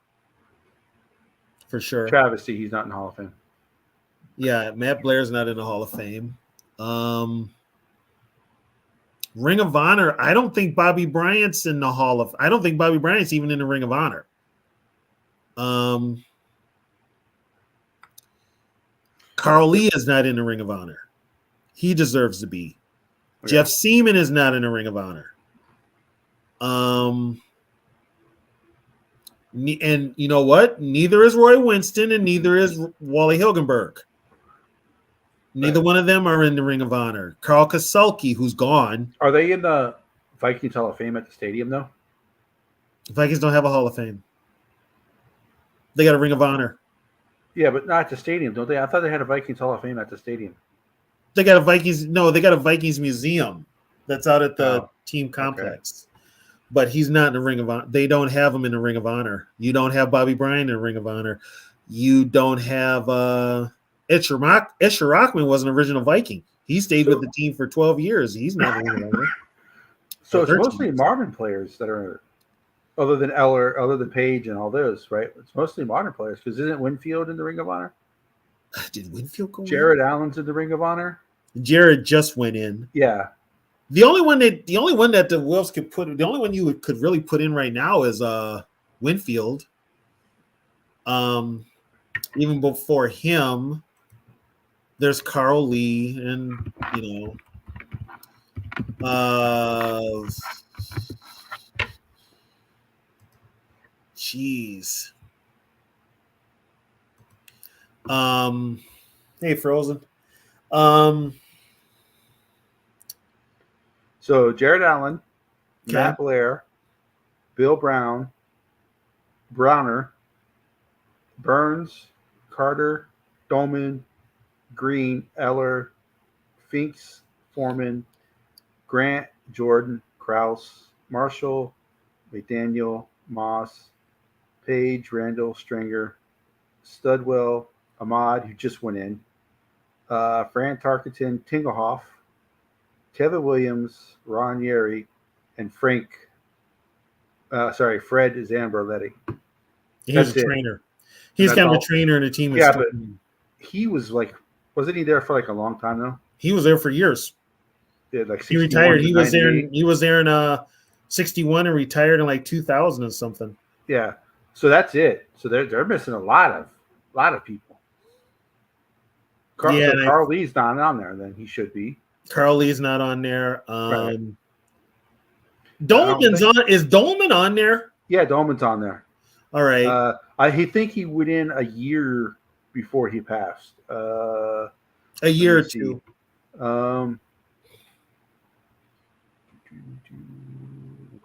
For sure. Travesty, he's not in the Hall of Fame. Yeah, Matt Blair's not in the Hall of Fame. Ring of Honor, I don't think Bobby Bryant's in the Hall of. I don't think Bobby Bryant's even in the Ring of Honor. Carl Lee is not in the Ring of Honor. He deserves to be. Okay. Jeff Seaman is not in the Ring of Honor. And you know what? Neither is Roy Winston and neither is Wally Hilgenberg. Neither one of them are in the Ring of Honor. Carl Kasulki, who's gone. Are they in the Vikings Hall of Fame at the stadium, though? Vikings don't have a Hall of Fame. They got a Ring of Honor. Yeah, but not at the stadium, don't they? I thought they had a Vikings Hall of Fame at the stadium. They got a Vikings. No, they got a Vikings museum that's out at the Oh, team complex. But he's not in the Ring of Honor. They don't have him in the Ring of Honor. You don't have Bobby Bryant in the Ring of Honor. You don't have Escher Rockman was an original Viking. He stayed with the team for 12 years. He's not in the Ring of Honor. So it's 13 mostly years. modern players that are, other than Eller, other than Page and all those, right? It's mostly modern players because isn't Winfield in the Ring of Honor? Did Winfield go Jared Allen's in the Ring of Honor. in? Jared just went in. Yeah, The only one that the Wolves could put, the only one you could really put in right now is Winfield. Even before him, there's Carl Lee, and jeez. Hey, Frozen. So Jared Allen, Okay. Matt Blair, Bill Browner, Burns, Carter, Dolman, Green, Eller, Finks, Foreman, Grant, Jordan, Kraus, Marshall, McDaniel, Moss, Page, Randall, Stringer, Studwell, Ahmad, who just went in, Fran Tarkenton, Tingelhoff, Kevin Williams, Ron Yeri, and Fred Zamberletti. He's That's a it. trainer. He's That's kind of all. a trainer in the team. Yeah, but he was like, wasn't he there for like a long time though? he was there for years. Yeah, like He retired. 61 to He was there. 98. He was there in 61 and retired in like 2000 and something. Yeah, so that's it. So they're missing a lot of people. Yeah, and Carl Lee's not on there. Then he should be. Carl Lee's not on there. Right. Dolman's on. Is Dolman on there? Yeah, Dolman's on there. All right. I think he went in a year before he passed. A year or see. two.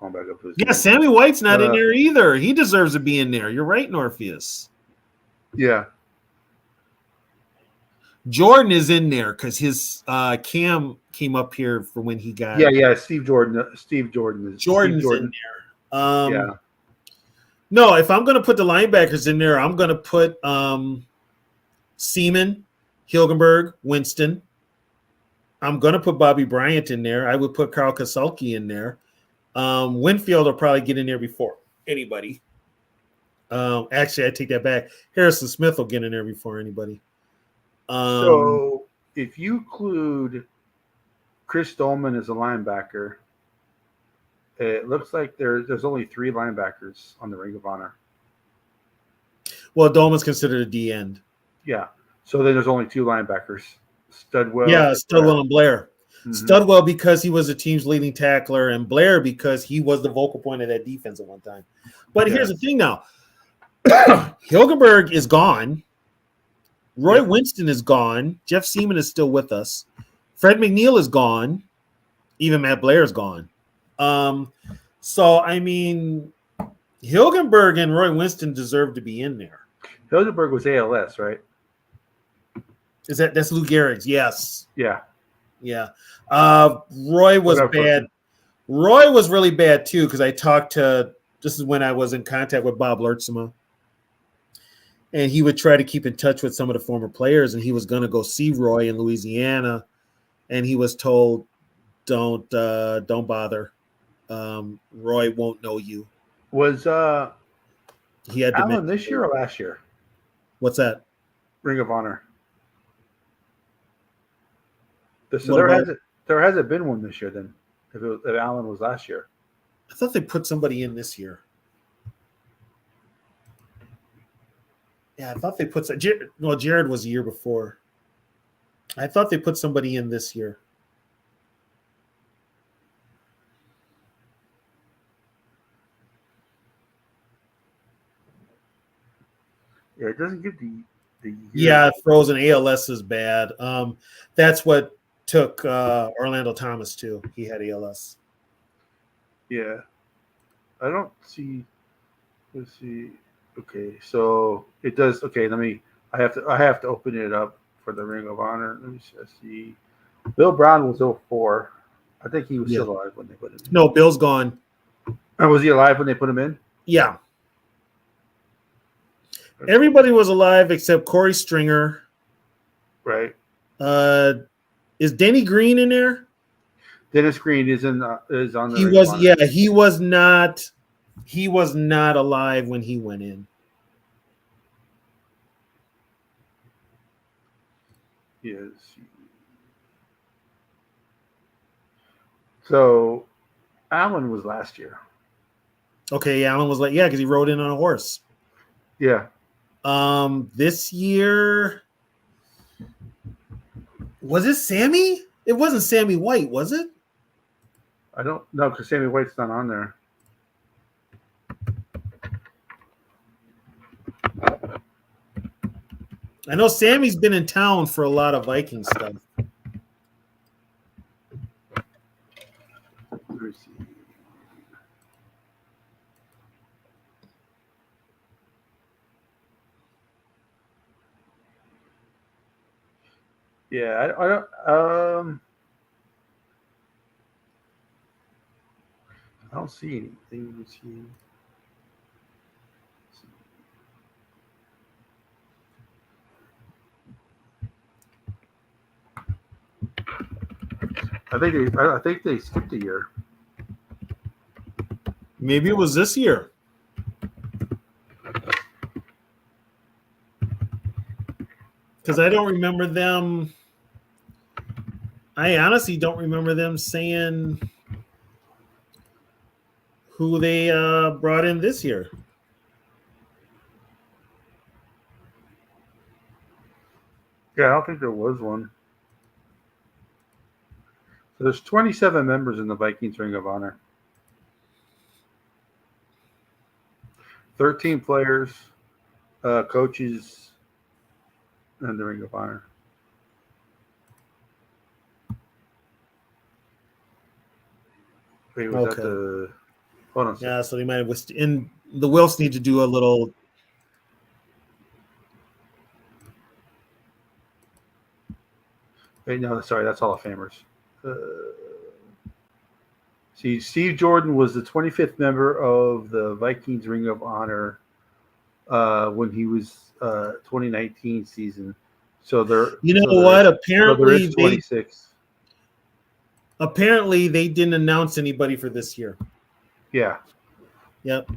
Going back up to his Yeah, name. Sammy White's not in Uh, there either. He deserves to be in there. You're right, Norpheus. Yeah. Jordan is in there because his Cam came up here for when he got. Yeah. Steve Jordan is. Jordan's Steve Jordan. in there. Yeah. No, if I'm going to put the linebackers in there, I'm going to put Seaman, Hilgenberg, Winston. I'm going to put Bobby Bryant in there. I would put Carl Kasulki in there. Winfield will probably get in there before anybody. Actually, I take that back. Harrison Smith will get in there before anybody. So if you include Chris Dolman as a linebacker, it looks like there's only 3 linebackers on the Ring of Honor. Well, Dolman's considered a D end. Yeah. So then there's only 2 linebackers. Studwell. Yeah, Studwell and Blair. Studwell because he was the team's leading tackler, and Blair because he was the vocal point of that defense at one time. But here's the thing now. Hilgenberg is gone. Roy Winston is gone. Jeff Seaman is still with us. Fred McNeil is gone. Even Matt Blair is gone. So, I mean, Hilgenberg and Roy Winston deserve to be in there. Hilgenberg was ALS, right? That's Lou Gehrig's? Yes. Yeah. Yeah. Roy was bad. Roy was really bad too, because this is when I was in contact with Bob Lertzema. And he would try to keep in touch with some of the former players, and he was going to go see Roy in Louisiana, and he was told, "Don't bother. Roy won't know you." Was he had Allen this year or last year? What's that? Ring of Honor. So there hasn't been one this year. Then, if Allen was last year, I thought they put somebody in this year. Yeah, I thought they put Jared was the year before. I thought they put somebody in this year. Yeah, it doesn't give the year. Yeah, frozen ALS is bad. That's what took Orlando Thomas too. He had ALS. Yeah, I don't see. Let's see. Okay, so it does. Okay, I have to open it up for the Ring of Honor. Let me see. Bill Brown was 04. I think he was still alive when they put him in. No, Bill's gone. And was he alive when they put him in? Yeah. Everybody was alive except Corey Stringer. Right. Is Denny Green in there? Dennis Green is on the. He Ring was. of Honor. Yeah, he was not. He was not alive when he went in. Yes. So, Allen was last year. Okay, Allen was like, because he rode in on a horse. Yeah. This year, was it Sammy? It wasn't Sammy White, was it? I don't know because Sammy White's not on there. I know Sammy's been in town for a lot of Viking stuff. Let me see. Yeah, I don't see anything. Let's see. I think they skipped a year. Maybe it was this year. Because I don't remember them. I honestly don't remember them saying who they brought in this year. Yeah, I don't think there was one. So there's 27 members in the Vikings Ring of Honor. 13 players, coaches, and the Ring of Honor. Wait, was that the? Hold on. Yeah, so they might have. And the Wilfs need to do a little. Wait, no, sorry, that's Hall of Famers. See, Steve Jordan was the 25th member of the Vikings Ring of Honor when he was 2019 season. So there. You know what? Apparently, there is 26. Apparently, they didn't announce anybody for this year. Yeah. Yep.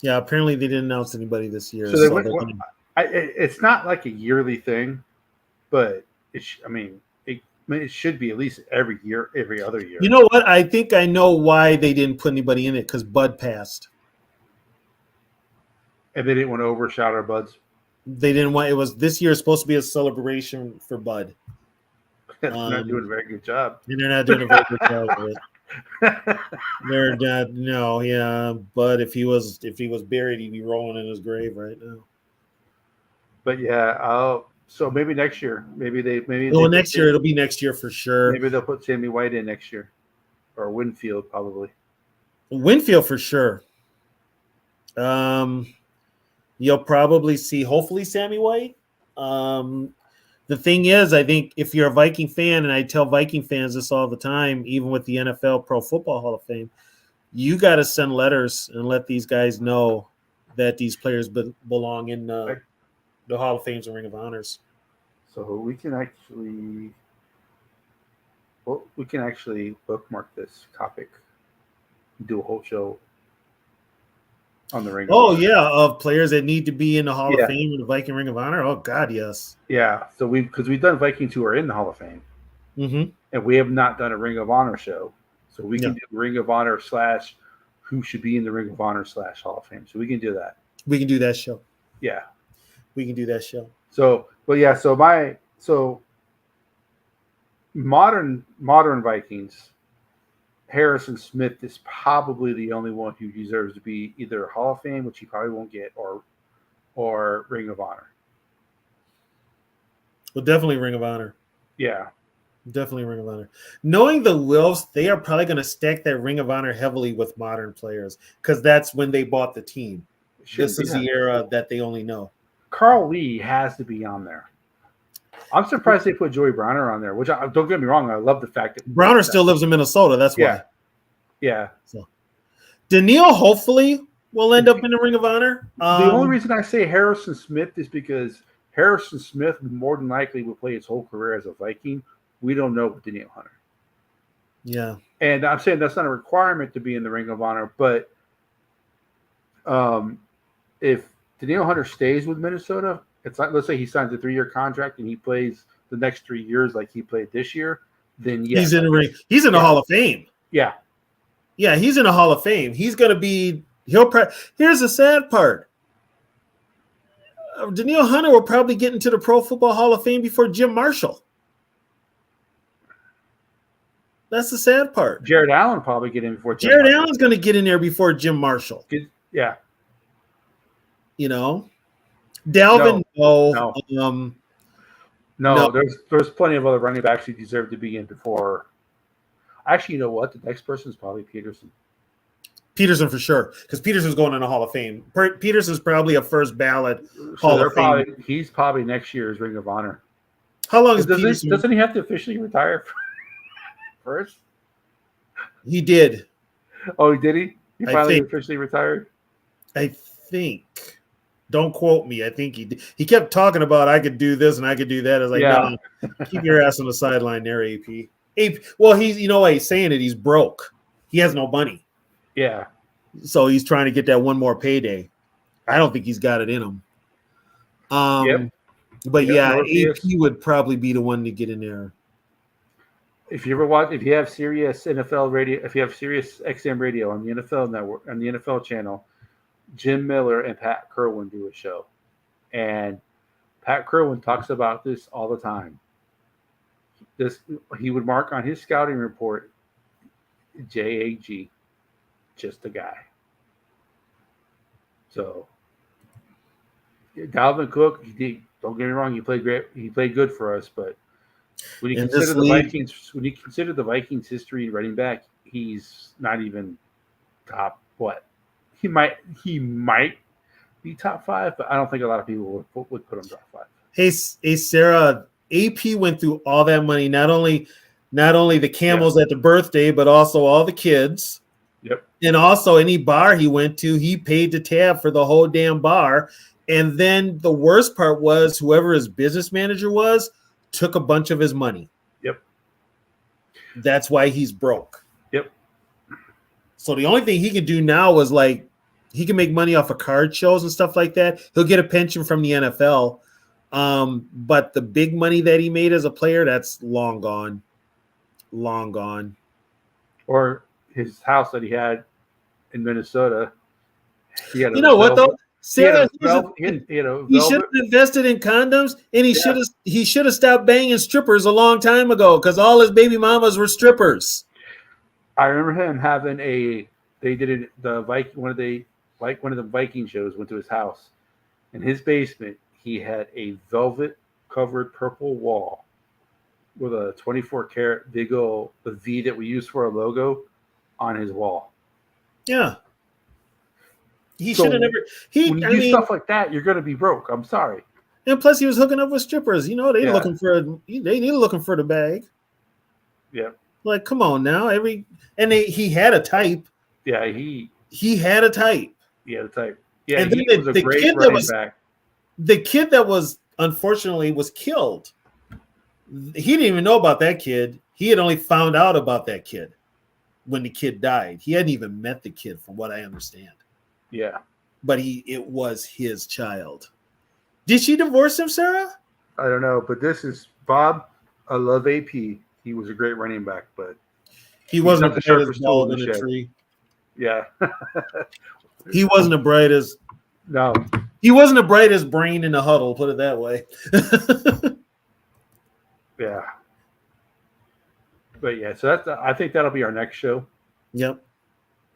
Yeah, apparently they didn't announce anybody this year. So it's not like a yearly thing, but it should be at least every year, every other year. You know what? I think I know why they didn't put anybody in it, because Bud passed. And they didn't want to overshadow Bud's. They didn't want. It was this year supposed to be a celebration for Bud. They're not doing a very good job. And they're not doing a very good job of it. They're not, no, yeah. But if he was buried, he'd be rolling in his grave right now. But yeah, so maybe next year, Well, next year it'll be next year for sure. Maybe they'll put Sammy White in next year, or Winfield probably. Winfield for sure. You'll probably see, hopefully, Sammy White. The thing is, I think if you're a Viking fan, and I tell Viking fans this all the time, even with the NFL Pro Football Hall of Fame, you got to send letters and let these guys know that these players belong in the Hall of Fames and Ring of Honors. So we can actually bookmark this topic, do a whole show on the Ring of Honor. Yeah, of players that need to be in the Hall of Fame and the Viking Ring of Honor. Oh God, yes. Yeah, so because we've done Vikings who are in the Hall of Fame, and we have not done a Ring of Honor show, so we can do Ring of Honor / who should be in the Ring of Honor / Hall of Fame. So we can do that. We can do that show. Yeah, we can do that show. So, but yeah, so modern Vikings. Harrison Smith is probably the only one who deserves to be either Hall of Fame, which he probably won't get, or Ring of Honor. Well, definitely Ring of Honor. Yeah. Definitely Ring of Honor. Knowing the Wilfs, they are probably going to stack that Ring of Honor heavily with modern players because that's when they bought the team. This is the era that they only know. Carl Lee has to be on there. I'm surprised they put Joey Browner on there, which don't get me wrong. I love the fact that Browner still lives in Minnesota. That's why. Yeah. So Daniil hopefully will end up in the Ring of Honor. The only reason I say Harrison Smith is because Harrison Smith more than likely will play his whole career as a Viking. We don't know with Daniil Hunter. Yeah. And I'm saying that's not a requirement to be in the Ring of Honor, but if Daniil Hunter stays with Minnesota, it's like, let's say he signs a 3-year contract and he plays the next 3 years like he played this year, then yes. He's in the ring. He's in the Hall of Fame. Yeah. Yeah, he's in the Hall of Fame. He's going to be here's the sad part. Daniil Hunter will probably get into the Pro Football Hall of Fame before Jim Marshall. That's the sad part. Jared Allen probably get in before Jim Jared Marshall. Allen's going to get in there before Jim Marshall. Yeah. You know? Dalvin, no. There's plenty of other running backs who deserve to be in before. Actually, you know what? The next person is probably Peterson. Peterson for sure, because Peterson's going in the Hall of Fame. Peterson's probably a first ballot Hall of Fame. He's probably next year's Ring of Honor. How long is Peterson? Doesn't he have to officially retire first? He did. Oh, did he? He finally officially retired? I think. Don't quote me. I think he did. He kept talking about I could do this and I could do that. I was like, no, keep your ass on the sideline there, AP. Well, he's saying it. He's broke. He has no money. Yeah. So he's trying to get that one more payday. I don't think he's got it in him. But AP would probably be the one to get in there. If you have Sirius NFL radio, if you have Sirius XM radio on the NFL network, on the NFL channel, Jim Miller and Pat Kerwin do a show. And Pat Kerwin talks about this all the time. He would mark on his scouting report, JAG, just a guy. So Dalvin Cook, don't get me wrong, he played great. He played good for us, but when you consider the Vikings history in running back, he's not even top what? He might be top 5, but I don't think a lot of people would put him top 5. Hey Sarah, AP went through all that money, not only the camels at the birthday, but also all the kids. Yep. And also any bar he went to, he paid the tab for the whole damn bar. And then the worst part was whoever his business manager was took a bunch of his money. Yep. That's why he's broke. Yep. So the only thing he can do now is he can make money off of card shows and stuff like that. He'll get a pension from the NFL. But the big money that he made as a player, that's long gone. Long gone. Or his house that he had in Minnesota. You know what, though? Sarah, he should velvet. have invested in condoms, and Yeah. he should have stopped banging strippers a long time ago because all his baby mamas were strippers. I remember him having a. They did it. The Viking one of the Viking shows went to his house. In his basement, he had a velvet covered purple wall with a 24 karat big old the V that we use for our logo on his wall. Yeah, he So should have never. He, when you I do mean, stuff like that, you're going to be broke. I'm sorry. and plus he was hooking up with strippers. You know, they Yeah. looking for the bag. Yeah, Like, come on now, he had a type. yeah. He had a type. Yeah, the type. Yeah, And then he was a great running back. The kid that was unfortunately was killed. He didn't even know about that kid. He had only found out about that kid when the kid died. He hadn't even met the kid, from what I understand. Yeah, But it was his child. Did she divorce him, Sarah? I don't know, but this is Bob. I love AP. He was a great running back, but He wasn't not the as bright as sharpest ball tool in in the a shed. tree. yeah, He wasn't as bright as no, he wasn't as bright as brain in the huddle. Put it that way. yeah. But yeah, so I think that'll be our next show, Yep.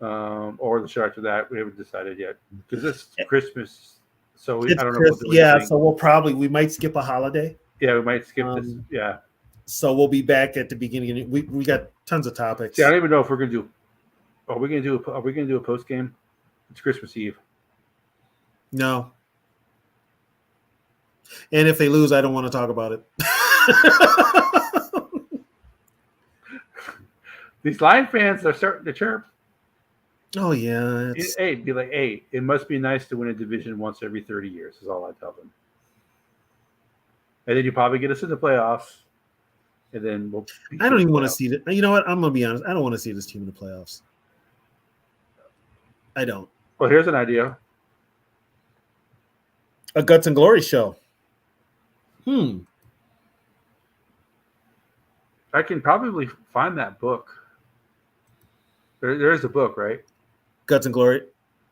or the show after that. We haven't decided yet because this is Christmas, so I It's don't know. Chris, If we'll do yeah, anything. so we might skip a holiday. Yeah, we might skip this. Um, Yeah, So we'll be back at the beginning. We got tons of topics. see, I don't even know if we're gonna do. Are we gonna do a post game? It's Christmas Eve. No. And if they lose, I don't want to talk about it. These Lion fans are starting to chirp. Oh yeah. Hey, be like, hey, it must be nice to win a division once every 30 years. Is all I tell them. And then you probably get us in the playoffs, and then we'll. I don't even want to see it. You know what? I'm gonna be honest. I don't want to see this team in the playoffs. I don't. Well, here's an idea. A Guts and Glory show. I can probably find that book. There's a book, right? Guts and Glory.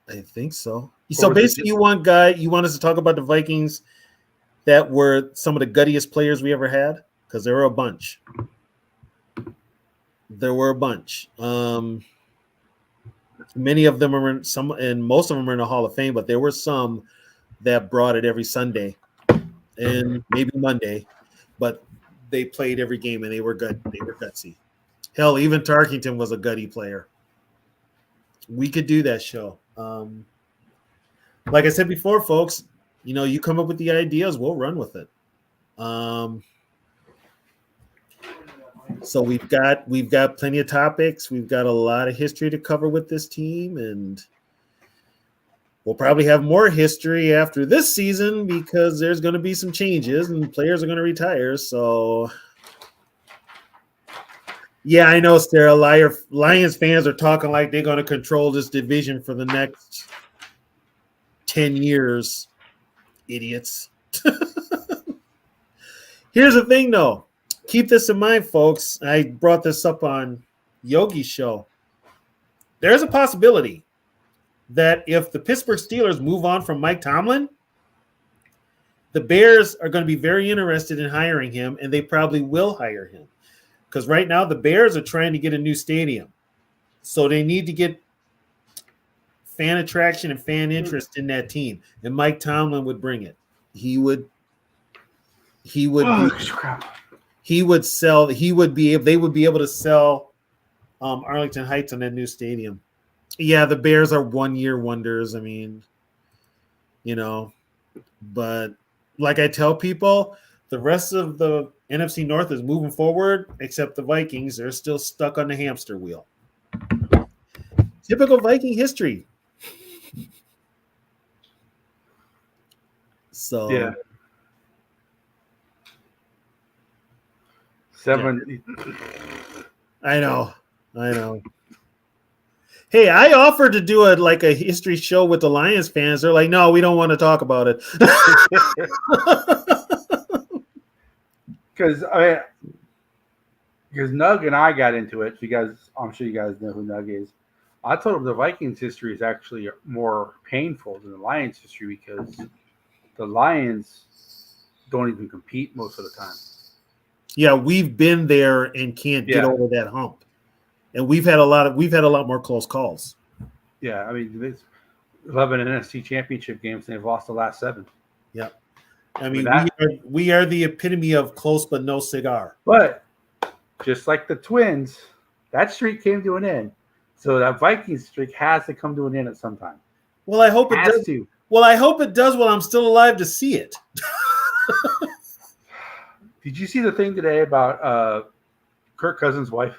I think so. Or So was it basically, you want us to talk about the Vikings that were some of the guttiest players we ever had? Because there were a bunch. Many of them are and most of them are in the Hall of Fame, but there were some that brought it every Sunday and maybe Monday, but they played every game and they were gutsy. Hell, even Tarkington was a gutty player. We could do that show. Like I said before, folks, you come up with the ideas, we'll run with it. So we've got plenty of topics. We've got a lot of history to cover with this team, and we'll probably have more history after this season because there's going to be some changes and players are going to retire. So, yeah, I know, Sarah. Lions fans are talking like they're going to control this division for the next 10 years. Idiots. Here's the thing, though. Keep this in mind, folks. I brought this up on Yogi's show. There's a possibility that if the Pittsburgh Steelers move on from Mike Tomlin, the Bears are going to be very interested in hiring him, and they probably will hire him. Because right now the Bears are trying to get a new stadium. So they need to get fan attraction and fan interest in that team. And Mike Tomlin would bring it. They would be able to sell Arlington Heights on that new stadium. Yeah, the Bears are 1-year wonders. I mean, but like I tell people, the rest of the NFC North is moving forward, except the Vikings. They're still stuck on the hamster wheel. Typical Viking history. So Yeah. 7. I know. Hey, I offered to do a history show with the Lions fans. They're like, no, we don't want to talk about it. Because Nug and I got into it. I'm sure you guys know who Nug is. I told him the Vikings history is actually more painful than the Lions history because the Lions don't even compete most of the time. Yeah, we've been there and can't get Yeah. over that hump. And we've had a lot more close calls. Yeah, I mean, there's 11 NFC championship games and they've lost the last 7. Yep. I With mean, that- we are the epitome of close but no cigar. But just like the Twins, that streak came to an end. So that Vikings streak has to come to an end at some time. Well, I hope it Has does. to. Well, I hope it does while I'm still alive to see it. Did you see the thing today about Kirk Cousins' wife?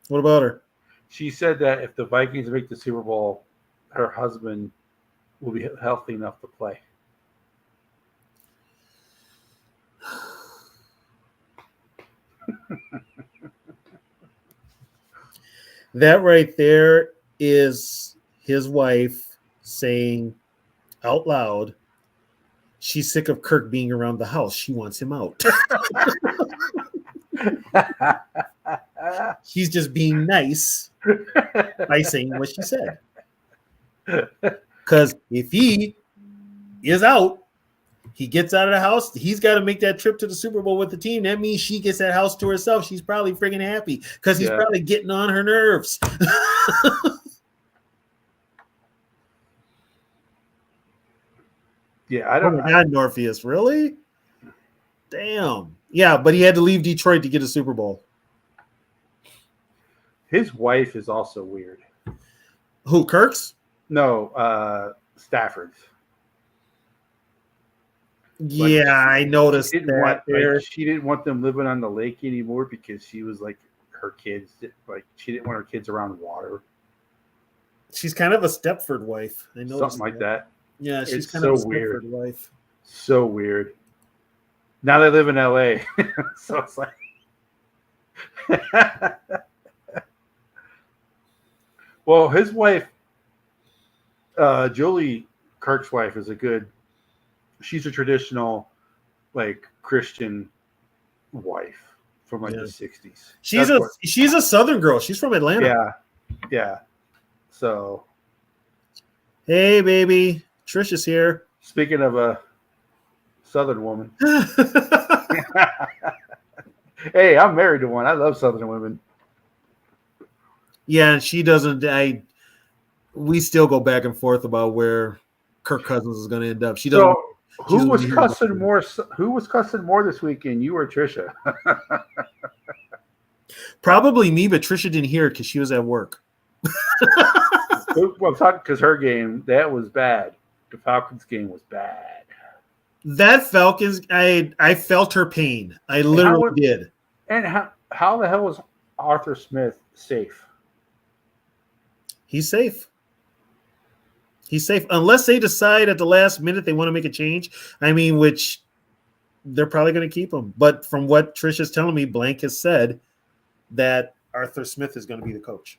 What about her? She said that if the Vikings make the Super Bowl, her husband will be healthy enough to play. That right there is his wife saying out loud, she's sick of Kirk being around the house. She wants him out. She's just being nice by saying what she said. Because if he is out, he gets out of the house, he's got to make that trip to the Super Bowl with the team. That means she gets that house to herself. She's probably freaking happy because he's probably getting on her nerves. Yeah, I don't. Oh my God, Morpheus, really? Damn. Yeah, but he had to leave Detroit to get a Super Bowl. His wife is also weird. Who, Kirk's? No, Stafford's. Yeah, I noticed She didn't that want, there. she didn't want them living on the lake anymore because she was like her kids. Like she didn't want her kids around water. She's kind of a Stepford wife. I noticed Something like that. Yeah, she's It's kind of a so weird. Stepford wife. So weird. Now they live in LA. So it's like well, his wife, Julie Kirk's wife, is she's a traditional like Christian wife from like the 60s. She's a Southern girl. She's from Atlanta. Yeah. So hey baby, Trish is here. speaking of a Southern woman. Hey, I'm married to one. I love Southern women. Yeah, and she doesn't. We still go back and forth about where Kirk Cousins is going to end up. She doesn't. So who was cussing more? Who was cussing more this weekend? You or Trisha? Probably me, but Trisha didn't hear it because she was at work. Well, I'm talking because her game that was bad. The Falcons game was bad. That Falcons, I felt her pain. I literally did. And how the hell was Arthur Smith safe? He's safe. He's safe unless they decide at the last minute they want to make a change. I mean, which they're probably going to keep him. But from what Trisha's telling me, Blank has said that Arthur Smith is going to be the coach.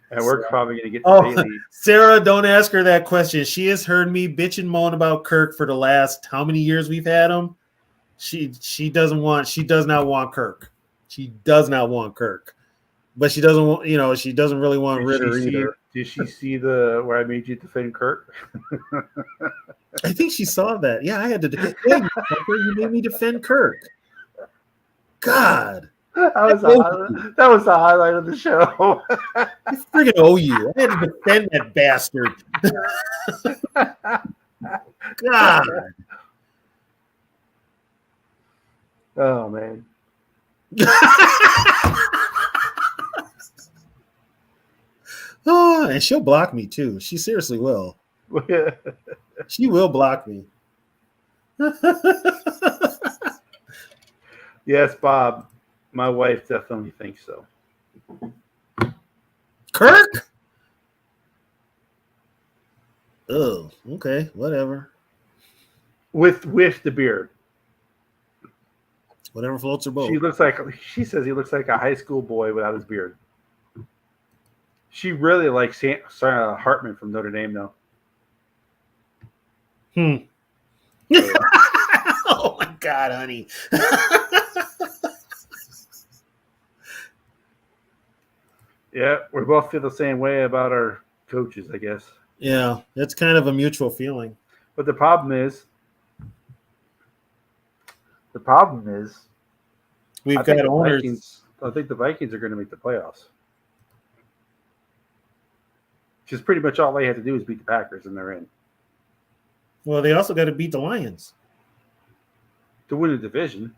And we're probably going to get to Bailey. Sarah, don't ask her that question. She has heard me bitch and moan about Kirk for the last how many years we've had him. She does not want Kirk. She does not want Kirk. But she doesn't want, she doesn't really want Ritter either. Did she see where I made you defend Kirk? I think she saw that. Yeah, I had to. Hey, you made me defend Kirk. God. That was the highlight of the show. I freaking owe you. I had to defend that bastard. God. Oh, man. Oh, and she'll block me too. She seriously will. She will block me. Yes, Bob. My wife definitely thinks so. Kirk? Oh, okay, whatever. With the beard. Whatever floats her boat. She says he looks like a high school boy without his beard. She really likes Hartman from Notre Dame, though. Oh my God, honey. Yeah, we both feel the same way about our coaches, I guess. Yeah, it's kind of a mutual feeling. But the problem is, I We've think got the owners. Vikings. I think the Vikings are going to make the playoffs. Because pretty much all they had to do is beat the Packers, and they're in Well, they also got to beat the Lions. to win the division.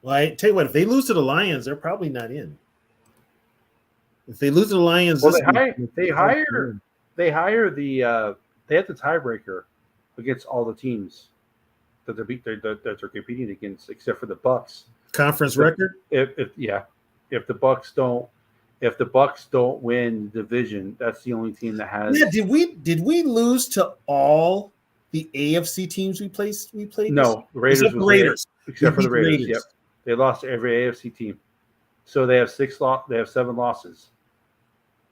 Well, I tell you what, if they lose to the Lions, they're probably not in. If they lose to the Lions Well, this week, they hire they hire the they have the tiebreaker against all the teams that they're competing against, except for the Bucks. conference The- record. if the Bucks don't win the division, that's the only team that has. Yeah, did we lose to all the AFC teams we played? No, the Raiders Except was the Raiders. except for We the beat the Raiders. Yep, they lost to every AFC team. So they have They have 7 losses,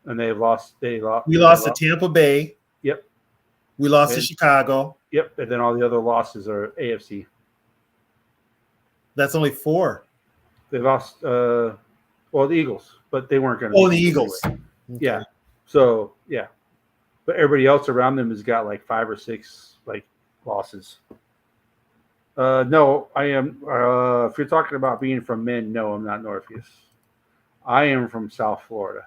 and they lost. We lost to Tampa Bay. Yep, We lost to And- Chicago. yep, and then all the other losses are AFC. That's only 4. They lost. Well, the Eagles, but they weren't going to. Oh, the Eagles. Yeah. So yeah, but everybody else around them has got like 5 or 6 like losses. No, I am. If you're talking about being from Maine, no, I'm not Northeast. I am from South Florida.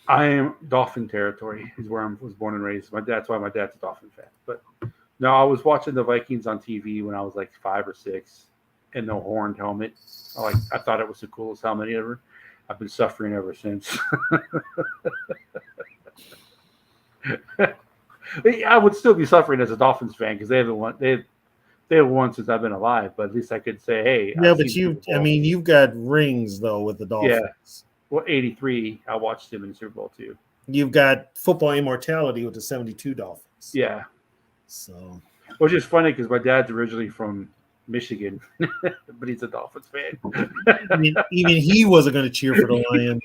I am Dolphin territory is where I was born and raised. That's why my dad's a Dolphin fan. But no, I was watching the Vikings on TV when I was like 5 or 6, and the horned helmet. I thought it was the coolest helmet ever. I've been suffering ever since. I would still be suffering as a Dolphins fan because they haven't won. They haven't won since I've been alive. But at least I could say, hey, Yeah, I've but seen Super Bowl. you've got rings though with the Dolphins. Well, 83, I watched him in the Super Bowl too. You've got football immortality with the 72 Dolphins. Yeah, So which is funny because my dad's originally from Michigan, but he's a Dolphins fan. I mean, even he wasn't going to cheer for the Lions.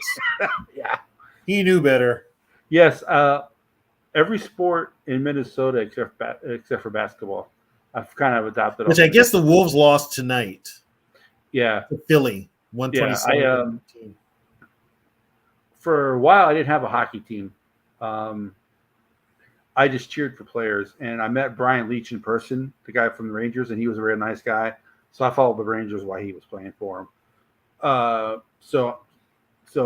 Yeah. He knew better. Yes. Every sport in Minnesota except for basketball, I've kind of adopted. Which I guess the Wolves lost tonight Yeah. to Philly, 127. Yeah, for a while, I didn't have a hockey team. I just cheered for players, and I met Brian Leach in person, the guy from the Rangers, and he was a very nice guy. So I followed the Rangers while he was playing for him. So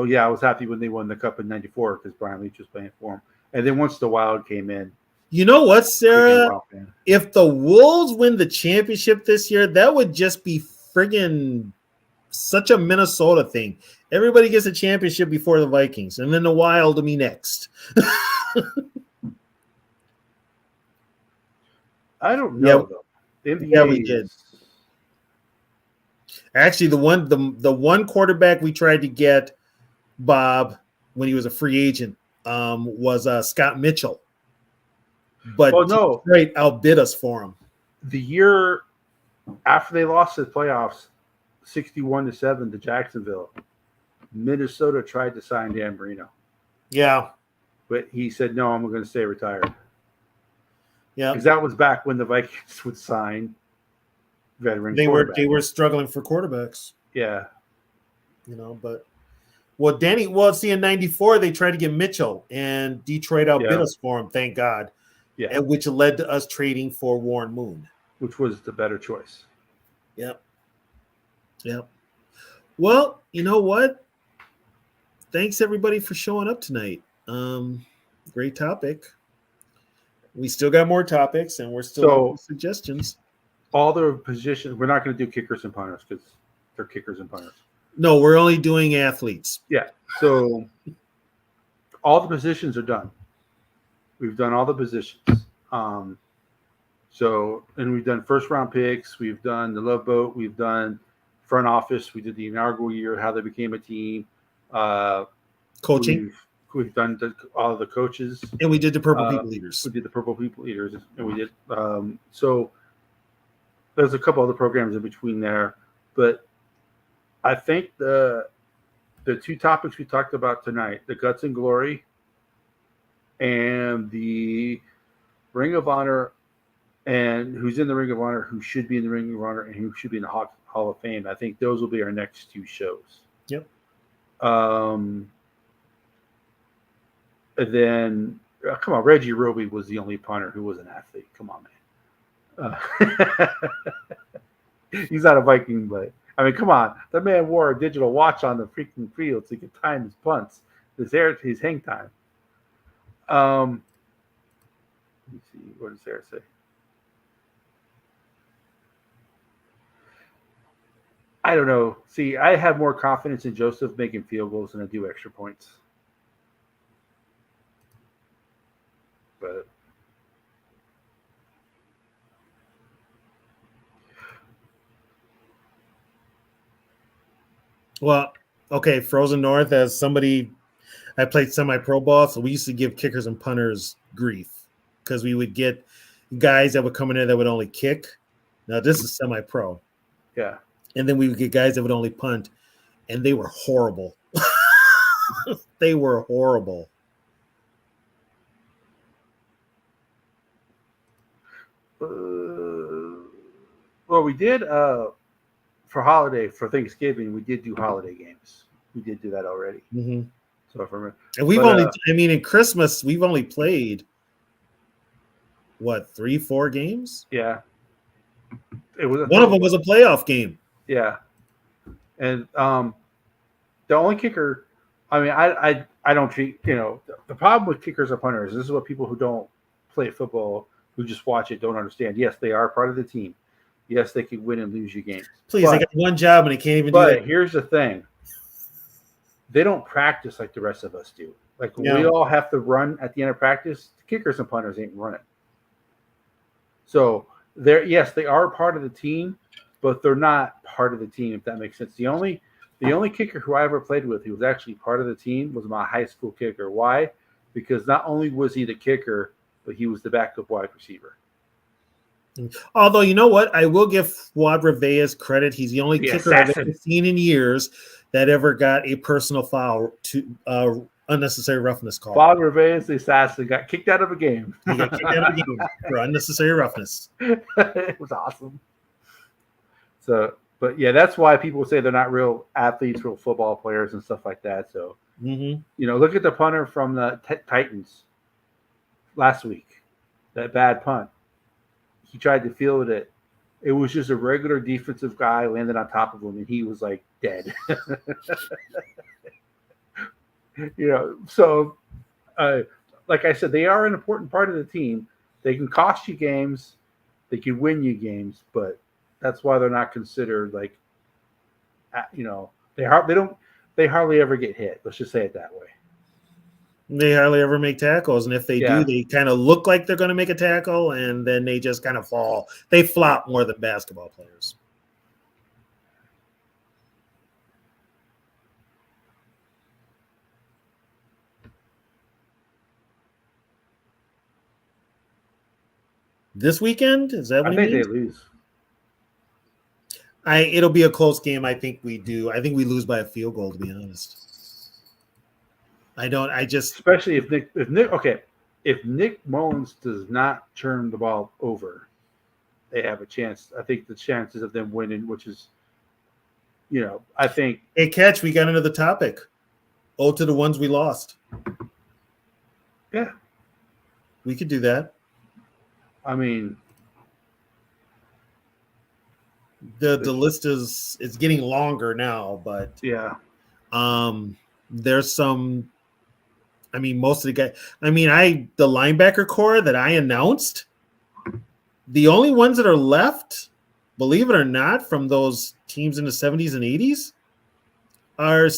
yeah, I was happy when they won the Cup in '94 because Brian Leach was playing for him. And then once the Wild came in, You know what, became a Sarah? Wild fan. If the Wolves win the championship this year, that would just be friggin' such a Minnesota thing. Everybody gets a championship before the Vikings, and then the Wild will be next. I don't know though. The NBA Yeah, we did. Actually, the one quarterback we tried to get, Bob, when he was a free agent, was Scott Mitchell. But Oh no, Detroit outbid us for him. the year after they lost the playoffs, 61-7 to Jacksonville, Minnesota tried to sign Dan Marino, Yeah, but he said no, I'm going to stay retired. yeah. Because that was back when the Vikings would sign veteran They quarterbacks. were struggling for quarterbacks, Yeah. but see, in '94 they tried to get Mitchell, and Detroit outbid Yeah. us for him. Thank God, Yeah. and which led to us trading for Warren Moon. Which was the better choice. Yep. Well, you know what? Thanks everybody for showing up tonight. Great topic. We still got more topics, and we're still looking for suggestions. All the positions, we're not going to do kickers and punters because they're kickers and punters. No, we're only doing athletes. Yeah. So all the positions are done. We've done all the positions. And we've done first round picks. We've done the Love Boat. We've done front office. We did the inaugural year, how they became a team. Coaching, We've done all of the coaches. and we did the Purple People Leaders. We did the Purple People Eaters, and we did. So there's a couple other programs in between there, but I think the 2 topics we talked about tonight, the Guts and Glory and the Ring of Honor, and who's in the Ring of Honor, who should be in the Ring of Honor, and who should be in the Hall of Fame. I think those will be our next 2 shows. Yep. And then, come on, Reggie Roby was the only punter who was an athlete. Come on, man. He's not a Viking, but I mean, come on. The man wore a digital watch on the freaking field so he could time his punts, his hang time. Let me see. What does Sarah say? I don't know. See, I have more confidence in Joseph making field goals than I do extra points. But Well, okay, Frozen North, as somebody, I played semi-pro ball, so we used to give kickers and punters grief because we would get guys that would come in there that would only kick. Now, this is semi-pro. yeah. And then we would get guys that would only punt, and they were horrible. They were horrible. Well, we did for Thanksgiving. We did do holiday games. We did do that already. Mm-hmm. So if I remember, And we've but, only, I mean, in Christmas, we've only played what, 3-4 games? yeah, it was One of them was a playoff game. yeah, and the only kicker. I mean, I don't treat the problem with kickers and punters. This is what people who don't play football, who just watch it, don't understand. Yes, they are part of the team. Yes, they can win and lose you games. Please, they got one job and they can't even do But that. here's the thing: they don't practice like the rest of us do. Like Yeah. we all have to run at the end of practice. The kickers and punters ain't running. So yes, they are part of the team, but they're not part of the team. If that makes sense. The only kicker who I ever played with who was actually part of the team was my high school kicker. Why? Because not only was he the kicker, but he was the backup wide receiver. Although, you know what? I will give Fuad Reveas credit. He's the only The kicker I've assassin. ever seen in years that ever got a personal foul to unnecessary roughness call. Bob Reveas, the assassin, got kicked out of a game. He got kicked out of the game for unnecessary roughness. It was awesome. So, but yeah, that's why people say they're not real athletes, real football players, and stuff like that. So, look at the punter from the Titans last week. That bad punt. He tried to field it. It was just a regular defensive guy landed on top of him, and he was like dead. So, like I said, they are an important part of the team. They can cost you games, they can win you games, but that's why they're not considered like, they hardly ever get hit. Let's just say it that way. They hardly ever make tackles, and if they Yeah. do, they kind of look like they're going to make a tackle, and then they just kind of fall. They flop more than basketball players. This weekend, is that what I you think mean? they lose. It'll be a close game. I think we do. I think we lose by a field goal, to be honest. Especially if Nick Mullins does not turn the ball over, they have a chance. I think the chances of them winning, which is, I think. Hey, Catch, we got another topic. Oh, to the ones we lost. Yeah. We could do that. I mean, the list is getting longer now, but yeah. There's some. I mean, most of the guys. I mean, the linebacker core that I announced, the only ones that are left, believe it or not, from those teams in the 70s and 80s, are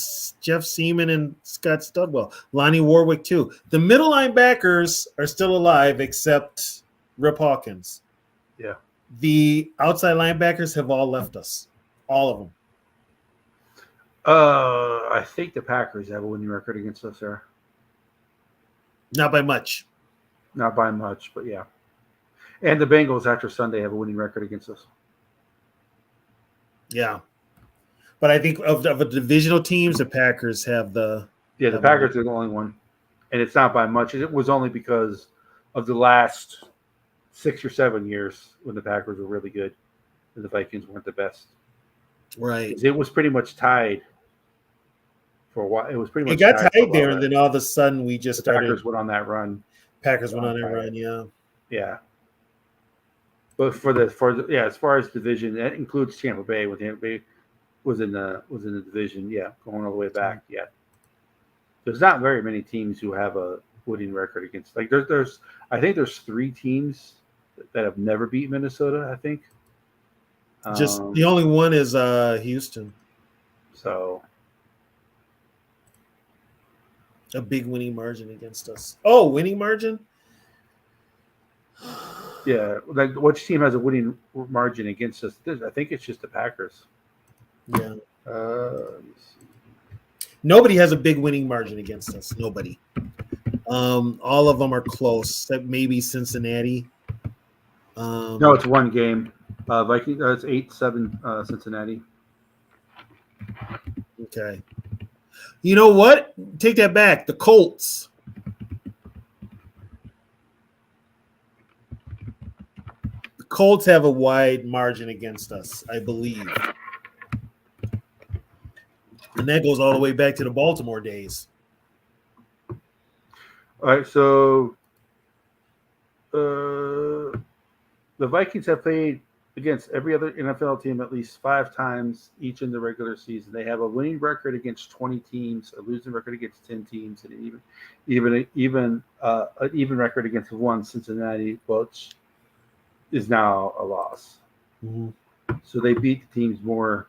Jeff Seaman and Scott Studwell. Lonnie Warwick too. The middle linebackers are still alive, except Rip Hawkins. Yeah. The outside linebackers have all left us. All of them. I think the Packers have a winning record against us there. Not by much. Not by much, but yeah. And the Bengals after Sunday have a winning record against us. Yeah. But I think of the divisional teams, the Packers have the... Yeah, the Packers are the only one. And it's not by much. It was only because of the last 6 or 7 years when the Packers were really good and the Vikings weren't the best. Right. It was pretty much tied for a while. It was pretty It much got tied for a tight while there, and then all of a sudden we just the started. Packers went on that run. Packers went on a run, yeah. Yeah. But as far as division, that includes Tampa Bay. When Tampa Bay was in the division, yeah, going all the way back, yeah. There's not very many teams who have a winning record against. Like there's I think there's 3 teams that have never beat Minnesota. I think. Just the only one is Houston. So a big winning margin against us. Oh, winning margin? yeah, like which team has a winning margin against us? I think it's just the Packers. Yeah. Let me see. Nobody has a big winning margin against us. Nobody. All of them are close, except maybe Cincinnati. No, it's one game. Vikings. It's 8-7 Cincinnati. Okay. You know what? Take that back. The Colts. The Colts have a wide margin against us, I believe. And that goes all the way back to the Baltimore days. All right, so the Vikings have played against every other NFL team at least 5 times each in the regular season. They have a winning record against 20 teams, a losing record against 10 teams, and an even record against one Cincinnati, which is now a loss. Mm-hmm. So they beat the teams more.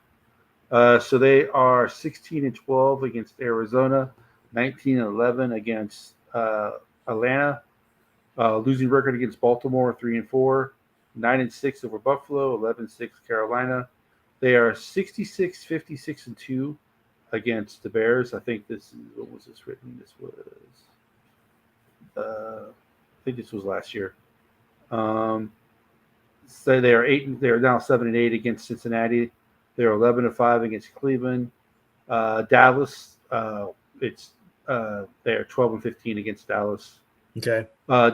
So they are 16-12 against Arizona, 19-11 against Atlanta, losing record against Baltimore, 3-4, 9-6 over Buffalo, 11-6 Carolina. They are 66-56-2 against the Bears. I think this is, what was this written? This was, I think this was last year. So they are now 7-8 against Cincinnati. They're 11-5 against Cleveland. Dallas, they're 12-15 against Dallas. Okay.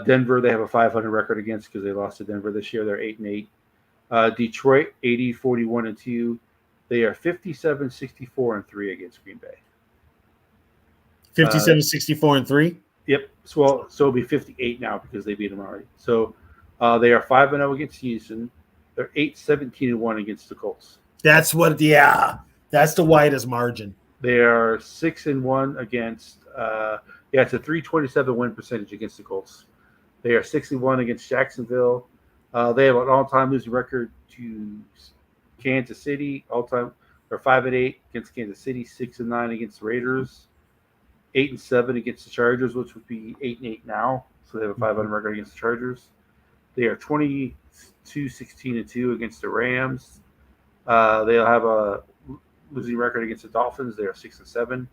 Denver, they have a 500 record against because they lost to Denver this year. They're 8-8. Detroit, 40-41-2. They are 57-64-3 against Green Bay. 57-64-3. Yep. So it'll be 58 now because they beat them already. So they are 5-0 against Houston. They're 8-17-1 against the Colts. That's what. Yeah, that's the widest margin. They are 6-1 against. It's a 327 win percentage against the Colts. They are 61 against Jacksonville. They have an all-time losing record to Kansas City. All-time, they're 5-8 against Kansas City, 6-9 against the Raiders, 8-7 against the Chargers, which would be 8-8 now. So they have a 500 record against the Chargers. They are 22-16-2 against the Rams. They'll have a losing record against the Dolphins. They are 6-7.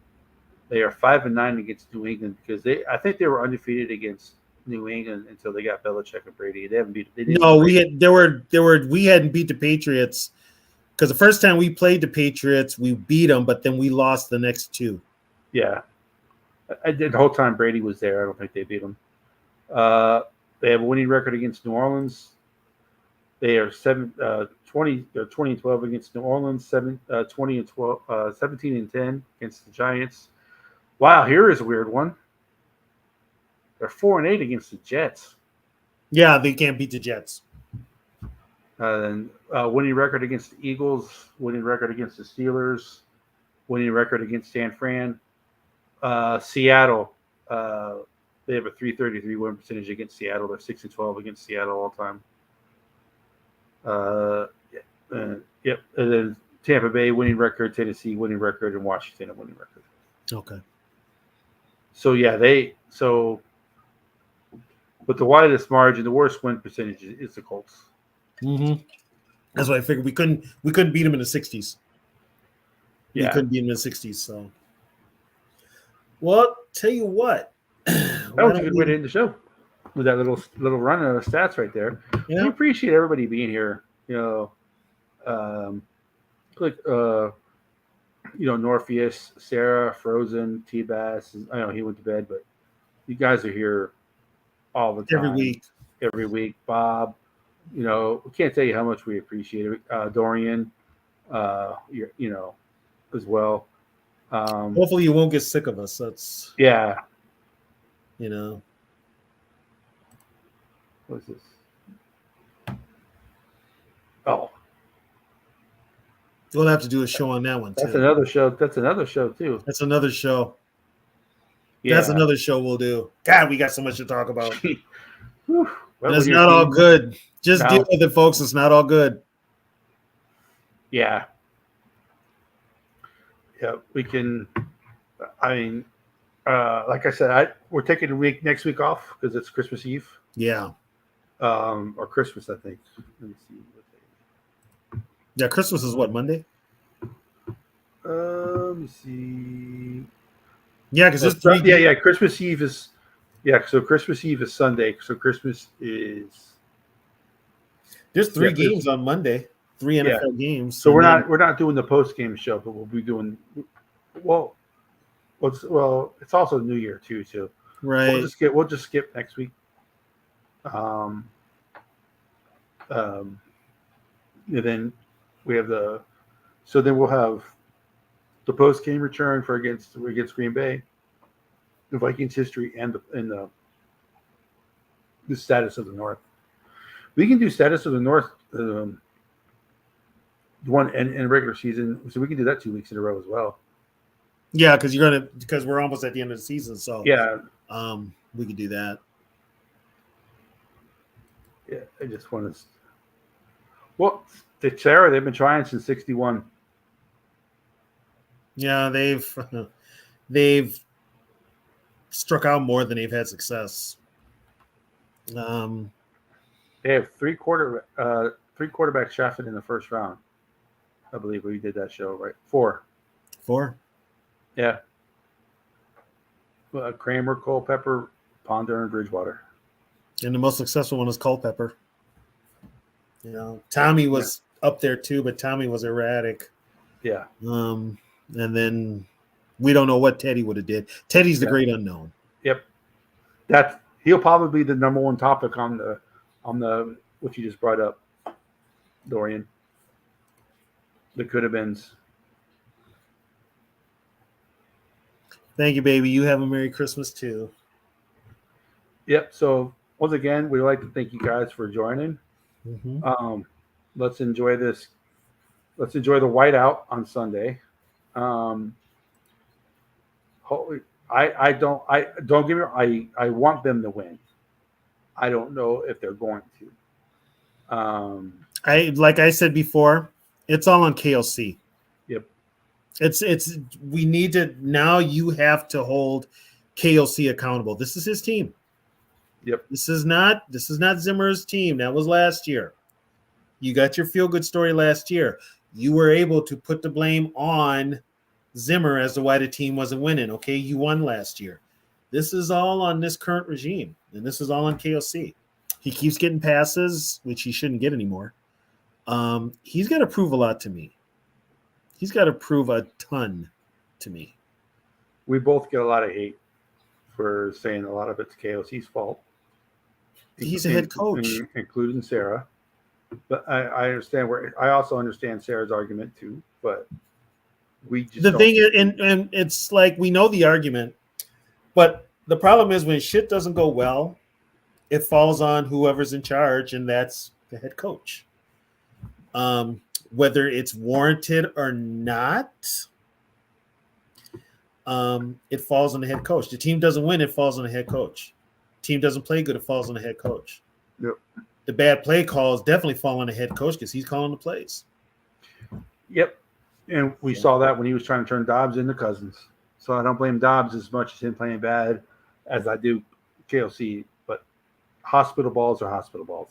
They are 5-9 against New England because I think they were undefeated against New England until they got Belichick and Brady. They haven't beat. We hadn't beat the Patriots because the first time we played the Patriots, we beat them, but then we lost the next 2. Yeah, I did the whole time Brady was there. I don't think they beat them. They have a winning record against New Orleans. They are 20-12 against New Orleans, 20-12, 17-10 against the Giants. Wow, here is a weird one. They're 4-8 against the Jets. Yeah, they can't beat the Jets. And winning record against the Eagles, winning record against the Steelers, winning record against San Fran. Seattle, they have a 333 win percentage against Seattle. They're 6-12 against Seattle all time. Yep. And then Tampa Bay winning record, Tennessee winning record, and Washington a winning record. Okay. So yeah, but the widest margin, the worst win percentage is the Colts. Mm-hmm. That's why I figured we couldn't beat them in the 60s. Yeah. We couldn't beat them in the 60s. So, well, tell you what. That was a good way to end the show with that little run of stats right there. Yeah. We appreciate everybody being here. Norpheus, Sarah, Frozen, T-Bass. I know he went to bed, but you guys are here all the time. Every week. Bob, we can't tell you how much we appreciate it. Dorian, as well. Hopefully, you won't get sick of us. That's Yeah. you know. What is this? Oh, We'll have to do a show on that one that's too. another show. That's another show too. That's another show. Yeah. That's another show we'll do. God, we got so much to talk about. Whew. Well, And it's when your not all team- good. Just No. deal with it, folks. It's not all good. Yeah. Yeah, we can. I mean, like I said, we're taking next week off because it's Christmas Eve, Yeah. or Christmas, I think. Let me see. Yeah, Christmas is what, Monday? Let me see. Yeah, because it's Yeah. Christmas Eve is. Yeah, so Christmas Eve is Sunday. So Christmas is. There's 3 Yeah, games on Monday. 3 NFL games. So and then- we're not doing the post game show, but we'll be doing. Well, it's also New Year too. So right. we'll just skip next week. And then we have then we'll have the post game return for against Green Bay, the Vikings history, and the status of the North. We can do status of the North one in regular season, so we can do that 2 weeks in a row as well. Yeah, because we're almost at the end of the season, so Yeah, we could do that. yeah. I just want to. Well, Sarah, they've been trying since '61. Yeah, they've struck out more than they've had success. They have three quarterbacks drafted in the first round. I believe we did that show, right? 4. 4. Yeah. Kramer, Culpepper, Ponder, and Bridgewater. And the most successful one is Culpepper. You know, Tommy was up there too, but Tommy was erratic. Yeah. And then we don't know what Teddy would have did. Teddy's the great unknown. Yep. He'll probably be the number one topic on the what you just brought up, Dorian. The could have beens. Thank you, baby. You have a Merry Christmas too. Yep. So once again, we'd like to thank you guys for joining. Mm-hmm. Let's enjoy this. Let's enjoy the whiteout on Sunday. I don't give me. I want them to win. I don't know if they're going to. Like I said before, it's all on KLC. Yep. It's we need to now. You have to hold KLC accountable. This is his team. Yep. This is not Zimmer's team. That was last year. You got your feel-good story last year. You were able to put the blame on Zimmer as to why the team wasn't winning. Okay, you won last year. This is all on this current regime, and this is all on KLC. He keeps getting passes, which he shouldn't get anymore. He's got to prove a lot to me. He's got to prove a ton to me. We both get a lot of hate for saying a lot of it's KOC's fault. He's a head coach, including Sarah. But I understand I also understand Sarah's argument too. But we just the thing is, and it's like we know the argument, but the problem is when shit doesn't go well, it falls on whoever's in charge, and that's the head coach. Whether it's warranted or not, it falls on the head coach. The team doesn't win, it falls on the head coach. Team doesn't play good, it falls on the head coach. Yep. The bad play calls definitely fall on the head coach because he's calling the plays. Yep. And we saw that when he was trying to turn Dobbs into Cousins. So I don't blame Dobbs as much as him playing bad as I do KLC. But hospital balls are hospital balls.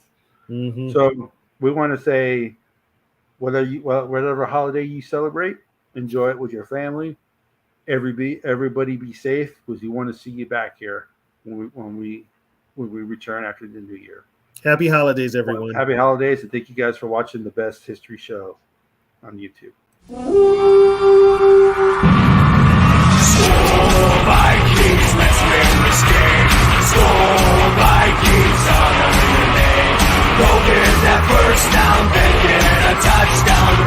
Mm-hmm. So we want to say, whatever holiday you celebrate, enjoy it with your family. Everybody be safe because we want to see you back here when we return after the new year. Happy holidays, everyone. Happy holidays, and thank you guys for watching the best history show on YouTube. Vikings, let's win this game. Score Vikings, on the relay. Go get that first down, then get a touchdown.